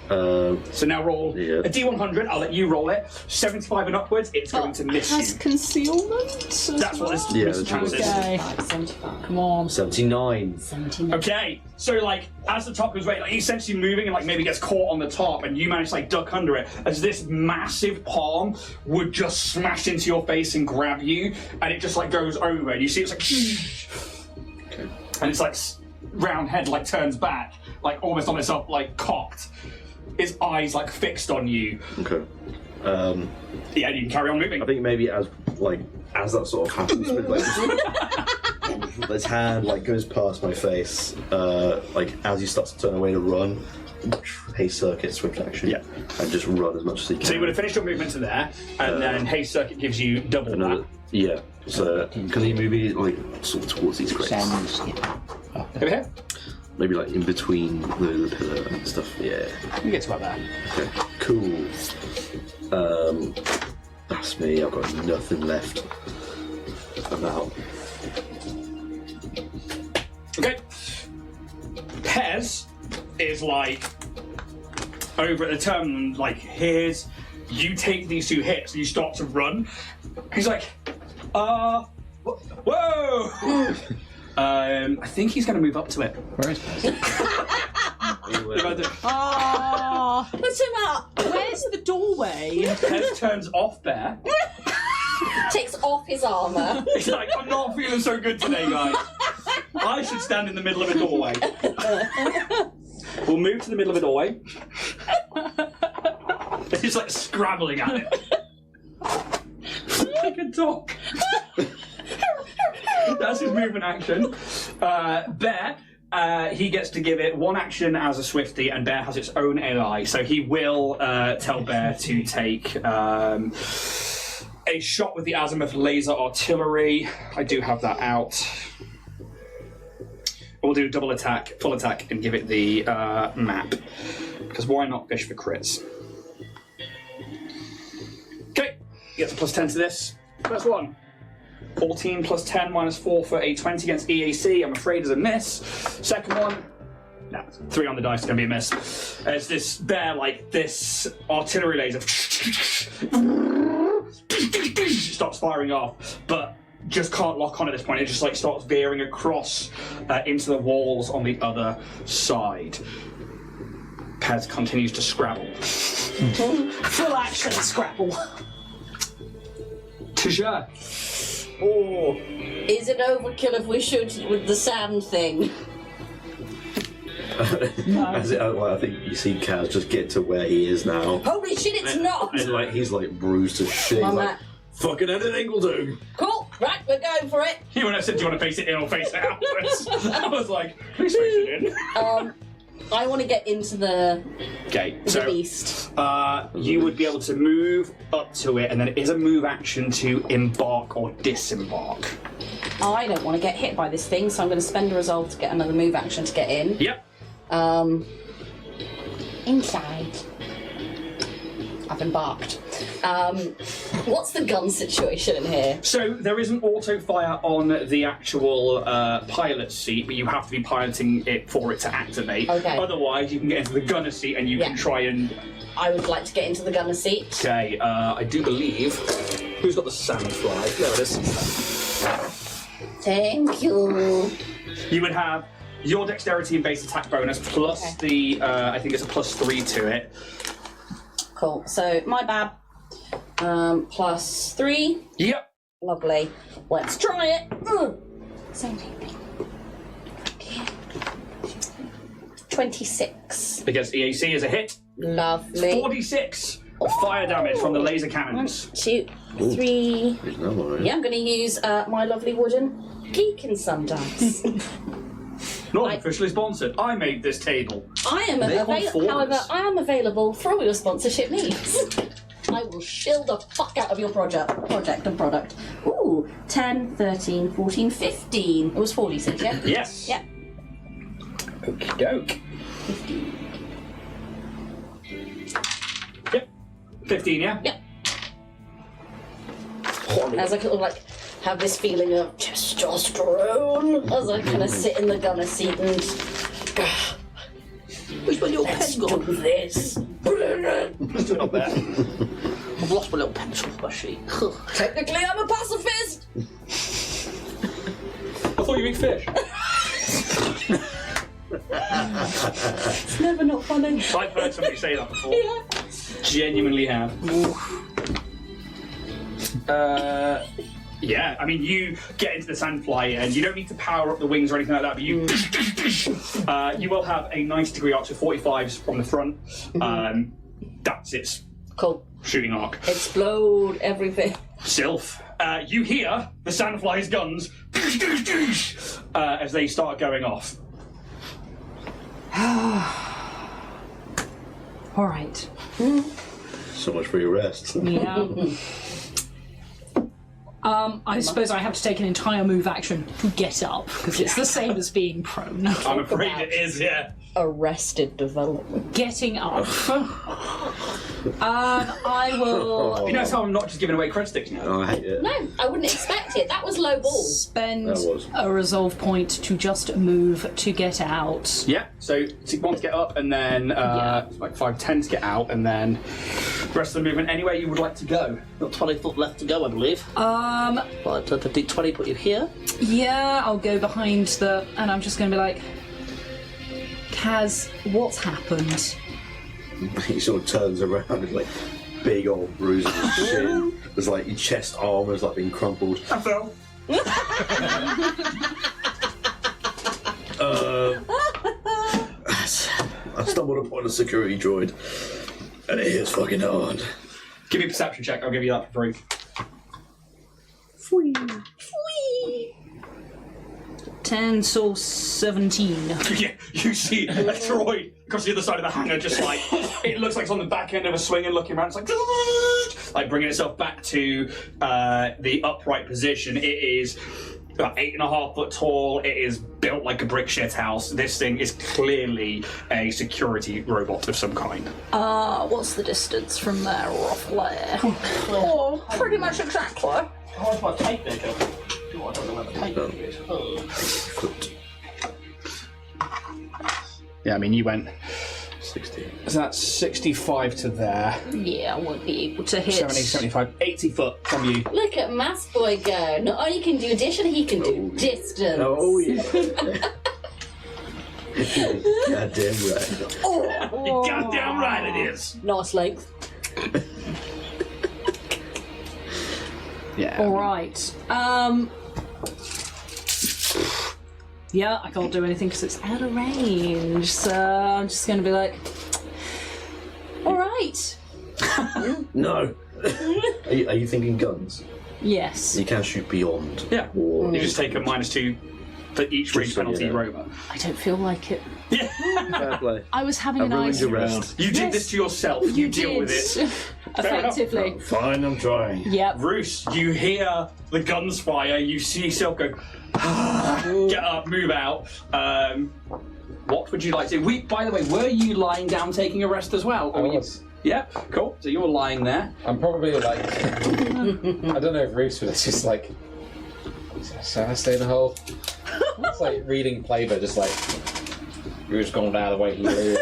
So now roll
Yeah.
a D100. I'll let you roll it. 75 and upwards, it's going to miss
Has
you.
concealment?
That's what this
Yeah,
miss
the
chance is.
Okay.
75.
Come on.
79.
17.
Okay, so like as the top goes away, like he's essentially moving and like maybe gets caught on the top, and you manage to like duck under it as this massive palm would just smash into your face and grab you, and it just like goes over, and you see it's like,
Okay.
and it's like round head like turns back, like almost on itself, like cocked. Its eyes like fixed on you.
Okay.
Yeah, you can carry on moving.
I think maybe as that sort of happens, with like its hand like goes past my face, like as you start to turn away to run, haste circuit, swift action,
Yeah.
and just run as much as you can.
So you would have finished your movement to there, and then haste circuit gives you double
Another,
that.
yeah. So can he maybe like sort of towards these crates?
Sounds.
Over here.
Maybe like in between the pillar and stuff. Yeah.
You get to about there.
Okay. Cool. That's me. I've got nothing left. About.
Okay. Pez is like over at the turn, like here's you take these 2 hits and you start to run. He's like, whoa! I think he's going to move up to it.
Where is Pez?
Oh,
Put him up.
where's the doorway?
Pez turns off there.
Takes off his armour.
He's like, I'm not feeling so good today, guys. I should stand in the middle of a doorway. We'll move to the middle of a doorway. He's like scrabbling at it. Like a dog. That's his movement action. Bear, he gets to give it 1 action as a Swifty, and Bear has its own AI, so he will tell Bear to take a shot with the Azimuth laser artillery. I do have that out. We'll do double attack, full attack, and give it the map. Because why not fish for crits? Okay, he gets a plus 10 to this. First one. 14 plus 10 minus 4 for a 20 against EAC. I'm afraid is a miss. Second one. No, 3 on the dice is going to be a miss. As this bear, like this artillery laser stops firing off, but just can't lock on at this point. It just like starts veering across into the walls on the other side. Pez continues to scrabble.
Full action scrabble.
Tajah.
Oh.
Is it overkill if we shoot it with the sand thing?
As it, I think you see Kaz just get to where he is now.
Holy shit, it's not!
And like he's like bruised to shit. He's like, fucking anything will do.
Cool, right, we're going for it.
When I said, do you want to face it in or face it outwards? I was like, please face it in.
I want to get into the
beast.
beast.
You would be able to move up to it, and then it is a move action to embark or disembark.
I don't want to get hit by this thing, so I'm going to spend a resolve to get another move action to get in.
Yep.
Inside. I've embarked. What's the gun situation in here?
So there is an auto fire on the actual pilot seat, but you have to be piloting it for it to activate.
Okay.
Otherwise, you can get into the gunner seat and you can try and.
I would like to get into the gunner seat.
Okay. I do believe. Who's got the sandfly? There it is.
Thank you.
You would have your dexterity and base attack bonus plus the. I think it's a +3 to it.
Cool. So my bad. +3.
Yep.
Lovely. Let's try it. Same thing. 26.
Against EAC is a hit.
Lovely.
46 of fire damage from the laser cannons.
1, 2, 3.
There's another one,
Yeah, I'm going to use my lovely wooden geek in some dice.
Not officially sponsored. I made this table.
I am however, I am available for all your sponsorship needs. I will shill the fuck out of your project and product. Ooh, 10, 13, 14, 15. It was 46, yeah?
Yes.
Yeah.
Okie doke.
15.
Yep. 15, yeah?
Yep. As I kind of like have this feeling of testosterone as I kind of sit in the gunner seat and
Where's my little
let's
pen gone?
do this.
Still not there.
I've lost my little pencil off my sheet.
Technically, I'm a pacifist.
I thought you eat fish.
It's never not funny.
I've heard somebody say that before.
Yeah.
Genuinely have. Yeah, I mean, you get into the sandfly and you don't need to power up the wings or anything like that, but you you will have a 90-degree arc, so 45s from the front. That's its
Cool.
shooting arc.
Explode everything.
Sylph, you hear the sandfly's guns as they start going off.
All right.
So much for your rest.
Yeah. I suppose I have to take an entire move action to get up, because it's the same as being prone.
I'm afraid it is, yeah.
Arrested development.
Getting up. I will
You notice how I'm not just giving away cred sticks now?
Oh, I hate it.
No, I wouldn't expect it. That was low ball.
spend
That was.
a resolve point to just move to get out.
Yeah, so 1 to get up, and then like 5, 10 to get out, and then the rest of the movement anywhere you would like to go.
Got 20 foot left to go, I believe. But the D20 put you here.
Yeah, I'll go behind and I'm just going to be like, Kaz, what's happened?
He sort of turns around with like big old bruises on his shin. There's like your chest arm is like being crumpled.
I fell.
I stumbled upon a security droid, and it is fucking hard.
Give me a perception check, I'll give you that for free.
10, so 17.
Yeah, you see a droid across the other side of the hangar, just like, it looks like it's on the back end of a swing and looking around, it's like bringing itself back to the upright position. It is about 8.5 foot tall. It is built like a brick shit house. This thing is clearly a security robot of some kind.
What's the distance from there, roughly?
Oh, pretty much exactly. Where's my tape there, Joe? I don't know where the tape is.
Foot.
Yeah, I mean, you went.
60.
So that's 65 to there.
Yeah, I won't be able to hit.
70, 75, 80 foot from you.
Look at Mass Boy go. Not only can do addition, he can do distance.
Oh yeah. Goddamn right.
You're goddamn right it is.
Nice length.
Yeah.
Alright. Yeah, I can't do anything because it's out of range, so I'm just going to be like, alright.
No. Are you thinking guns?
Yes.
You can shoot beyond.
Yeah.
Or
You just take a -2 for each range
so you
penalty
know.
robot.
I don't feel like it.
Fair play.
I was having
I
an
ruined
ice
your rest.
You did
Yes.
this to yourself. You deal with it.
Effectively.
Fine, I'm trying.
Yep.
Roos, you hear the guns fire. You see yourself go. Get up, move out. What would you like to do? By the way, were you lying down taking a rest as well?
I
Or you-
was.
Yeah, cool. So you were lying there.
I'm probably like, I don't know if Roos was just like, shall I stay in the hole? It's like reading Playboy, just like, Roos gone out of the way he lives.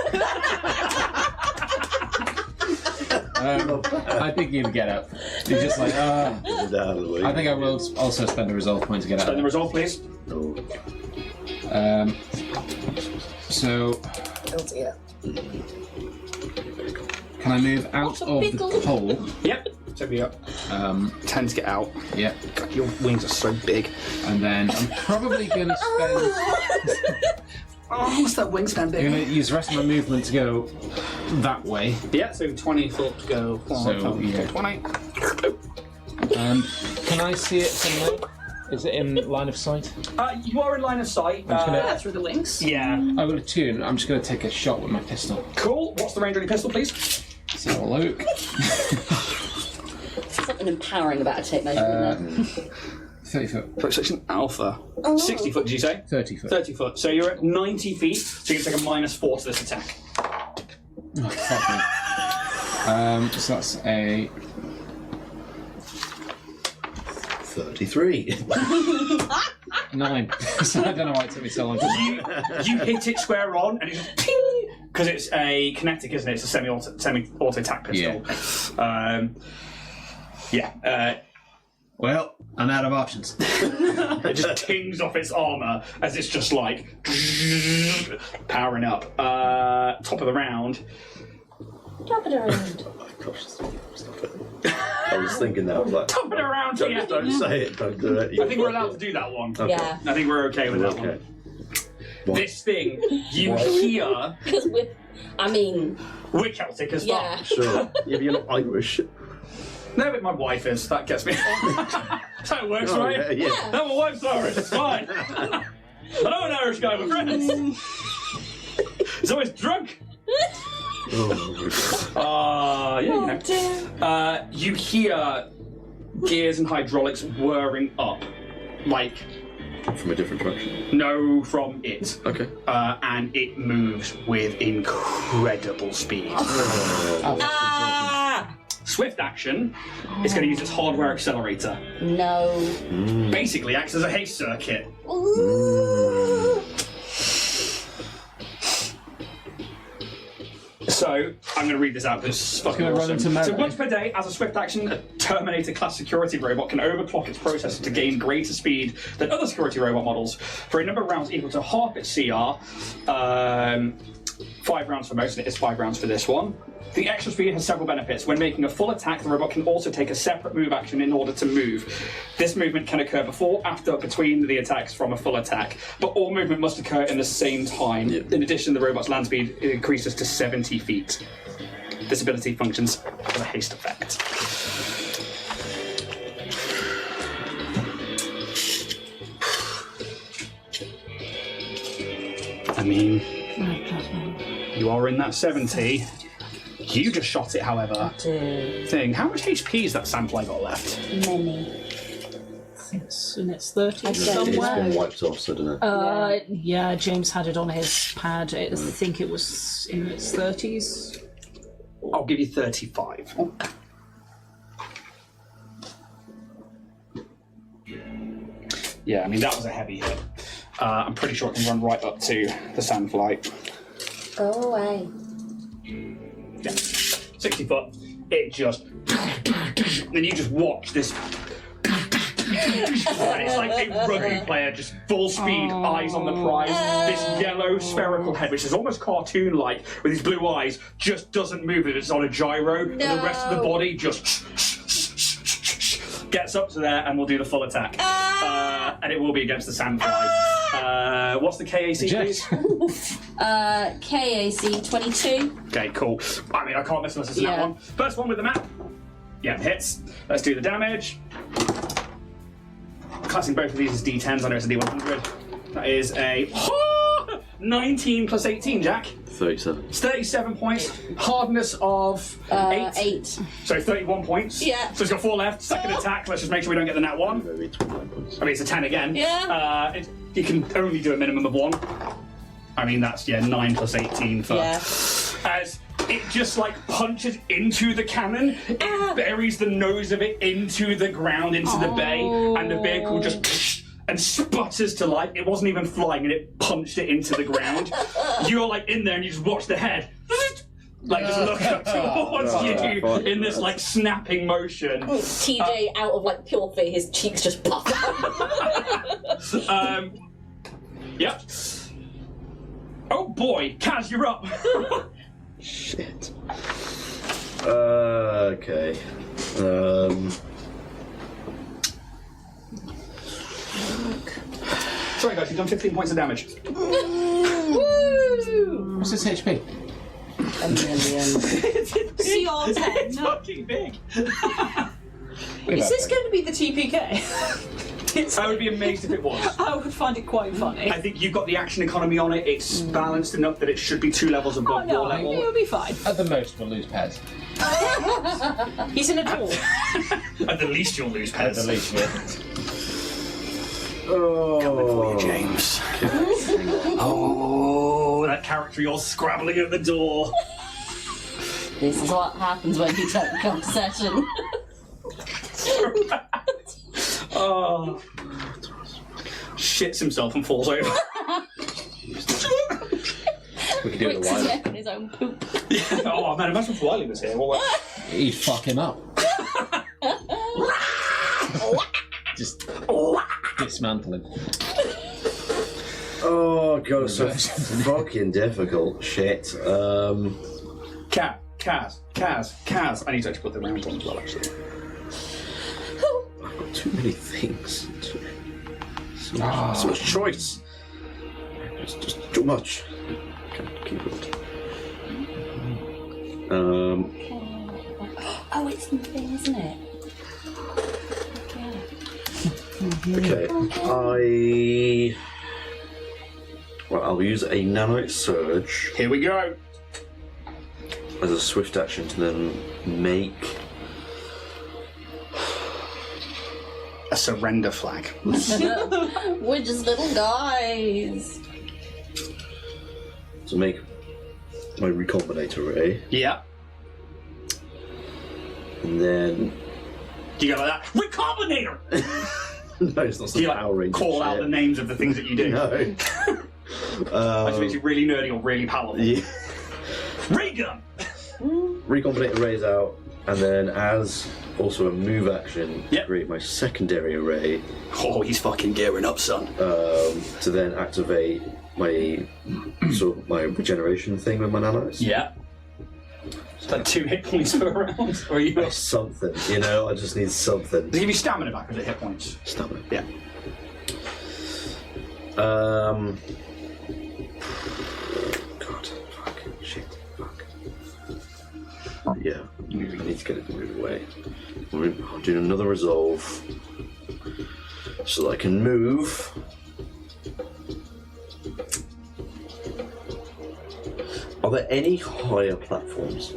I think you'd get up. You're just like,
Get out of the way.
I think I will also spend a resolve point to get out.
Spend the resolve, please.
Oh.
So,
Oh dear.
can I move out of the hole?
Yep. So we got 10 to get out.
Yeah.
God, your wings are so big.
And then I'm probably going to spend.
Oh, what's that wingspan
I'm
big?
going to use the rest of my movement to go that way.
Yeah, so 20 foot to go.
So, yeah.
20.
Can I see it somewhere? Is it in line of sight?
You are in line of sight.
Yeah, through the wings.
Yeah.
I will attune. I'm just going to take a shot with my pistol.
Cool. What's the range on your pistol, please?
See how I look.
Something empowering about a tape measure, isn't it?
30 foot.
Precision Alpha. 60 foot, did you say?
30 foot.
30 foot. So you're at 90 feet, so you can take a -4 to this attack.
Oh, fuck me. So that's a
33.
9. So I don't know why it took me so long to
You hit it square on, and it's ping! Because it's a kinetic, isn't it? It's a semi-auto attack pistol.
Well, I'm out of options.
It just tings off its armour as it's just like powering up. Top of the round.
Drop it around.
Oh, gosh, stop it. I was thinking that. I was like,
Top of the round here.
don't say it. Don't do it.
I think we're allowed to do that one.
Yeah.
I think we're okay with that
Okay.
one. This thing, you hear.
Because
We're Celtic as fuck.
yeah.
Sure. Yeah, but you're not Irish.
No, but my wife is. That gets me. That's how it works,
Oh,
right?
yeah, yeah.
No, my wife's Irish. It's fine. I know an Irish guy with friends. He's always drunk.
Oh,
Yeah, you know. You hear gears and hydraulics whirring up, like
from a different direction.
no from it,
Okay.
and it moves with incredible speed. Swift action is going to use its hardware accelerator.
No.
Basically, acts as a haste circuit.
Ooh.
So, I'm going to read this out because it's fucking
gonna run
awesome.
into melee.
So once per day, as a swift action, a Terminator-class security robot can overclock its processor to gain greater speed than other security robot models for a number of rounds equal to half its CR. 5 rounds for most, and it is 5 rounds for this one. The extra speed has several benefits. When making a full attack, the robot can also take a separate move action in order to move. This movement can occur before, after, between the attacks from a full attack, but all movement must occur in the same time.
Yep.
In addition, the robot's land speed increases to 70 feet. This ability functions as a haste effect. I mean, you are in that 70. You just shot it, however. Thing. How much HP has that sandfly got left?
Many.
It's in its 30s
I'd say
It's been
somewhere.
wiped off, so I don't know.
Yeah, James had it on his pad. I think it was in its 30s.
I'll give you 35. Yeah, I mean, that was a heavy hit. I'm pretty sure it can run right up to the sandfly.
Go away.
Yeah. 60 foot. It just. Then you just watch this. And it's like a rugby player, just full speed, eyes on the prize. This yellow spherical head, which is almost cartoon-like, with these blue eyes, just doesn't move. It's on a gyro, and the rest of the body just gets up to there, and we'll do the full attack. And it will be against the sandfly. What's the KAC, please?
KAC 22.
Okay, cool. I mean, I can't miss unless it's that one. First one with the map. Yeah, hits. Let's do the damage. Classing both of these as D10s, I know it's a D100. That is a 19 plus 18, Jack.
37.
It's 37 points. Hardness of 8. So 31 points.
Yeah.
So it's got 4 left. Second attack. Let's just make sure we don't get the nat 1.
Maybe 29 points.
I mean, it's a 10 again.
Yeah.
You can only do a minimum of 1. I mean, that's, 9 plus 18 for...
Yeah.
As it just, like, punches into the cannon, it buries the nose of it into the ground, into the bay, and the vehicle just... and sputters to life. It wasn't even flying, and it punched it into the ground. You're, like, in there, and you just watch the head... like, just look up towards you in this, like, snapping motion.
TJ out of, like, pure fear, his cheeks just puff out.
Yep. Oh boy, Kaz, you're up.
Shit. Okay.
Sorry guys, you've done 15 points of damage.
Woo!
What's this HP?
A million.
CR10.
It's fucking big.
Is this going to be the TPK?
I would be amazed if it was.
I would find it quite funny.
I think you've got the action economy on it. It's balanced enough that it should be 2 levels above your
it
level.
will be fine.
At the most, we'll lose Pez.
He's in a door.
At the least you'll lose
At
Pez.
the least, yeah.
Coming for you, James. Oh, that character you're scrabbling at the door.
This is what happens when you don't come to session.
Oh. Shits himself and falls over.
We could do it a
Wicks his
while.
neck on his own poop.
Oh man, imagine if Wiley was here. Well,
He'd fuck him up. Just dismantle him.
Oh god, it's so fucking difficult. Shit.
Kaz. I need to actually put the round on as well, actually.
I've got too many things. So much choice. It's just too much. Can't keep it.
Oh, it's the thing, isn't it?
Okay. I'll use a nanite surge
Here we go.
as a swift action to then make
A surrender flag.
We're just little guys.
to make my recombinator array,
Yeah.
and then
Do you go like that? Recombinator!
no, it's not
Do you
some
like
Power Ranger
call out
shit.
the names of the things that you do?
No.
That makes you really nerdy or really powerful.
Yeah.
Ray gun!
Recombinate arrays out, and then as also a move action,
Yep.
create my secondary array
Oh, he's fucking gearing up, son.
to then activate my my regeneration thing with my nanites.
Yeah. Is that 2 hit points per round? Or are you...
Something, I just need something.
Does it give you stamina back or is it hit points?
Stamina.
Yeah.
God, fuck, shit, fuck. Yeah, I need to get it moved away. I'll do another resolve so that I can move. Are there any higher platforms?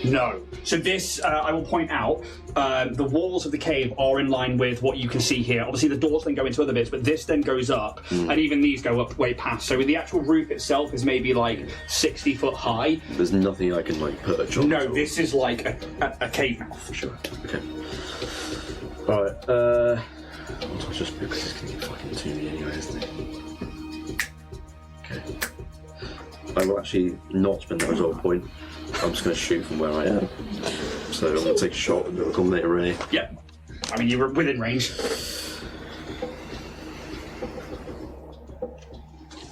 No. So this, I will point out, the walls of the cave are in line with what you can see here. Obviously the doors then go into other bits, but this then goes up, and even these go up way past. So the actual roof itself is maybe like 60 foot high.
There's nothing I can perch on.
No, this is like a cave mouth.
Sure. Okay. Alright, I'll just because it's gonna get fucking to me anyway, isn't it? Okay. I will actually not spend that resolve point. I'm just going to shoot from where I am. So I'm going to take a shot and do a combinate array.
Yeah. I mean, you're within range. Do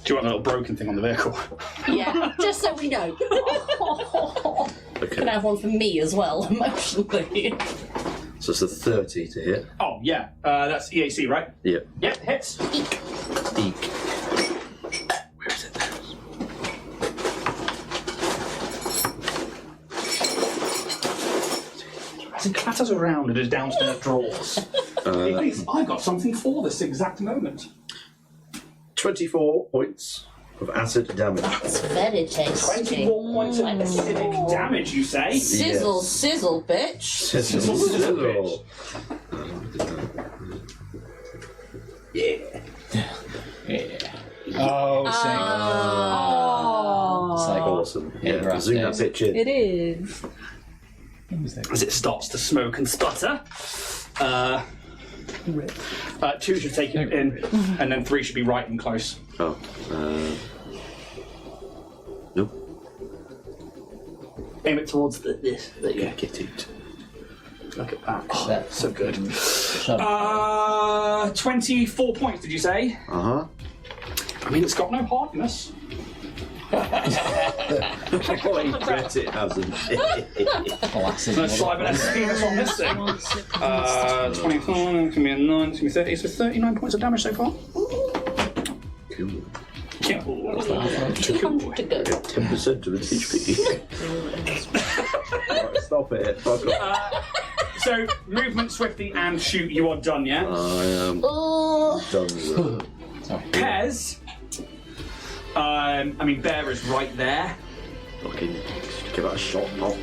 you want a little broken thing on the vehicle?
Yeah, just so we know.
Okay.
Can I have one for me as well, emotionally?
So it's a 30 to hit.
Oh, yeah. That's EAC, right?
Yeah.
Yeah, hits.
Eek. Where is it now?
As he clatters around in his downstairs drawers. He thinks, I've got something for this exact moment.
24 points of acid damage.
That's very tasty.
24 points of acidic damage, you say?
Sizzle, sizzle, bitch.
Sizzle, sizzle.
Yeah.
Oh,
It's like awesome. Yeah, zoom that pitch in.
It is.
As it starts to smoke and sputter. 2 should take it in, and then 3 should be right and close.
Oh. Nope.
Aim it towards this. There you go.
Get it.
Look at that. Oh, that's so good.
24
24 points, did you say?
Uh-huh.
I mean, it's got no hardness.
Oh, I bet it hasn't.
classic.
Let's try an experience on this thing. 24, it's going to be a 9, it's going to be 30. So 39 points of damage so far.
Cool.
200 to go.
10% of its HP. Right, stop it. Fuck off.
So, movement swiftly and shoot, you are done, yeah?
I am
Oh,
done.
Pez. I mean, Bear is right there.
Fucking give it a shot, pop.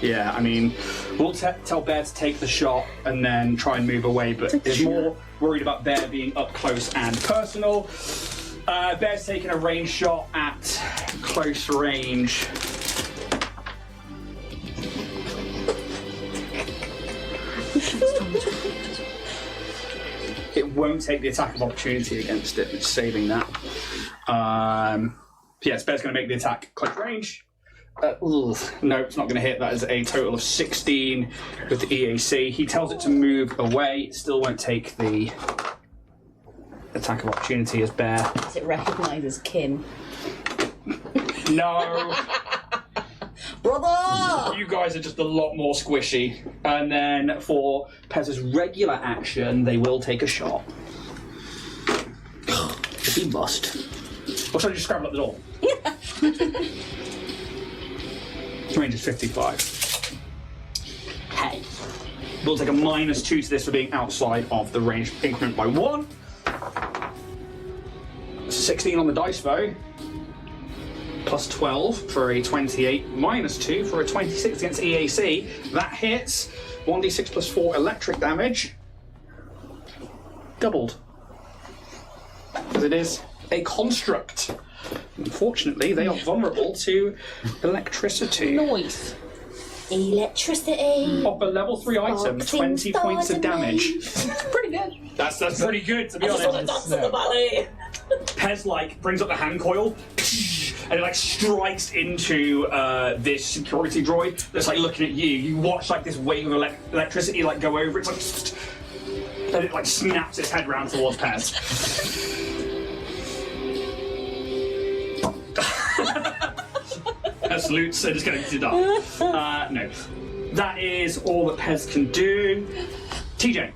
Yeah, I mean, we'll tell Bear to take the shot and then try and move away, but is more worried about Bear being up close and personal. Bear's taking a range shot at close range. It won't take the attack of opportunity against it, it's saving that. Bear's going to make the attack close range. No, it's not going to hit. That is a total of 16 with the EAC. He tells it to move away. It still won't take the attack of opportunity as Bear.
does it recognise Kim?
No!
Brother!
You guys are just a lot more squishy. And then for Pez's regular action, they will take a shot. If he must. Or should I just scramble up the door?
Yeah.
Range is 55. Hey. We'll take a -2 to this for being outside of the range increment by 1. 16 on the dice though. Plus 12 for a 28, -2 for a 26 against EAC. That hits. 1d6 plus 4 electric damage. Doubled. Because it is a construct. Unfortunately, they are vulnerable to electricity.
Noise. Electricity.
Of a level 3 item, 20 points of damage.
Pretty good.
That's pretty good, to be
I just want to
honest.
dance in the ballet.
Pez brings up the hand coil and it strikes into this security droid that's looking at you. You watch this wave of electricity go over. It's and it snaps its head round towards Pez. Salutes, so just going to do that. No. That is all that Pez can do. TJ.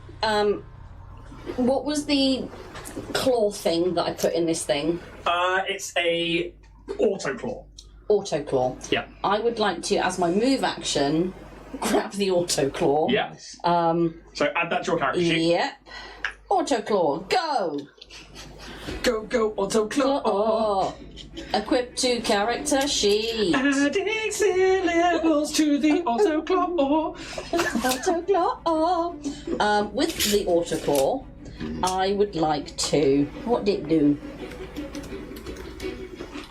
What was the claw thing that I put in this thing?
It's a auto claw.
Auto claw.
Yeah.
I would like to, as my move action, grab the auto claw.
Yeah. So add that to your character sheet.
Yep. Auto claw, go!
Go, auto claw.
Oh. Equip to character sheet.
Adding syllables to the auto claw.
Auto claw. With the auto claw, I would like to. What did it do?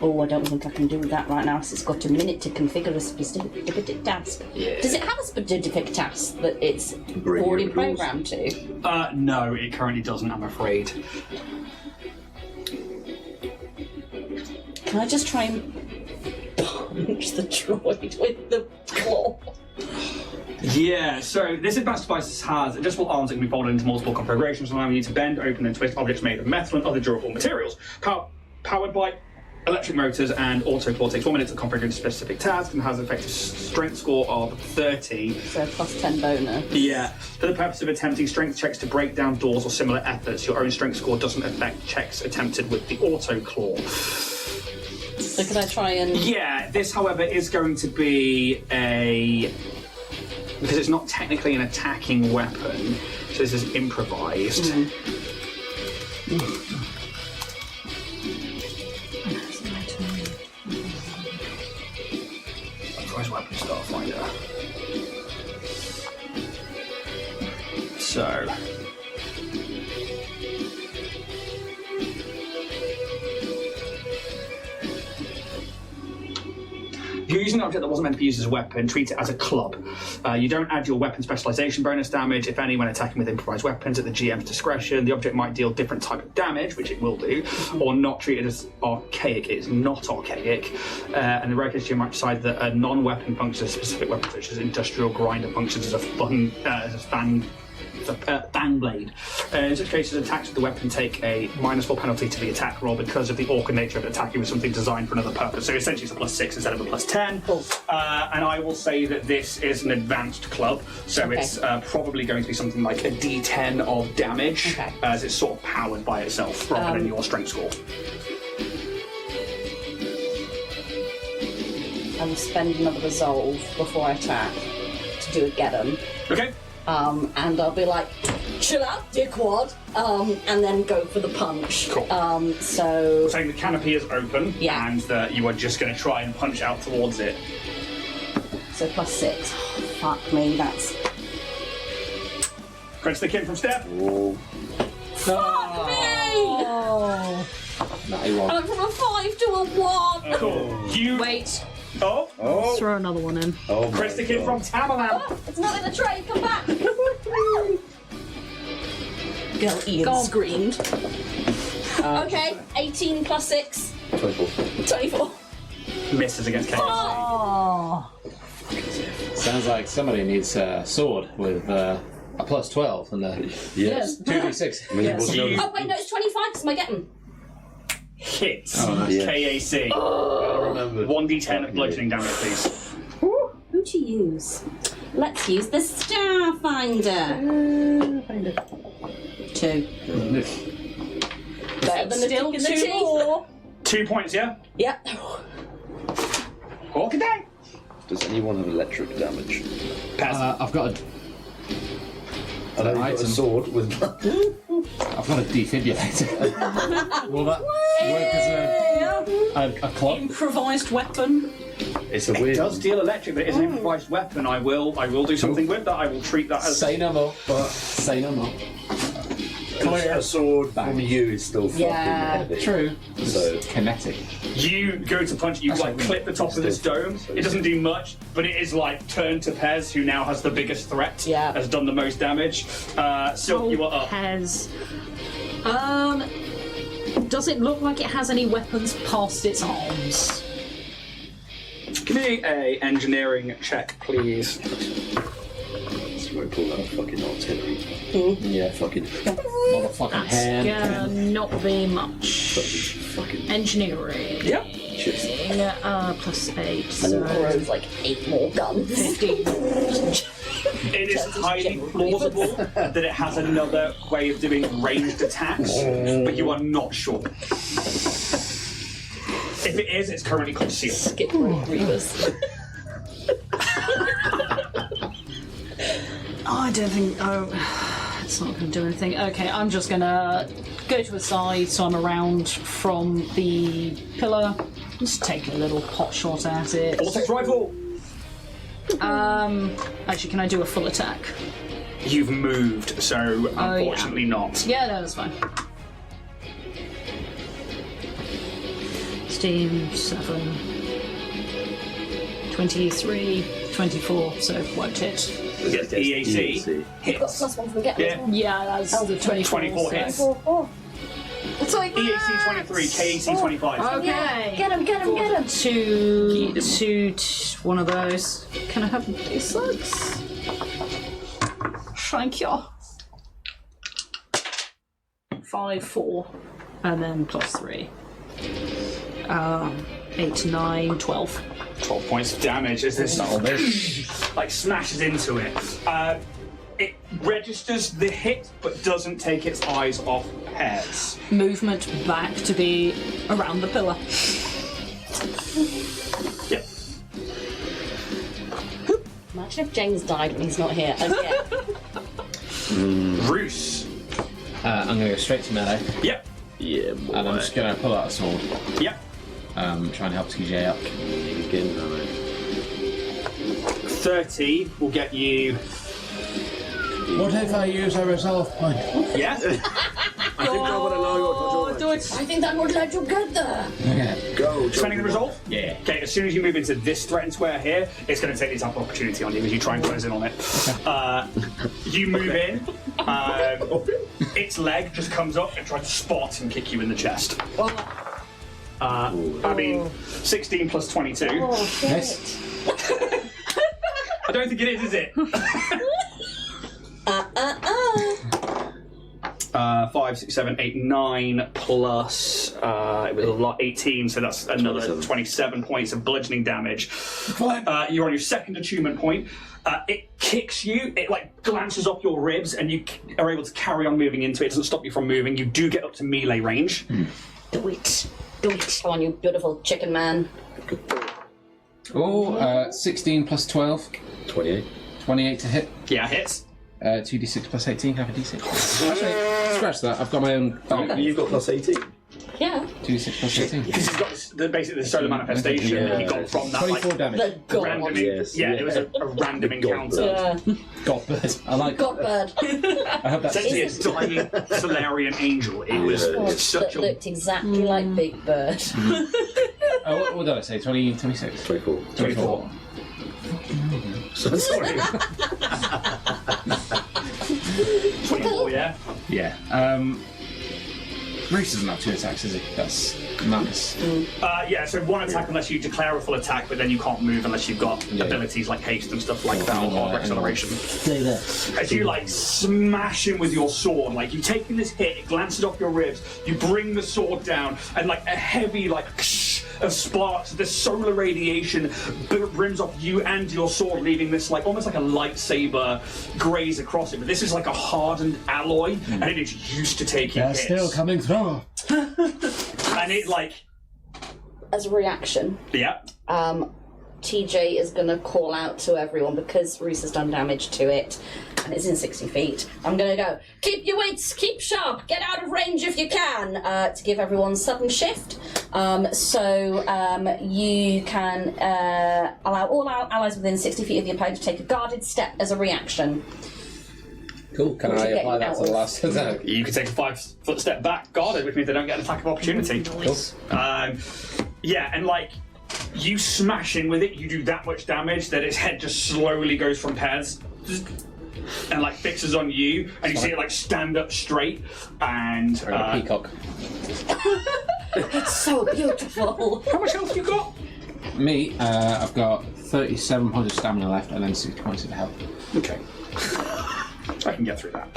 Oh, I don't think I can do that right now, because it's got a minute to configure a specific task.
Yeah.
Does it have a specific task that it's already programmed to?
No, it currently doesn't, I'm afraid.
Can I just try and punch the droid with the claw?
Yeah, so this advanced device has adjustable arms that can be folded into multiple configurations, allowing you to bend, open, and twist objects made of metal and other durable materials. Powered by electric motors and auto claw, takes 1 minute to configure a specific task and has an effective strength score of 30.
So plus 10 bonus.
Yeah. For the purpose of attempting strength checks to break down doors or similar efforts, your own strength score doesn't affect checks attempted with the auto claw.
So could I try and...
Yeah, this, however, is going to be because it's not technically an attacking weapon, so this is improvised. improvised weapon Starfinder. So. If you're using an object that wasn't meant to be used as a weapon, treat it as a club. You don't add your weapon specialization bonus damage, if any, when attacking with improvised weapons at the GM's discretion. The object might deal different type of damage, which it will do, or not treat it as archaic. It is not archaic. And the regular GM might decide that a non-weapon functions as a specific weapon, such as industrial grinder functions as a fang blade. In such cases, attacks with the weapon take a -4 penalty to the attack roll because of the awkward nature of attacking with something designed for another purpose. So essentially it's a +6 instead of a +10. And I will say that this is an advanced club, so it's probably going to be something like a D10 of damage, as it's sort of powered by itself rather than your strength score.
I will spend another resolve before I attack to do a get 'em.
Okay.
And I'll be like, chill out, dickwad, and then go for the punch.
Cool.
So
Saying the canopy is open,
Yeah.
and that you are just going to try and punch out towards it.
+6. Oh, fuck me, that's...
Crunch the kid from Steph.
Fuck me! I'm from a 5 to a 1!
Cool. You
Wait,
Oh,
throw another one in.
Crunch the kid from Tamalan.
Oh, it's not in the tray, come back! Girl Ian
Go on.
screamed. Okay, 18 +6. 24.
Misses against Kate.
Oh,
Sounds like somebody needs a sword with a +12 and a
Yes.
2d6.
You
Oh wait, no, it's 25 because my getting.
hits
Yeah.
KAC.
I remember.
1d10 of bludgeoning damage, please.
Who to use? Let's use the Starfinder. 2. Better than the
Still
tick in the
2
teeth.
more.
2 points, yeah?
Yep.
Okay, then.
Does anyone have electric damage?
Pass.
I've got a
I know you've got a
item.
sword with.
I've got a defibrillator. Will that work as a club?
Improvised weapon.
It's a
It
weird.
does deal electric, but it is an improvised weapon. I will do something with that. I will treat that as...
Say no more. Say no more.
A sword from you is still fucking
Yeah.
heavy.
True.
So
Kinetic.
You go to punch, you like clip the top of this dome. It doesn't do much, but it is like turned to Pez, who now has the biggest threat,
Yeah.
has done the most damage. Silk, you are up.
has. Does it look like it has any weapons past its arms?
Give me a engineering check, please.
you won't pull that fucking artillery. Yeah, fucking
Motherfucking
That's
hand.
gonna not be much.
fucking
Engineering.
Yep.
chips.
+8,
And
so
then grows like 8 more guns.
15.
It is highly plausible that it has another way of doing ranged attacks, but you are not sure. If it is, it's currently concealed.
Skip rope reavers.
I don't think. Oh, it's not going to do anything. Okay, I'm just going to go to a side so I'm around from the pillar. Just take a little pot shot at it.
Vortex rifle!
Actually, can I do a full attack?
You've moved, so unfortunately not.
Yeah, no, that's fine. Steam 7, 23, 24, so won't hit.
Yes, EAC
EAC.
hits.
+1 from the get
Yeah.
Yeah, that's the 24.
24
so-
hits.
It's like
EAC 23, KAC 25.
Okay.
Yeah. Get him, get him, get him.
Two, one of those. Can I have D6? Thank you. 5, 4, and then +3. 8, 9, 12.
12 points of damage as this like smashes into it. It registers the hit, but doesn't take its eyes off Pears.
Movement back to be around the pillar.
Yep.
Imagine if James died when he's not here. Okay.
Roos.
I'm going to go straight to melee,
Yep.
Yeah, boy.
and I'm just going to pull out a sword.
Yep.
Try and help TJ up.
Again,
30 will get you.
What if I use a resolve point?
Yeah.
I think I want to know your
Do it.
I think that would let you get there.
Okay.
Go.
Spending the resolve?
Yeah.
Okay, as soon as you move into this threatened square here, it's going to take the attack of opportunity on you as you try and close in on it. You move in, its leg just comes up and tries to spot and kick you in the chest. I mean, 16 plus 22.
Oh, shit.
Yes.
I don't think it is it? 5, 6, 7, 8, 9 plus it was a lot 18, so that's another 27 points of bludgeoning damage. You're on your second attunement point. It kicks you, it like glances off your ribs, and you are able to carry on moving into it. It doesn't stop you from moving. You do get up to melee range.
Do it. Do it. Come on, you beautiful chicken man.
Oh, 16 plus 12.
28.
28 to hit.
Yeah, hits.
2d6 plus 18, have a d6. Actually, scratch that, I've got my own bag.
You've got plus 18.
Yeah.
2d6 plus 18.
Because he's got basically the solar manifestation that he got from that
24
like,
damage.
The god.
random.
Yes,
It was a random encounter.
Yeah.
Godbird. I like
God bird.
I hope that's
Essentially, a dying Solarian angel. It was such
That
a.
looked exactly like Big Bird.
what did I say? 20, 26?
24.
24.
Sorry.
24, yeah.
Yeah. Reese doesn't have 2 attacks, is he? That's madness.
Yeah, so 1 attack unless you declare a full attack, but then you can't move unless you've got abilities like haste and stuff like that, or hard acceleration.
Stay there.
As you like smash him with your sword, like you've taken this hit, it glances off your ribs, you bring the sword down, and like a heavy like of sparks, the solar radiation rims off you and your sword, leaving this like almost like a lightsaber graze across it. But this is like a hardened alloy, and it is used to taking
They're
hits.
still coming through.
And it like,
As a reaction,
yeah.
TJ is going to call out to everyone because Reese has done damage to it and it's in 60 feet. I'm going to go, keep your wits, keep sharp, get out of range if you can, to give everyone sudden shift. So you can allow all our allies within 60 feet of the opponent to take a guarded step as a reaction.
Cool. Can I apply that to the last attack?
You can take a 5-foot step back, guarded, which means they don't get an attack of opportunity.
Cool.
Yeah, and like, you smash in with it, you do that much damage that its head just slowly goes from pads and like fixes on you, and you see it like stand up straight and
Peacock.
It's so beautiful.
how much health you got?
Me, I've got 37 points of stamina left and then 60 points of health.
Okay. I can get through that.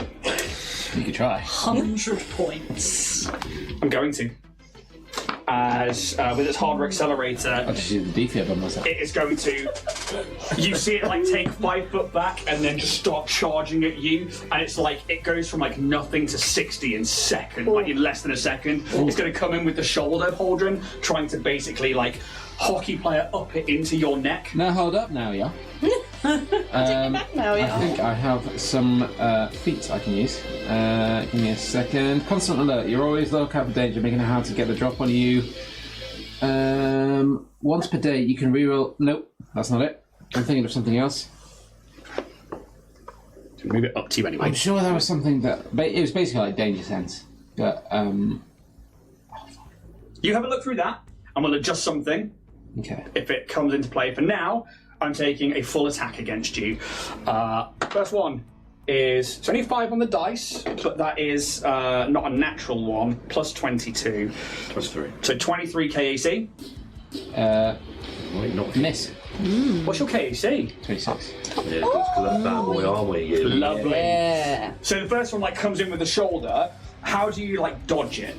You could try.
100 points.
I'm going to. As with its hardware accelerator,
I'll just use the defib on myself.
it is going to. You see it like take 5 foot back and then just start charging at you, and it's like it goes from like nothing to 60 in second, like in less than a second. It's going to come in with the shoulder pauldron, trying to basically like hockey player up it into your neck.
Now hold up now, yeah.
Now,
I think I have some feats I can use. Give me a second. Constant alert. You're always look out for danger, making it hard to get the drop on you. Once per day, you can reroll. Nope, that's not it. I'm thinking of something else.
Move it up to you anyway.
I'm sure there was something that it was basically like danger sense, but
You have a look through that, and we'll adjust something
okay.
if it comes into play. For now, I'm taking a full attack against you. First one is it's only 5 on the dice, but that is not a natural one. Plus 22,
23.
so 23 KAC.
Might not.
Miss.
What's your KAC?
26.
Yeah, because that bad boy armor you get.
Lovely.
yeah.
So the first one like comes in with the shoulder. How do you like dodge it?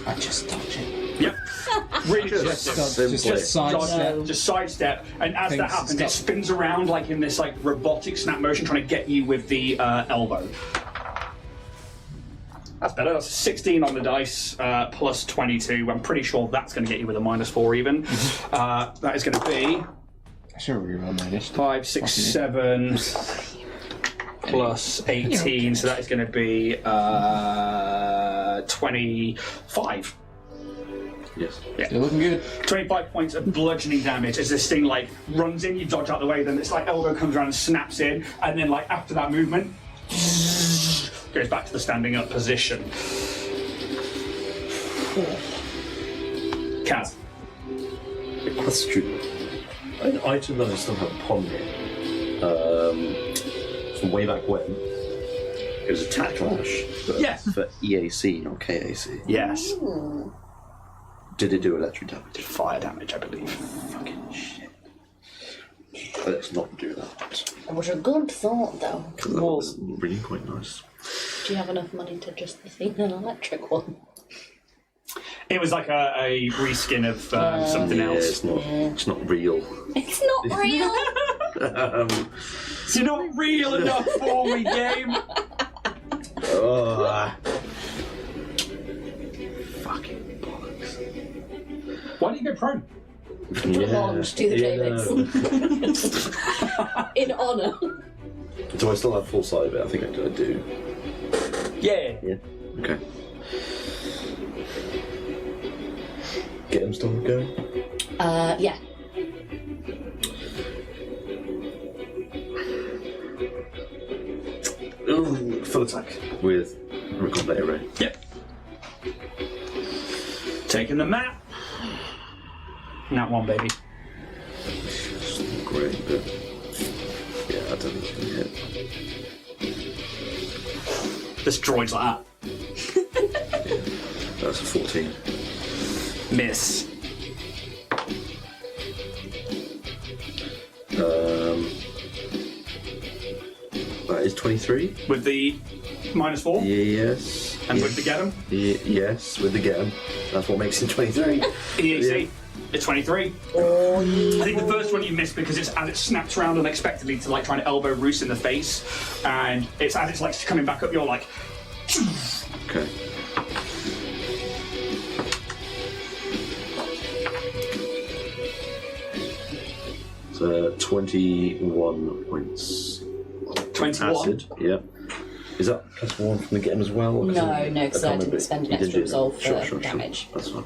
I just dodge it.
Yep. Really
Just
just
simply.
sidestep.
Just sidestep, and as that
Things
happens, it
stop.
spins around like in this like robotic snap motion, trying to get you with the elbow. That's better. That's 16 on the dice, plus 22. I'm pretty sure that's going to get you with a -4 even. That is going to be
I should reroll my list.
5, 6, 7 plus 18. So that is going to be 25.
Yes.
Still looking good.
25 points of bludgeoning damage as this thing like runs in, you dodge out the way, then this like elbow comes around and snaps in, and then like after that movement, goes back to the standing up position. Kaz.
That's true. An item that I still have upon me, from way back when, it was attack lash. But
Yes.
For EAC, not KAC.
Yes.
Did it do electric damage?
Fire damage, I believe.
Fucking shit. Let's not do that.
It was a good thought, though.
That was really quite nice.
Do you have enough money to just think an electric one?
It was like a reskin of something
Yeah,
else.
it's not real.
It's not real!
You're not real enough for me, game!
Fucking bollocks.
Why do you go prone?
Belongs to the J-Mix. In honour.
Do I still have full sight of it? I think I do.
Yeah.
Yeah. Okay. Get him still going?
Yeah.
Ooh, full attack with combat array.
Yep. Taking the map. Not one, baby.
It's not great, but yeah, I don't think you can hit.
This droid's like that.
That's a 14.
Miss.
That is 23.
With the -4?
Yes.
And
yes.
with the get 'em?
Yes, with the get 'em. That's what makes it 23.
EAC. It's 23. I think the first one you missed because it's as it snaps around unexpectedly to like trying to elbow Roos in the face, and it's as it's like coming back up, you're like.
Okay. So 21 points.
21.
Acid. Yep. Is that +1 from the get 'em as well? or
No,
it-
no, because I didn't spend an
you didn't
extra
do that.
resolve for
Sure.
damage.
That's fine.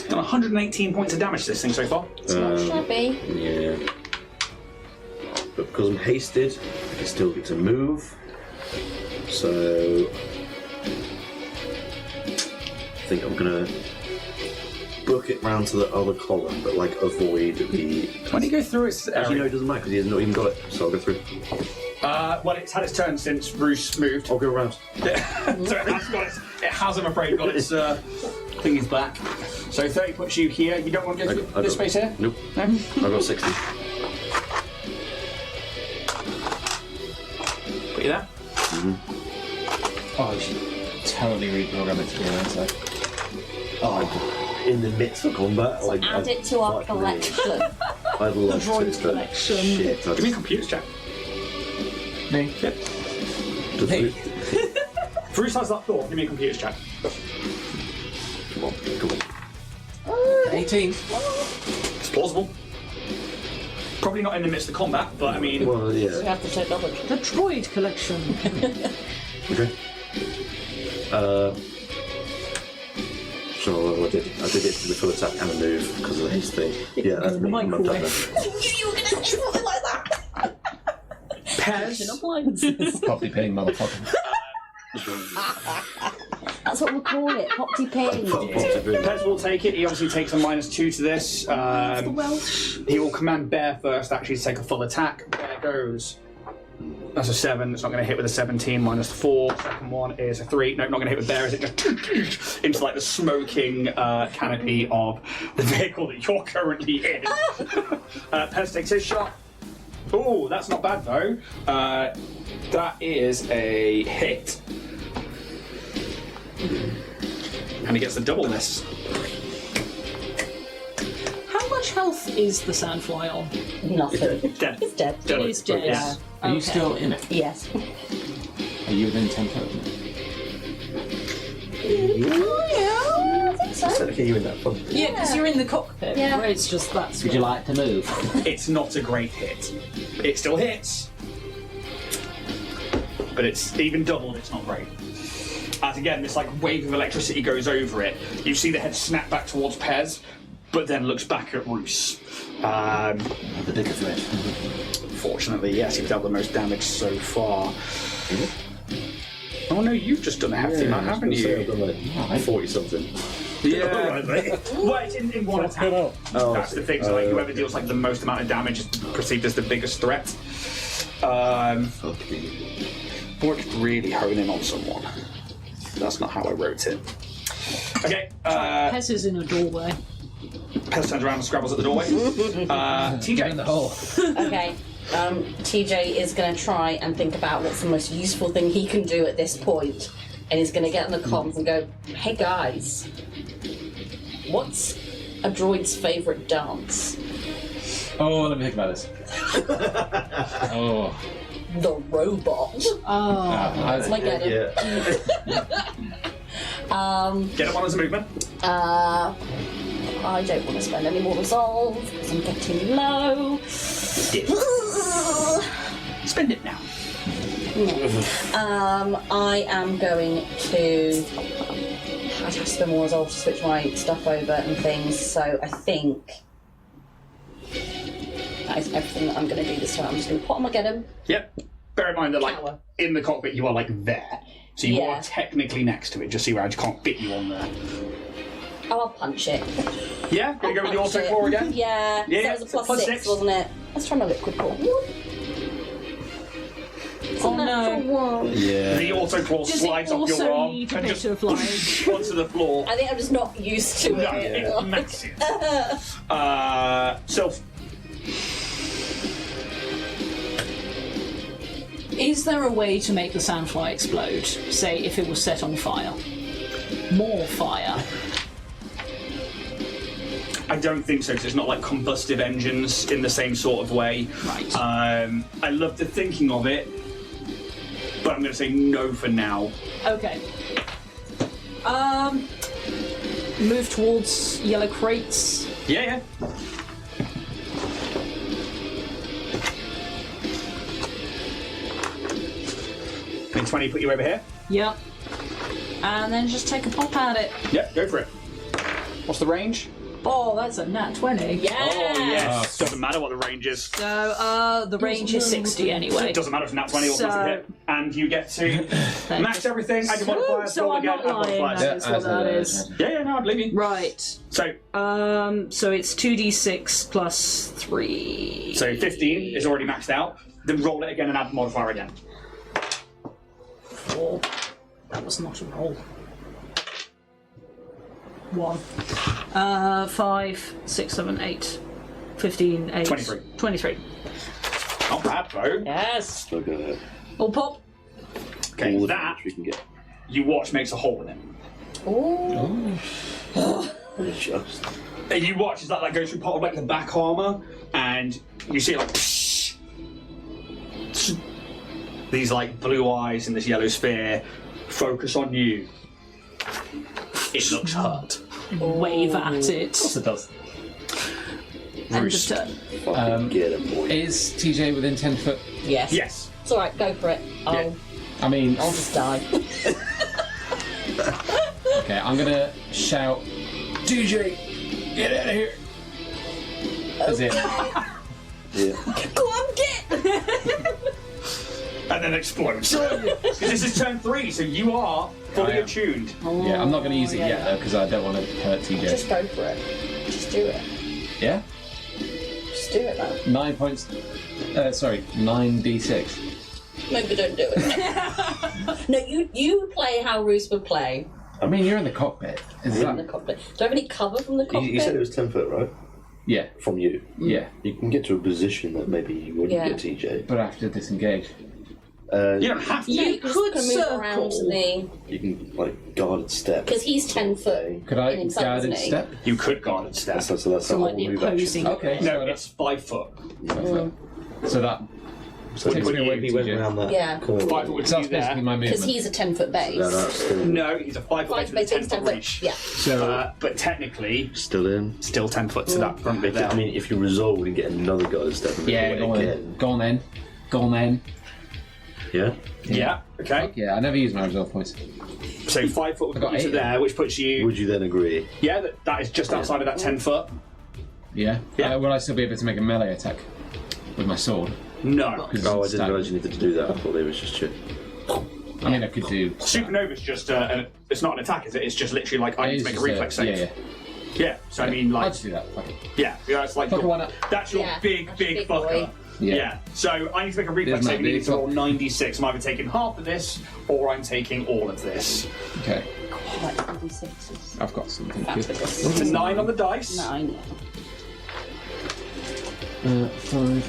Done 118 points of damage to this thing so far.
It's not shabby.
Yeah. But because I'm hasted, I can still get to move. So I think I'm gonna book it round to the other column, but like avoid the.
When you go through its
Actually, no, it doesn't matter because he hasn't even got it. So I'll go through.
well, it's had its turn since Roos moved.
I'll go around.
So it has got its. It has, I'm afraid, got its thingies back. So 30 puts you here. You don't want to go through this space here?
Nope.
No?
I've got 60.
Put you there.
Oh, you should totally reprogram it to be inside.
In the midst of combat, like
Add it to our collection.
I'd love
droid
to, but
collection.
shit.
Give me a computers check.
Me?
Yep.
Hey.
Bruce has that thought. Give me a computers check.
Come on.
18.
It's plausible. Probably not in the midst of combat, but I mean.
Well,
We
yeah.
have the technology.
The droid collection.
Okay. So I did it to the full attack and a move because of the haste thing. Yeah, that's me. I'm done then.
You were going to say something like that!
Pez.
Appliances.
Probably paying motherfucker.
That's what we'll call it. Popty ping.
Pez will take it. He obviously takes a -2 to this.
Welsh.
He will command Bear first, actually, to take a full attack. Bear goes. That's a 7. It's not going to hit with a 17. -4. Second one is a 3. No, not going to hit with Bear. Is it just into like the smoking canopy of the vehicle that you're currently in? Pez takes his shot. Oh, that's not bad though. That is a hit. And he gets the double miss.
How much health is the sandfly on?
Nothing.
Dead.
It's dead.
Dead.
It is dead.
Yes.
Are you
Okay.
still in it?
Yes.
Are you within 10 foot?
I think so.
Okay, you in that fun.
Yeah, because you're in the cockpit.
Yeah.
Where it's just that's.
Would you like to move?
It's not a great hit. It still hits. But it's even doubled, it's not great. As again, this like wave of electricity goes over it. You see the head snap back towards Pez, but then looks back at Roos.
The bigger threat.
Fortunately, yes, you've dealt the most damage so far. Oh no, you've just done a hefty amount, haven't you?
I've done like 40 something.
Yeah.
Alright, mate.
Well, it's in one attack.
Oh,
That's the thing. So like, whoever deals like the most amount of damage is perceived as the biggest threat. Or it's really hone in on someone. That's not how I wrote it. Okay.
Pez is in a doorway.
Pez turns around and scrabbles at the doorway. TJ.
In the hole.
Okay. TJ is going to try and think about what's the most useful thing he can do at this point, and he's going to get on the comms and go, "Hey guys, what's a droid's favourite dance?"
Oh, let me think about this. Oh.
The robot.
Oh.
Like get him.
Get him on as a movement.
I don't want to spend any more resolve because I'm getting low.
Spend it now.
I am going to. I'd have to spend more resolve to switch my stuff over and things, so I think that is everything that I'm going to do this time. I'm just going to put on my get him.
Yep. Bear in mind that like
Tower.
in the cockpit you are like there. So you
Yeah.
are technically next to it, just see where I can't fit you on there.
Oh, I'll punch it.
Yeah? Gonna go with the
Punch
auto
it.
claw again?
Yeah.
Yeah,
There was a
it's a
plus
+6.
+6, wasn't it? Let's try my liquid claw.
Oh no.
Yeah.
The auto claw
Does
slides
it
off your
also
arm
need a
and
bit
just
of like...
onto the floor.
I think I'm just not used to
No,
it.
it's massive. Sylph.
Is there a way to make the sandfly explode? Say, if it was set on fire? More fire.
I don't think so, because it's not like combustive engines in the same sort of way.
Right.
I love the thinking of it, but I'm going to say no for now.
Okay. Move towards yellow crates.
Yeah. Can 20 put you over here?
Yep. And then just take a pop at it.
Yep, go for it. What's the range?
Oh, that's a nat 20.
Yeah.
Oh, yes. Doesn't matter what the range is.
So, the range is 60 anyway.
It doesn't matter if nat 20 or
So-
to hit. And you get to max everything, add your modifier,
So
roll
I'm
again,
not
add
lying,
modifiers.
that is what that is.
Yeah, no, I believe you.
Right.
So
So it's 2d6 plus 3.
So 15 is already maxed out. Then roll it again and add the modifier again.
4. That was not a roll. 1. 5, 6, 7, 8. 15, 8.
23.
23.
Not bad, though.
Yes.
Look at that.
All pop.
Okay,
All the
that
damage we can get.
you watch makes a hole in it.
Ooh.
Just.
And you watch as that goes through part of like the back armor, and you see it like these like blue eyes in this yellow sphere focus on you. It looks hurt.
Wave at it.
It does.
End of turn.
Fucking get him, boy.
Is TJ within 10 foot?
Yes.
Yes.
It's alright, go for it.
Yeah.
I mean,
I'll just die.
okay, I'm gonna shout, TJ, get out of here. That's it.
Yeah.
Go on, get!
And then explodes. Because this is turn 3, so you are fully
I am.
attuned.
Yeah, I'm not gonna use it
yeah,
yet
yeah.
though, because I don't want to hurt TJ.
Just go for it. Just do it.
Yeah?
Just do it, man.
9 points. 9d6.
Maybe don't do it. No, you play how Roos would play
I mean, you're in the cockpit. Is
in the
that?
cockpit. Do I have any cover from the cockpit?
You said it was 10 foot, right?
Yeah,
From you.
yeah.
You can get to a position that maybe you wouldn't
Yeah.
get TJ.
But I have to disengage.
You don't have to.
Yeah,
You
you could
could
move around to
circle.
the...
You can, like, guarded step.
Because he's 10 foot.
Could I
in himself,
guarded
isn't he?
step?
You could guard and step.
That's how
So like
we'll
the
move action.
opposing.
Okay.
No, it's 5 foot.
So that
So
Takes me away
he
from
went
TJ.
around that
Yeah.
corner.
5 foot would
so
be
that's basically
there.
my
Because
movement.
he's a 10-foot base.
No, that's still,
No, he's a 5 foot base
5
with a
base,
10
he's
foot
10 foot.
reach.
Yeah.
So
But technically,
still in.
still 10 foot to that front bit there.
I mean, if you resolve and get another guarded step, and
yeah,
move
go
away
on
again.
then. Go on then. Go on then.
Yeah?
Yeah. Okay.
Yeah, I never use my resolve points.
So 5 foot would
got
put you
8
to there, which puts you.
Would you then agree?
Yeah, that is just outside of that 10 foot.
Yeah.
Yeah.
Will I still be able to make a melee attack with my sword?
No.
Oh, I didn't realise you needed to do that. I thought it was just shit.
I mean, I could do.
Supernova's just it's not an attack, is it? It's just literally like I need to make a reflex save.
Yeah.
Yeah. So I mean,
I'll
like,
just do that. Fuck it.
yeah, it's like
Fuck it, why not?
that's your
Yeah,
big
that's your big
fucker.
boy.
Yeah.
So I need to make a reflex
There's
save.
my
I need to
big
roll 96. I'm either taking half of this or I'm taking all of this.
Okay.
Like 46s.
I've got something.
That's
Good.
what this
It's
is.
a 9 on the dice.
9.
5,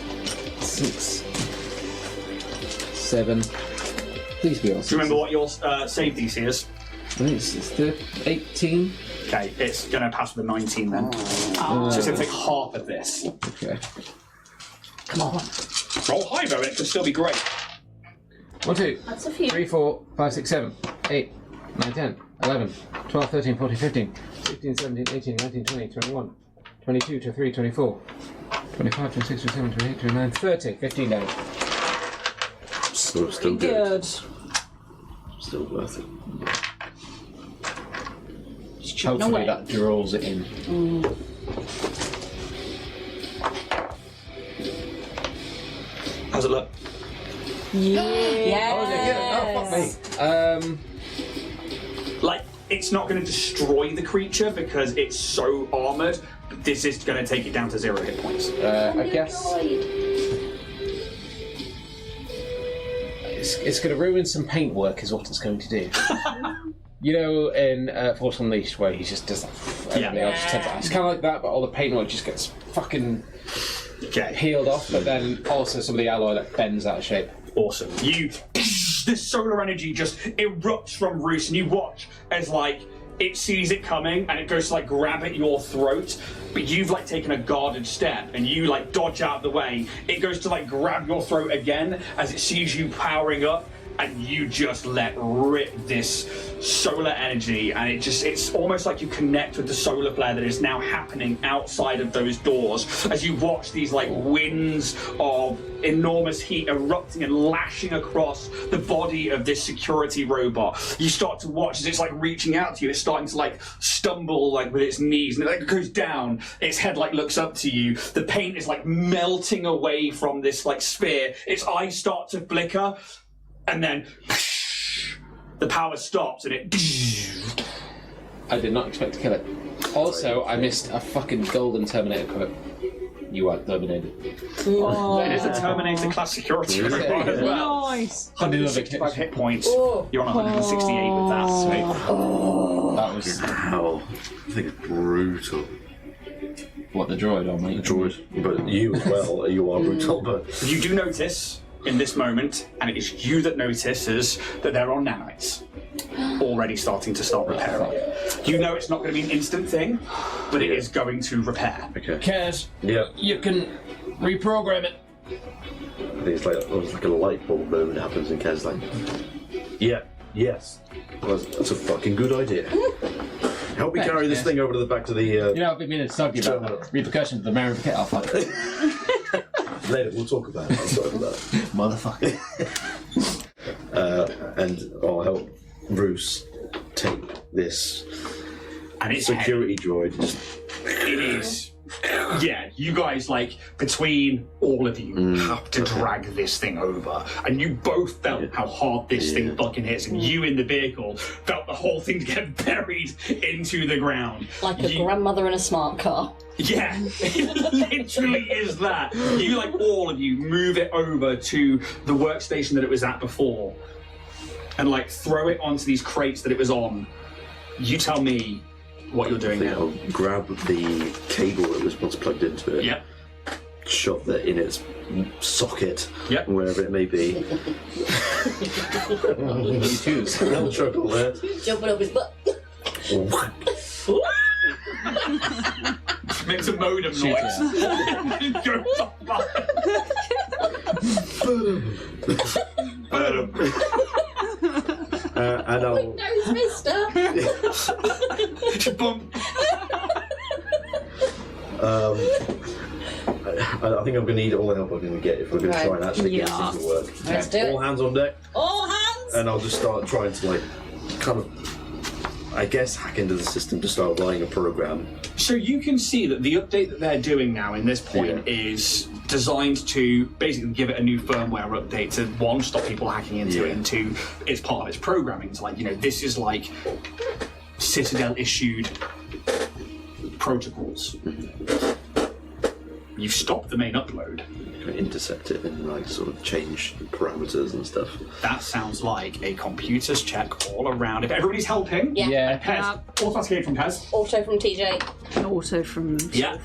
6, 7. Please be awesome.
Do you remember what your save DC is?
I think it's the 18.
Okay, it's going to pass with a 19 then. So it's going to take half of this.
Okay.
Come on.
Roll high though, and it could still be great.
1, 2,
That's a few.
3, 4, 5, 6, 7, 8, 9, 10, 11, 12, 13, 14, 15, 16, 17, 18, 19, 20, 21, 22, 23, 24, 25, 26, 27, 28, 29, 30, 15 damage.
Still good.
Good.
Still worth it.
Hopefully that draws it in.
How's it look?
Yes.
Oh, fuck me.
Like, it's not going to destroy the creature because it's so armoured, but this is going to take it down to 0 hit points.
I guess it's going to ruin some paintwork, is what it's going to do. You know, in Force Unleashed, where he just does that. Everything else just turns out. It's kind of like that, but all the paintwork just gets fucking peeled off, but then also some of the alloy that bends out of shape.
Awesome. This solar energy just erupts from Roos, and you watch as, like, it sees it coming, and it goes to, like, grab at your throat, but you've, like, taken a guarded step, and you, like, dodge out of the way. It goes to, like, grab your throat again as it sees you powering up, and you just let rip this solar energy, and it's almost like you connect with the solar flare that is now happening outside of those doors as you watch these like winds of enormous heat erupting and lashing across the body of this security robot. You start to watch as it's like reaching out to you. It's starting to like stumble like with its knees, and it like goes down. Its head like looks up to you. The paint is like melting away from this like sphere. Its eyes start to flicker. And then the power stops and it.
I did not expect to kill it. Also, I missed a fucking golden Terminator quote. You are terminated.
It is a Terminator class security robot as well.
Nice.
165 hit points. You're on 168 with that. Sweet.
That was
Wow. I think it's brutal.
what the droid on me.
Droid. But you as well. You are brutal, but.
You do notice in this moment, and it is you that notices that there are nanites already starting to start repairing. You know it's not going to be an instant thing, but it is going to repair.
Okay.
Kaz,
Yeah.
you can reprogram it.
I think it's like almost like a light bulb moment happens, and Kaz's like, yeah, yes. Well, that's a fucking good idea. Help me carry this thing over to the back to the.
You know, I've been meaning to talk to you about the repercussions of the Marification. Oh, fuck.
Later, we'll talk about it. Sorry for that.
Motherfucker.
And I'll help Bruce take this
And it's
security droid.
It is. Yeah, you guys, like, between all of you, have to drag this thing over. And you both felt how hard this thing fucking hits. And you in the vehicle felt the whole thing get buried into the ground.
Like a grandmother in a smart car.
Yeah, it literally is that. You, like, all of you move it over to the workstation that it was at before. And, like, throw it onto these crates that it was on. You tell me what you're doing now.
I'll grab the cable that was once plugged into it.
Yep.
Shove that in its socket,
Yep.
wherever it may be.
You choose.
No trouble there.
Jumping up his butt.
Makes a modem noise. Goes off.
And I'll.
Windows, mister.
I think I'm going to need all the help I'm going to get if we're going to try and actually get this to work.
Let's do it.
All hands on deck.
All hands!
And I'll just start trying to, like, kind of, I guess, hack into the system to start running a program.
So you can see that the update that they're doing now in this point is designed to basically give it a new firmware update to, one, stop people hacking into it, and two, it's part of its programming. It's like, this is like Citadel issued protocols. You've stopped the main upload.
Intercept it and like sort of change parameters and stuff.
That sounds like a computer's check all around. If everybody's helping,
Yeah.
Pez, auto from Pez.
Auto from TJ.
Also from
Yeah.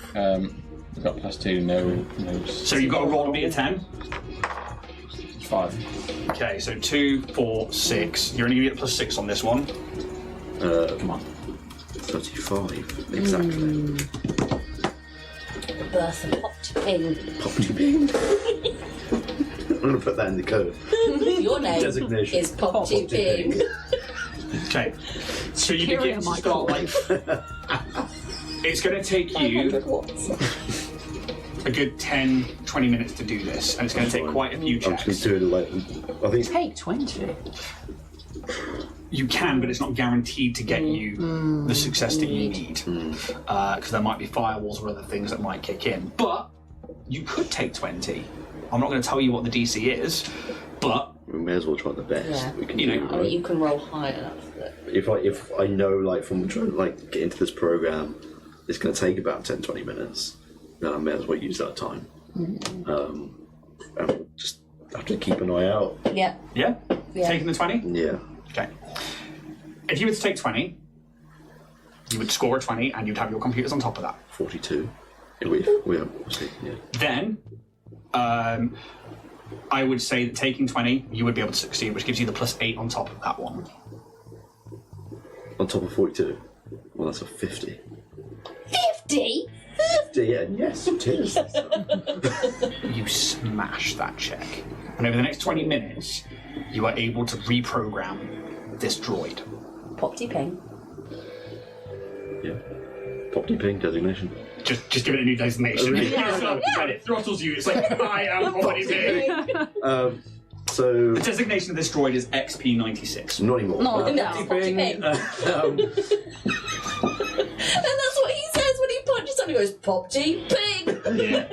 We've got +2, no.
So you've got to roll a B10.
5.
Okay, so 2, 4, 6. You're only going to get +6 on this one.
Come on.
35, exactly.
The birth of Opti-Ping.
Popty-ping. I'm going to put that in the code.
Your name
Designation.
is Popti-Ping.
Okay, so you begin to
Superior
start like. It's going to take you
500 watts.
a good 10, 20 minutes to do this, and it's going to take quite a few
I'm
checks.
just going to do it like, I think
Take 20.
You can, but it's not guaranteed to get you the success that you need, because there might be firewalls or other things that might kick in. But you could take 20. I'm not going to tell you what the DC is, but
we may as well try the best
Yeah.
we can
You
do.
know,
right?
You can roll higher.
If I know, like, from trying to like get into this program, it's going to take about 10-20 minutes, then I may as well use that time. And we'll just have to keep an eye out.
Yeah.
yeah,
Yeah.
taking the 20.
Yeah.
Okay. If you were to take 20, you would score a 20, and you'd have your computers on top of that.
42. We have, yeah.
Then, I would say that taking 20, you would be able to succeed, which gives you the +8 on top of that one.
On top of 42. Well, that's a 50.
50?
50, yeah, yes, it is.
You smash that check. And over the next 20 minutes, you are able to reprogram this droid.
Popti-Ping.
Yeah. Popty-ping designation.
Just give it a new designation.
Yeah.
And it throttles you. It's like, I am Popty-Ping.
So,
The designation of this droid is XP96.
not anymore.
No, no,
Popty-ping,
Popti-Ping. And that's what he says when he punches someone. He goes, Popti-Ping.
Yeah.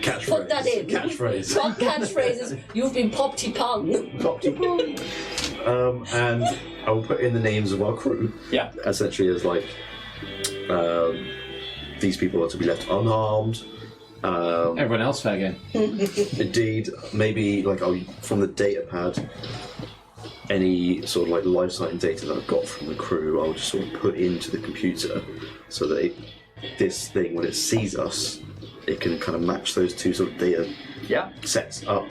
catchphrase.
Put that in.
Catchphrase.
Top catchphrases. You've been Popti-Pung.
Popty-ping. And I will put in the names of our crew.
Yeah.
Essentially, as like, these people are to be left unharmed.
Everyone else fair game.
Indeed, maybe like from the data pad, any sort of like life cycle data that I've got from the crew, I'll just sort of put into the computer so that this thing, when it sees us, it can kind of match those two sort of data
Yeah.
sets up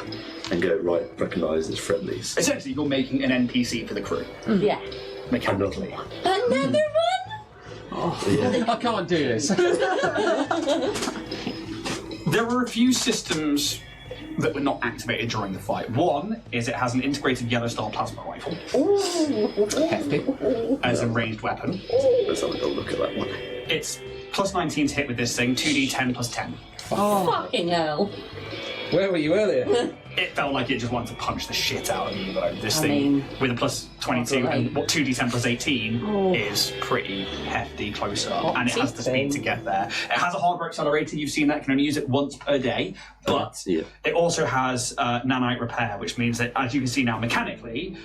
and go, right, recognise as friendlies.
Essentially, you're making an NPC for the crew,
Yeah.
mechanically.
Another one?
I can't do this.
There are a few systems that were not activated during the fight. One is it has an integrated yellow star plasma rifle
Hefty.
as a ranged weapon.
Let's have a go look at that one.
It's +19 to hit with this thing, 2d10 +10.
Fucking hell.
Where were you earlier?
It felt like it just wanted to punch the shit out of you, though. This
I
thing
mean,
with a +22 and what 2d10 +18 is pretty hefty close up, and it has the speed to get there. It has a hardware accelerator. You've seen that. It can only use it once per day, but
Yeah.
it also has nanite repair, which means that, as you can see now, mechanically,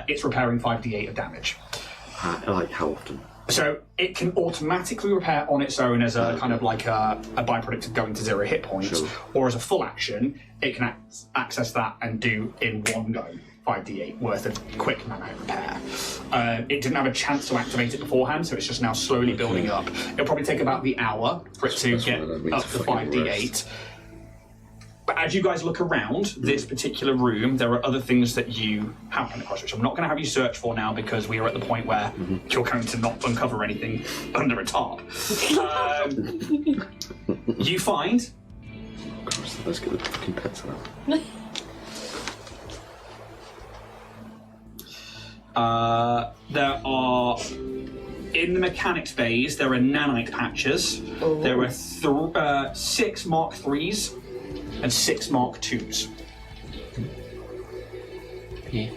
it's repairing 5d8 of damage.
Like how often?
So it can automatically repair on its own as a kind of like a byproduct of going to 0 hit points,
Sure.
or as a full action, it can access that and do in one go 5d8 worth of quick nanite repair. It didn't have a chance to activate it beforehand, so it's just now slowly building up. It'll probably take about the hour for it to
That's
get
why I need
up
to
to
fucking
5d8.
rest.
But as you guys look around this particular room, there are other things that you have come across, which I'm not going to have you search for now because we are at the point where you're going to not uncover anything under a tarp. You find
Christ, let's get the fucking pets out.
there are In the mechanics bays, there are nanite patches.
Oh.
There are 6 Mark IIIs and 6 Mark IIs.
Yeah.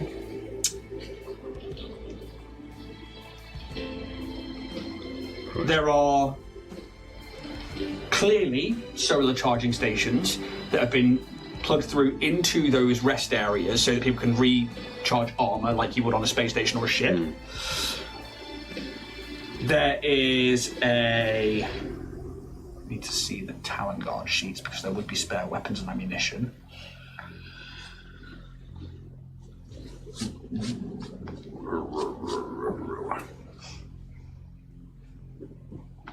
There are clearly solar charging stations that have been plugged through into those rest areas so that people can recharge armor like you would on a space station or a ship. There is a... I need to see the Talon Guard sheets because there would be spare weapons and ammunition.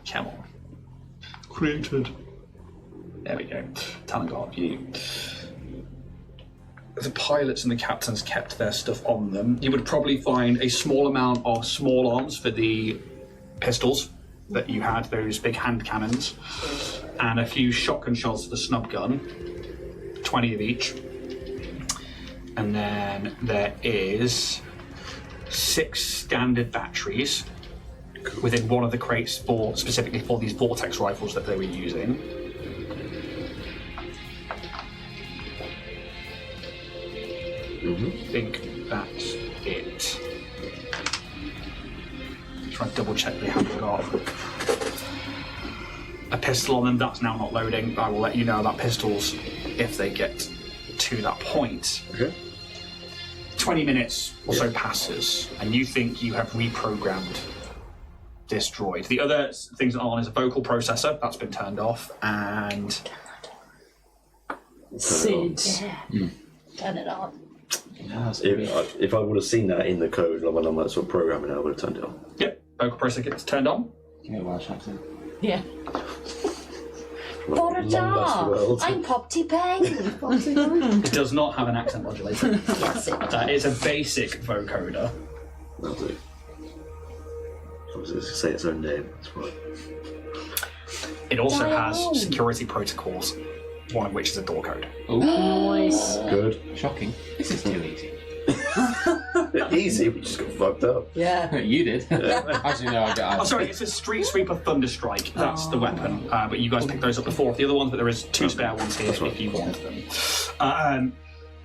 Come on. Created. There we go. Talon Guard view. The pilots and the captains kept their stuff on them. You would probably find a small amount of small arms for the pistols that you had, those big hand cannons, and a few shotgun shells for the snub gun, 20 of each. And then there is 6 standard batteries within one of the crates specifically for these vortex rifles that they were using. I think that's it. Try and double check they haven't got a pistol on them. That's now not loading. I will let you know about pistols if they get to that point.
Okay.
20 minutes or so passes, and you think you have reprogrammed this droid. The other things that are on is a vocal processor that's been turned off, and
Sid.
Turn it on.
If I would have seen that in the code when I'm sort of programming it, I would have turned it on.
yep, vocal processor gets turned on.
Give me a Welsh accent.
Yeah.
World.
I'm Popty Peng.
It does not have an accent modulator.
Yes, it
It's a basic vocoder.
That'll do. I was going to say its own name. That's right.
It also has
Dial.
security protocols, one of which is a door code.
Nice.
Good.
Shocking. This is too easy.
Easy, we just got fucked up.
Yeah.
You did. Actually, no, I got.
Oh, sorry, it's a Street Sweeper Thunderstrike. That's the weapon. But you guys picked those up before. The other ones, but there is 2 spare ones here if you want them.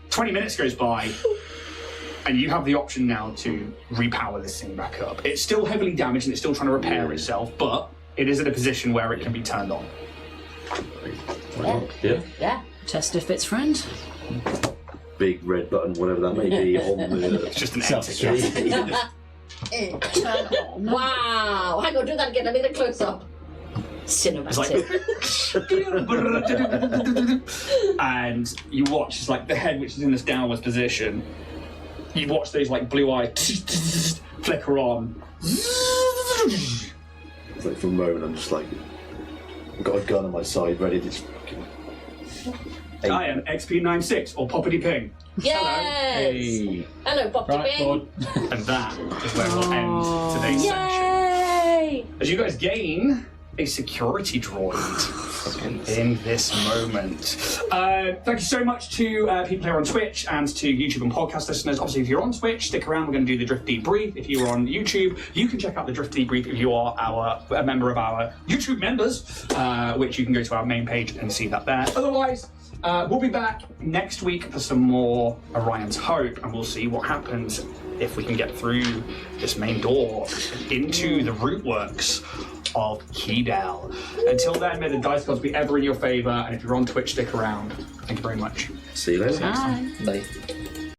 20 minutes goes by, and you have the option now to repower this thing back up. It's still heavily damaged and it's still trying to repair itself, but it is in a position where it can be turned on.
Yeah.
Yeah.
Test if it's friend.
Big red button, whatever that may be, on the.
It's just an
Self-destruct.
Turn on.
Wow. Hang on, do that again. Let me get a close up. Cinematic.
It's like, and you watch, it's like the head, which is in this downwards position. You watch those like blue eyes flicker on.
It's like for a moment, I'm just like, I've got a gun on my side, ready to just fucking.
I am XP96 or Poppity Ping.
Yes.
Hey.
Hello, Popty
Right,
Peng.
board.
And that is where we'll end today's session.
Yay.
As you guys gain a security droid in this moment. Thank you so much to people here on Twitch and to YouTube and podcast listeners. Obviously, if you're on Twitch, stick around. We're going to do the Drift Debrief. If you're on YouTube, you can check out the Drift Debrief if you are a member of our YouTube members, which you can go to our main page and see that there. Otherwise, we'll be back next week for some more Orion's Hope, and we'll see what happens if we can get through this main door into the root works of Keydell. Until then, may the dice gods be ever in your favour, and if you're on Twitch, stick around. Thank you very much.
See you later.
Bye.
Bye.